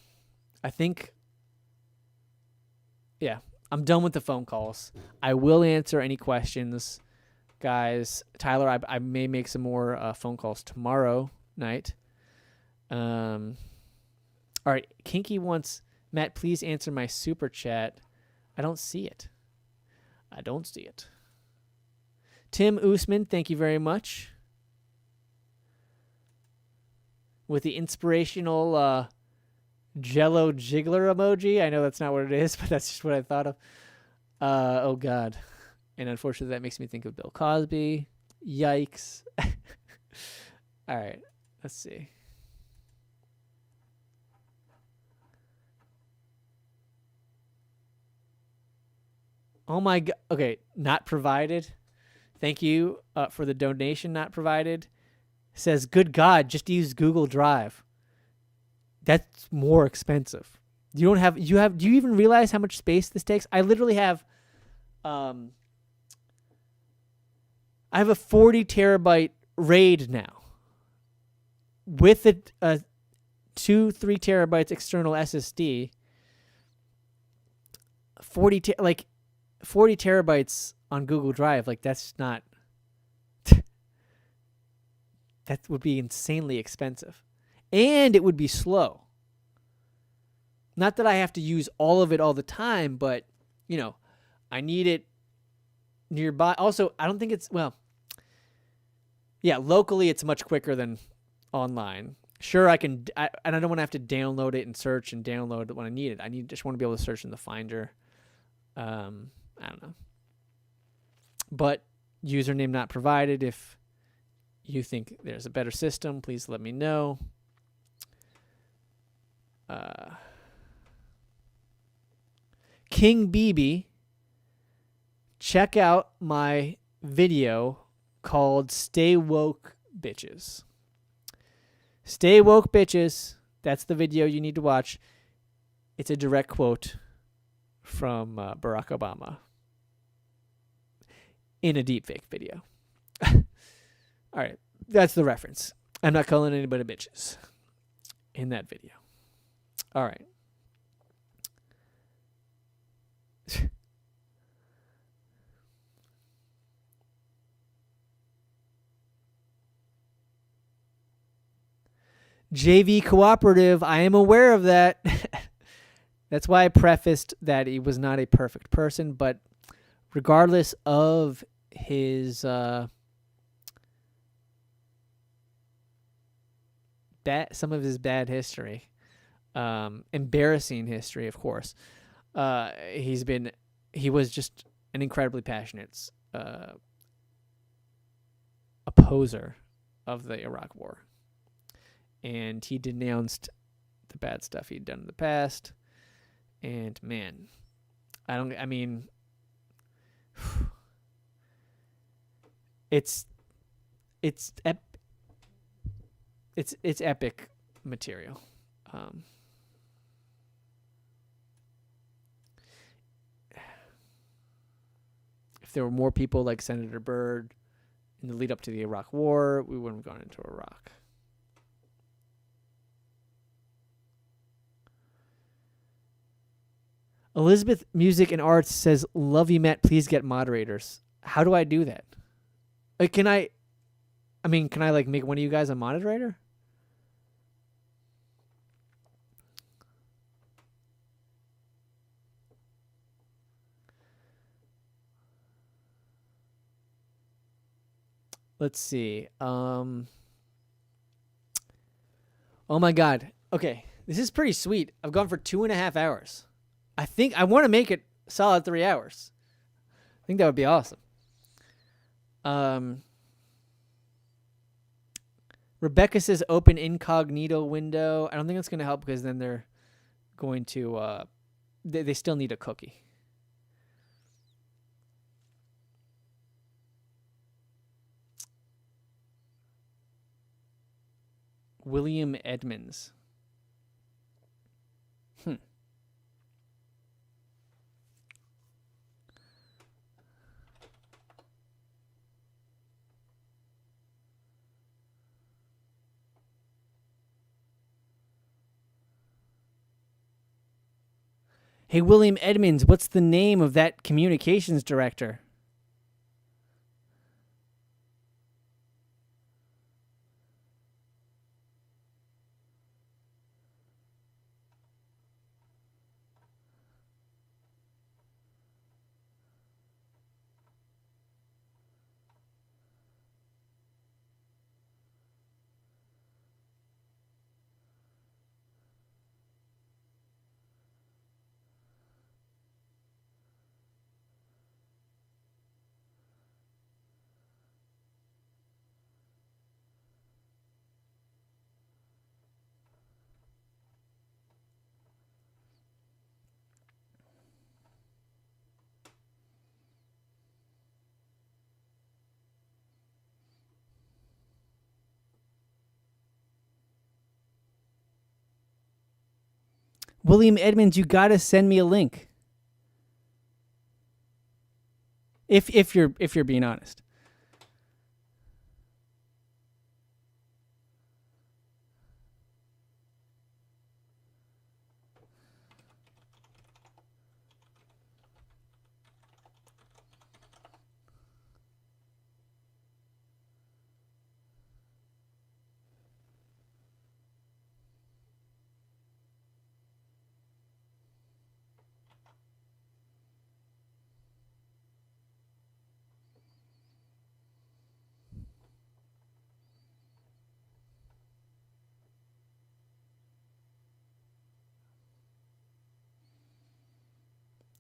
I think, yeah, I'm done with the phone calls. I will answer any questions, guys. Tyler, I may make some more phone calls tomorrow night. All right, Kinky wants, Matt, please answer my super chat. I don't see it. Tim Usman, thank you very much. With the inspirational Jello jiggler emoji. I know that's not what it is, but that's just what I thought of. Oh, God. And unfortunately, that makes me think of Bill Cosby. Yikes. All right, let's see. Oh, my God. Okay, not provided. Thank you for the donation, not provided. Says, good God, just use Google Drive. That's more expensive. Do you even realize how much space this takes? I literally have, I have a 40 terabyte RAID now with a 2-3 terabytes external SSD. 40 terabytes on Google Drive, like that's not, that would be insanely expensive. And it would be slow. Not that I have to use all of it all the time, but, I need it nearby. Also, I don't think locally it's much quicker than online. Sure, I don't want to have to download it and search and download it when I need it. Just want to be able to search in the Finder. I don't know. But username not provided. If you think there's a better system, please let me know. King BB, check out my video called Stay Woke Bitches. Stay Woke Bitches. That's the video you need to watch. It's a direct quote from Barack Obama in a deepfake video. All right, that's the reference. I'm not calling anybody bitches in that video. All right. JV Cooperative, I am aware of that. That's why I prefaced that he was not a perfect person, but regardless of his some of his bad history, embarrassing history, of course, he was just an incredibly passionate opposer of the Iraq War. And he denounced the bad stuff he'd done in the past. And man, it's epic material. If there were more people like Senator Byrd in the lead up to the Iraq War, we wouldn't have gone into Iraq. Elizabeth Music and Arts says, "Love you, Matt. Please get moderators." How do I do that? Can I like make one of you guys a moderator? Let's see. Oh my God. Okay. This is pretty sweet. I've gone for 2.5 hours. I think I want to make it solid 3 hours. I think that would be awesome. Rebecca says open incognito window. I don't think that's going to help because then they're going to, they still need a cookie. William Edmonds. Hey, William Edmonds, what's the name of that communications director? William Edmonds, you gotta send me a link. If you're being honest.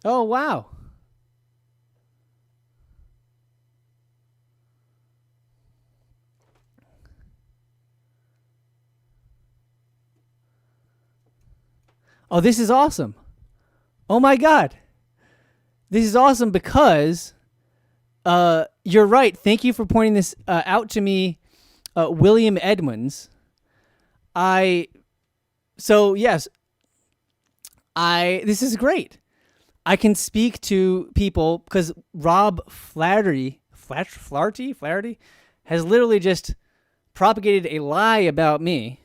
Oh, wow. Oh, this is awesome. Oh my God. This is awesome because you're right. Thank you for pointing this out to me, William Edmonds. This is great. I can speak to people because Rob Flaherty has literally just propagated a lie about me,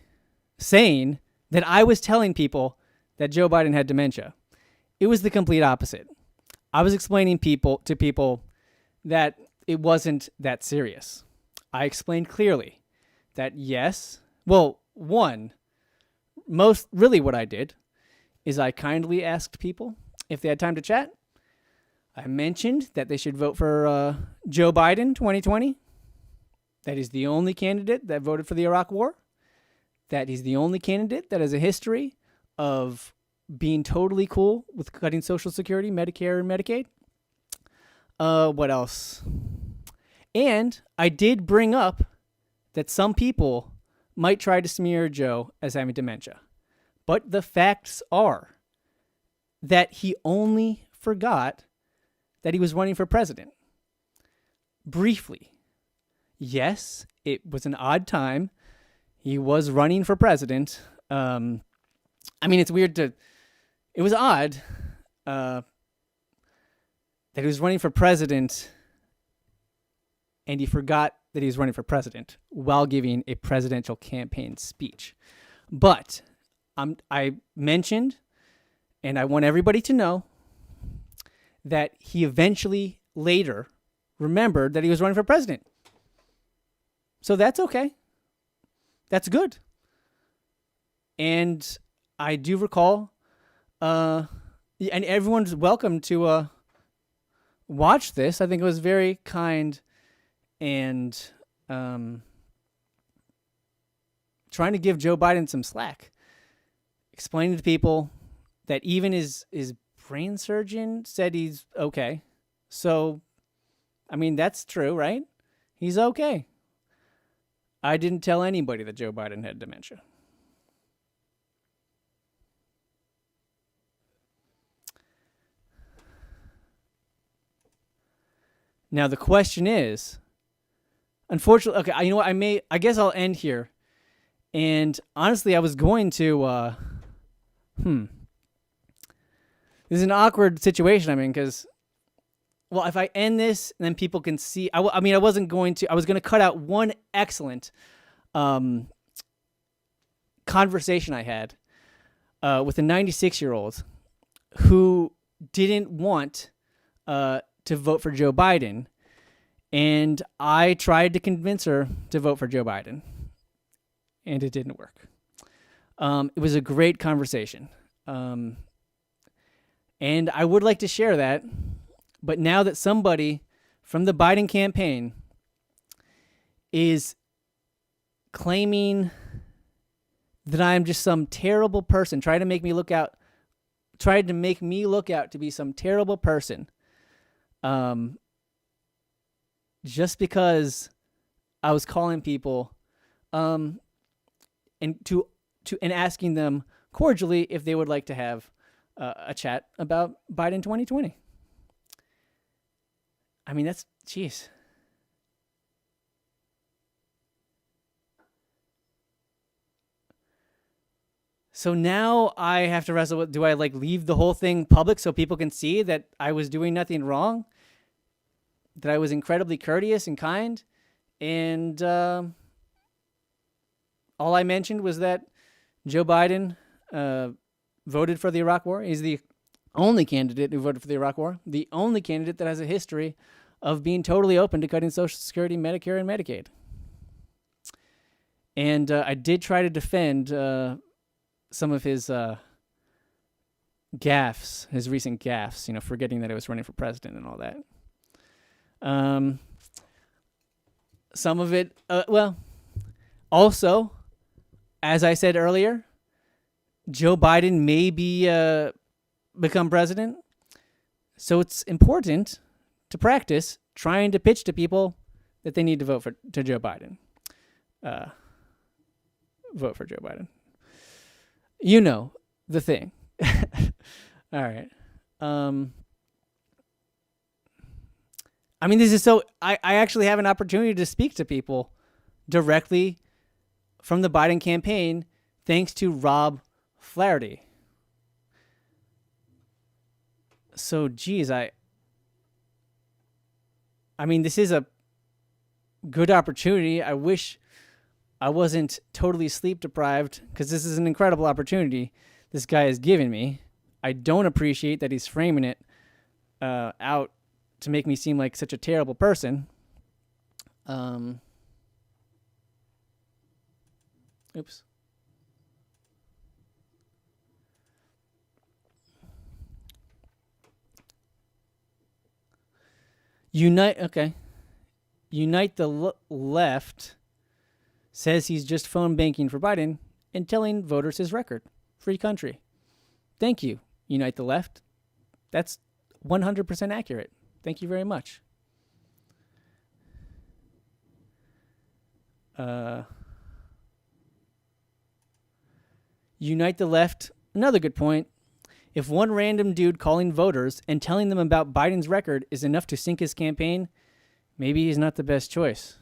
saying that I was telling people that Joe Biden had dementia. It was the complete opposite. I was explaining to people that it wasn't that serious. I explained clearly that yes, well, what I did is I kindly asked people if they had time to chat. I mentioned that they should vote for Joe Biden 2020. That is the only candidate that voted for the Iraq War. That he's the only candidate that has a history of being totally cool with cutting Social Security, Medicare, and Medicaid. What else? And I did bring up that some people might try to smear Joe as having dementia. But the facts are that he only forgot that he was running for president. Briefly. Yes, it was an odd time. He was running for president. It's weird it was odd that he was running for president and he forgot that he was running for president while giving a presidential campaign speech. But I mentioned, and I want everybody to know, that he eventually later remembered that he was running for president. So that's okay. That's good. And I do recall, and everyone's welcome to watch this. I think it was very kind and trying to give Joe Biden some slack, explaining to people that even his brain surgeon said he's okay. So, I mean, that's true, right? He's okay. I didn't tell anybody that Joe Biden had dementia. Now, the question is, unfortunately, okay, you know what? I guess I'll end here. And honestly, I was going to, this is an awkward situation I'm in because, well, if I end this, then people can see. I wasn't going to. I was going to cut out one excellent conversation I had with a 96-year-old who didn't want to vote for Joe Biden, and I tried to convince her to vote for Joe Biden, and it didn't work. It was a great conversation, and I would like to share that. But now that somebody from the Biden campaign is claiming that I'm just some terrible person, tried to make me look out to be some terrible person, just because I was calling people, and asking them cordially if they would like to have a chat about Biden 2020. I mean, that's, jeez. So now I have to wrestle with, do I leave the whole thing public so people can see that I was doing nothing wrong? That I was incredibly courteous and kind? And all I mentioned was that Joe Biden voted for the Iraq War. He's the only candidate who voted for the Iraq War. The only candidate that has a history of being totally open to cutting Social Security, Medicare, and Medicaid. And I did try to defend some of his gaffes, his recent gaffes, forgetting that I was running for president and all that. Some of it, also, as I said earlier, Joe Biden may become president. So it's important to practice trying to pitch to people that they need to vote for Joe Biden. Vote for Joe Biden. You know the thing. All right. This is so... I actually have an opportunity to speak to people directly from the Biden campaign thanks to Rob Flaherty. So, geez, this is a good opportunity. I wish I wasn't totally sleep deprived because this is an incredible opportunity this guy has given me. I don't appreciate that he's framing it out to make me seem like such a terrible person. Oops. Unite the Left says he's just phone banking for Biden and telling voters his record. Free country. Thank you, Unite the Left. That's 100% accurate. Thank you very much. Unite the Left, another good point. If one random dude calling voters and telling them about Biden's record is enough to sink his campaign, maybe he's not the best choice.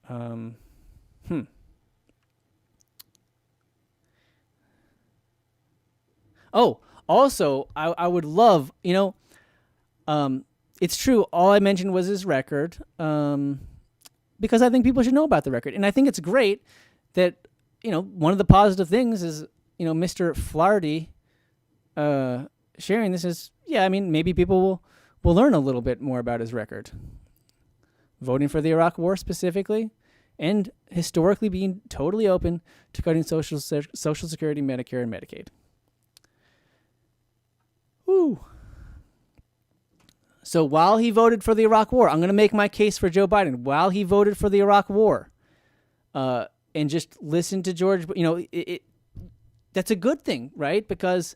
Oh, also, I would love, it's true. All I mentioned was his record, because I think people should know about the record. And I think it's great that, one of the positive things is, Mr. Flaherty sharing this is, maybe people will learn a little bit more about his record. Voting for the Iraq War specifically, and historically being totally open to cutting Social Security, Medicare, and Medicaid. Woo. So while he voted for the Iraq War, I'm going to make my case for Joe Biden. While he voted for the Iraq War, and just listen to George, that's a good thing, right? Because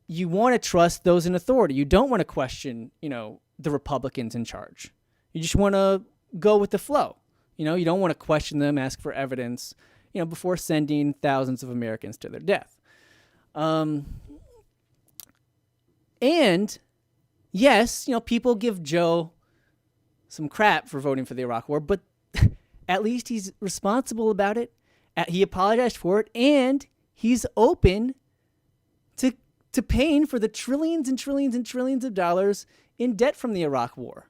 you want to trust those in authority. You don't want to question, the Republicans in charge. You just want to go with the flow. You don't want to question them, ask for evidence, before sending thousands of Americans to their death. And yes, people give Joe some crap for voting for the Iraq War, but at least he's responsible about it. He apologized for it, and he's open to paying for the trillions and trillions and trillions of dollars in debt from the Iraq War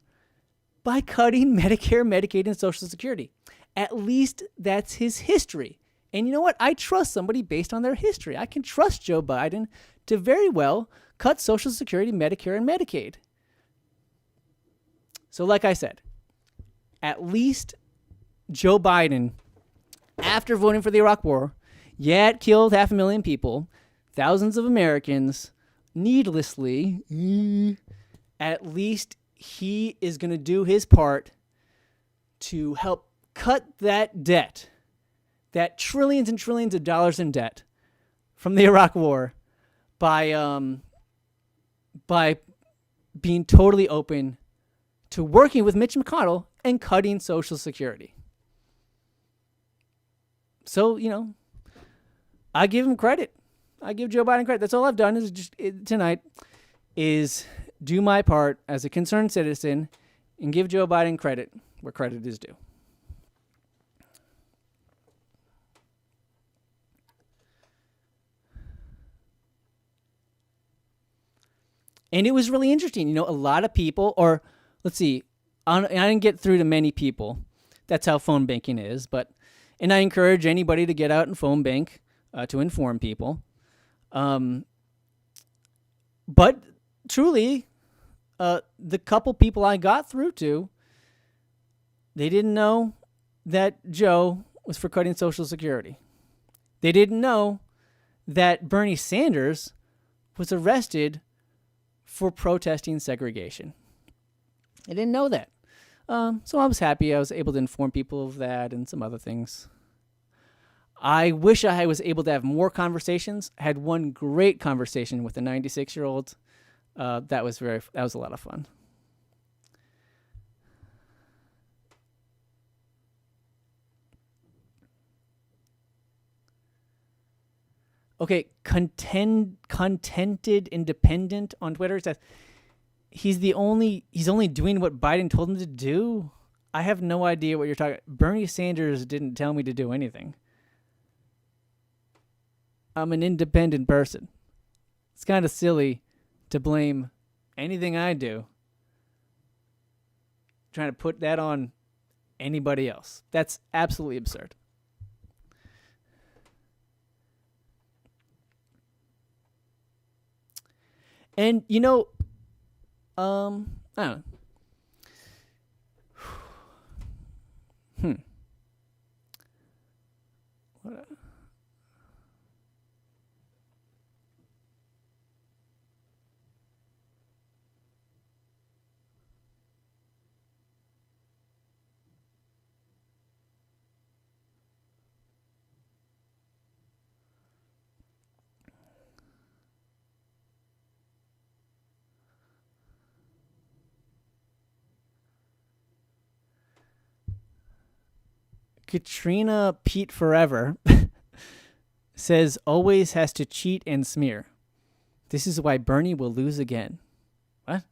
by cutting Medicare, Medicaid, and Social Security. At least that's his history. And you know what? I trust somebody based on their history. I can trust Joe Biden to very well cut Social Security, Medicare, and Medicaid. So like I said, at least Joe Biden, after voting for the Iraq War, it killed 500,000 people, thousands of Americans, needlessly. At least he is going to do his part to help cut that debt, that trillions and trillions of dollars in debt from the Iraq War by being totally open to working with Mitch McConnell and cutting Social Security. So, I give him credit. I give Joe Biden credit. That's all I've done tonight is do my part as a concerned citizen and give Joe Biden credit where credit is due. And it was really interesting. A lot of people, or let's see, I didn't get through to many people. That's how phone banking is. And I encourage anybody to get out and phone bank to inform people. But truly, the couple people I got through to, they didn't know that Joe was for cutting Social Security. They didn't know that Bernie Sanders was arrested for protesting segregation. I didn't know that. So I was happy I was able to inform people of that and some other things. I wish I was able to have more conversations. I had one great conversation with a 96-year-old. That was a lot of fun. Okay, contented independent on Twitter says he's only doing what Biden told him to do. I have no idea what you're talking about. Bernie Sanders didn't tell me to do anything. I'm an independent person. It's kind of silly to blame anything I do, trying to put that on anybody else. That's absolutely absurd. And, I don't know. What? Katrina Pete Forever says always has to cheat and smear. This is why Bernie will lose again. What?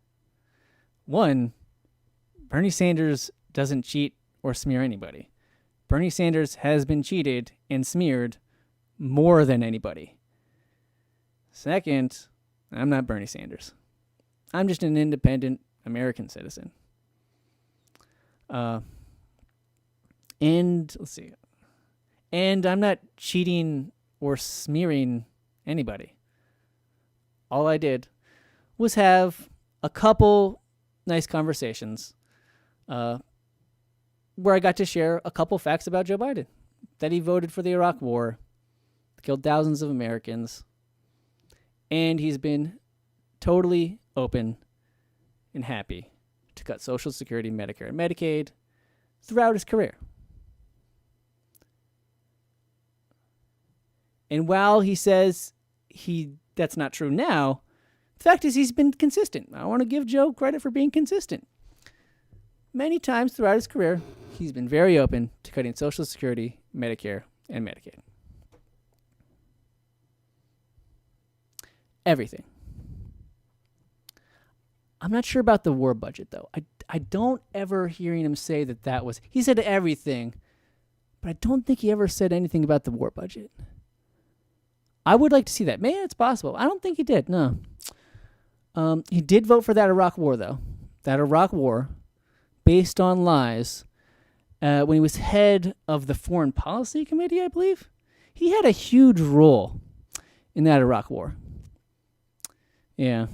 One, Bernie Sanders doesn't cheat or smear anybody. Bernie Sanders has been cheated and smeared more than anybody. Second, I'm not Bernie Sanders. I'm just an independent. American citizen. And let's see. And I'm not cheating or smearing anybody. All I did was have a couple nice conversations where I got to share a couple facts about Joe Biden. That he voted for the Iraq War, killed thousands of Americans, and he's been totally open and happy to cut Social Security, Medicare, and Medicaid throughout his career. And while he says that's not true now, the fact is he's been consistent. I want to give Joe credit for being consistent. Many times throughout his career, he's been very open to cutting Social Security, Medicare, and Medicaid. Everything. I'm not sure about the war budget, though. I don't ever hearing him say that was... He said everything, but I don't think he ever said anything about the war budget. I would like to see that. Maybe it's possible. I don't think he did, no. He did vote for that Iraq War, though. That Iraq War, based on lies, when he was head of the Foreign Policy Committee, I believe. He had a huge role in that Iraq War. Yeah.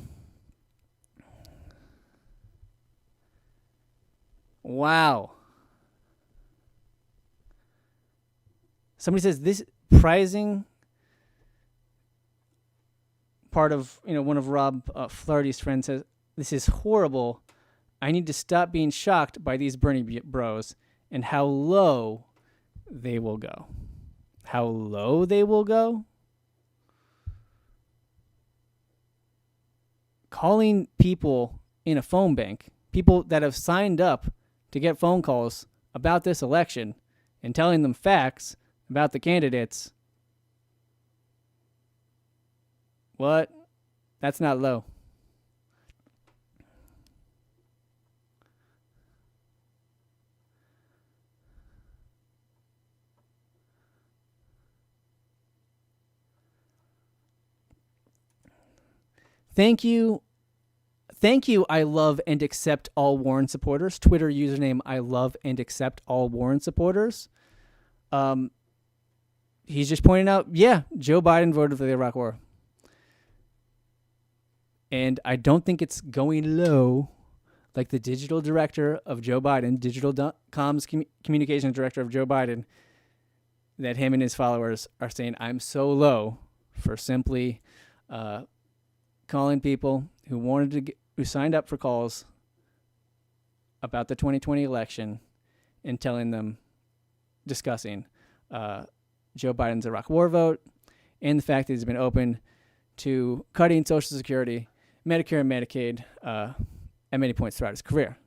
Wow. Somebody says this prizing part of, one of Rob Flaherty's friends says, this is horrible. I need to stop being shocked by these Bernie bros and how low they will go. How low they will go? Calling people in a phone bank, people that have signed up to get phone calls about this election and telling them facts about the candidates. What? That's not low. Thank you. Thank you, I love and accept all Warren supporters. Twitter username, I love and accept all Warren supporters. He's just pointing out, yeah, Joe Biden voted for the Iraq War. And I don't think it's going low like the digital director of Joe Biden, digital comms communications director of Joe Biden, that him and his followers are saying, I'm so low for simply calling people who signed up for calls about the 2020 election and telling them, discussing Joe Biden's Iraq War vote and the fact that he's been open to cutting Social Security, Medicare, and Medicaid at many points throughout his career.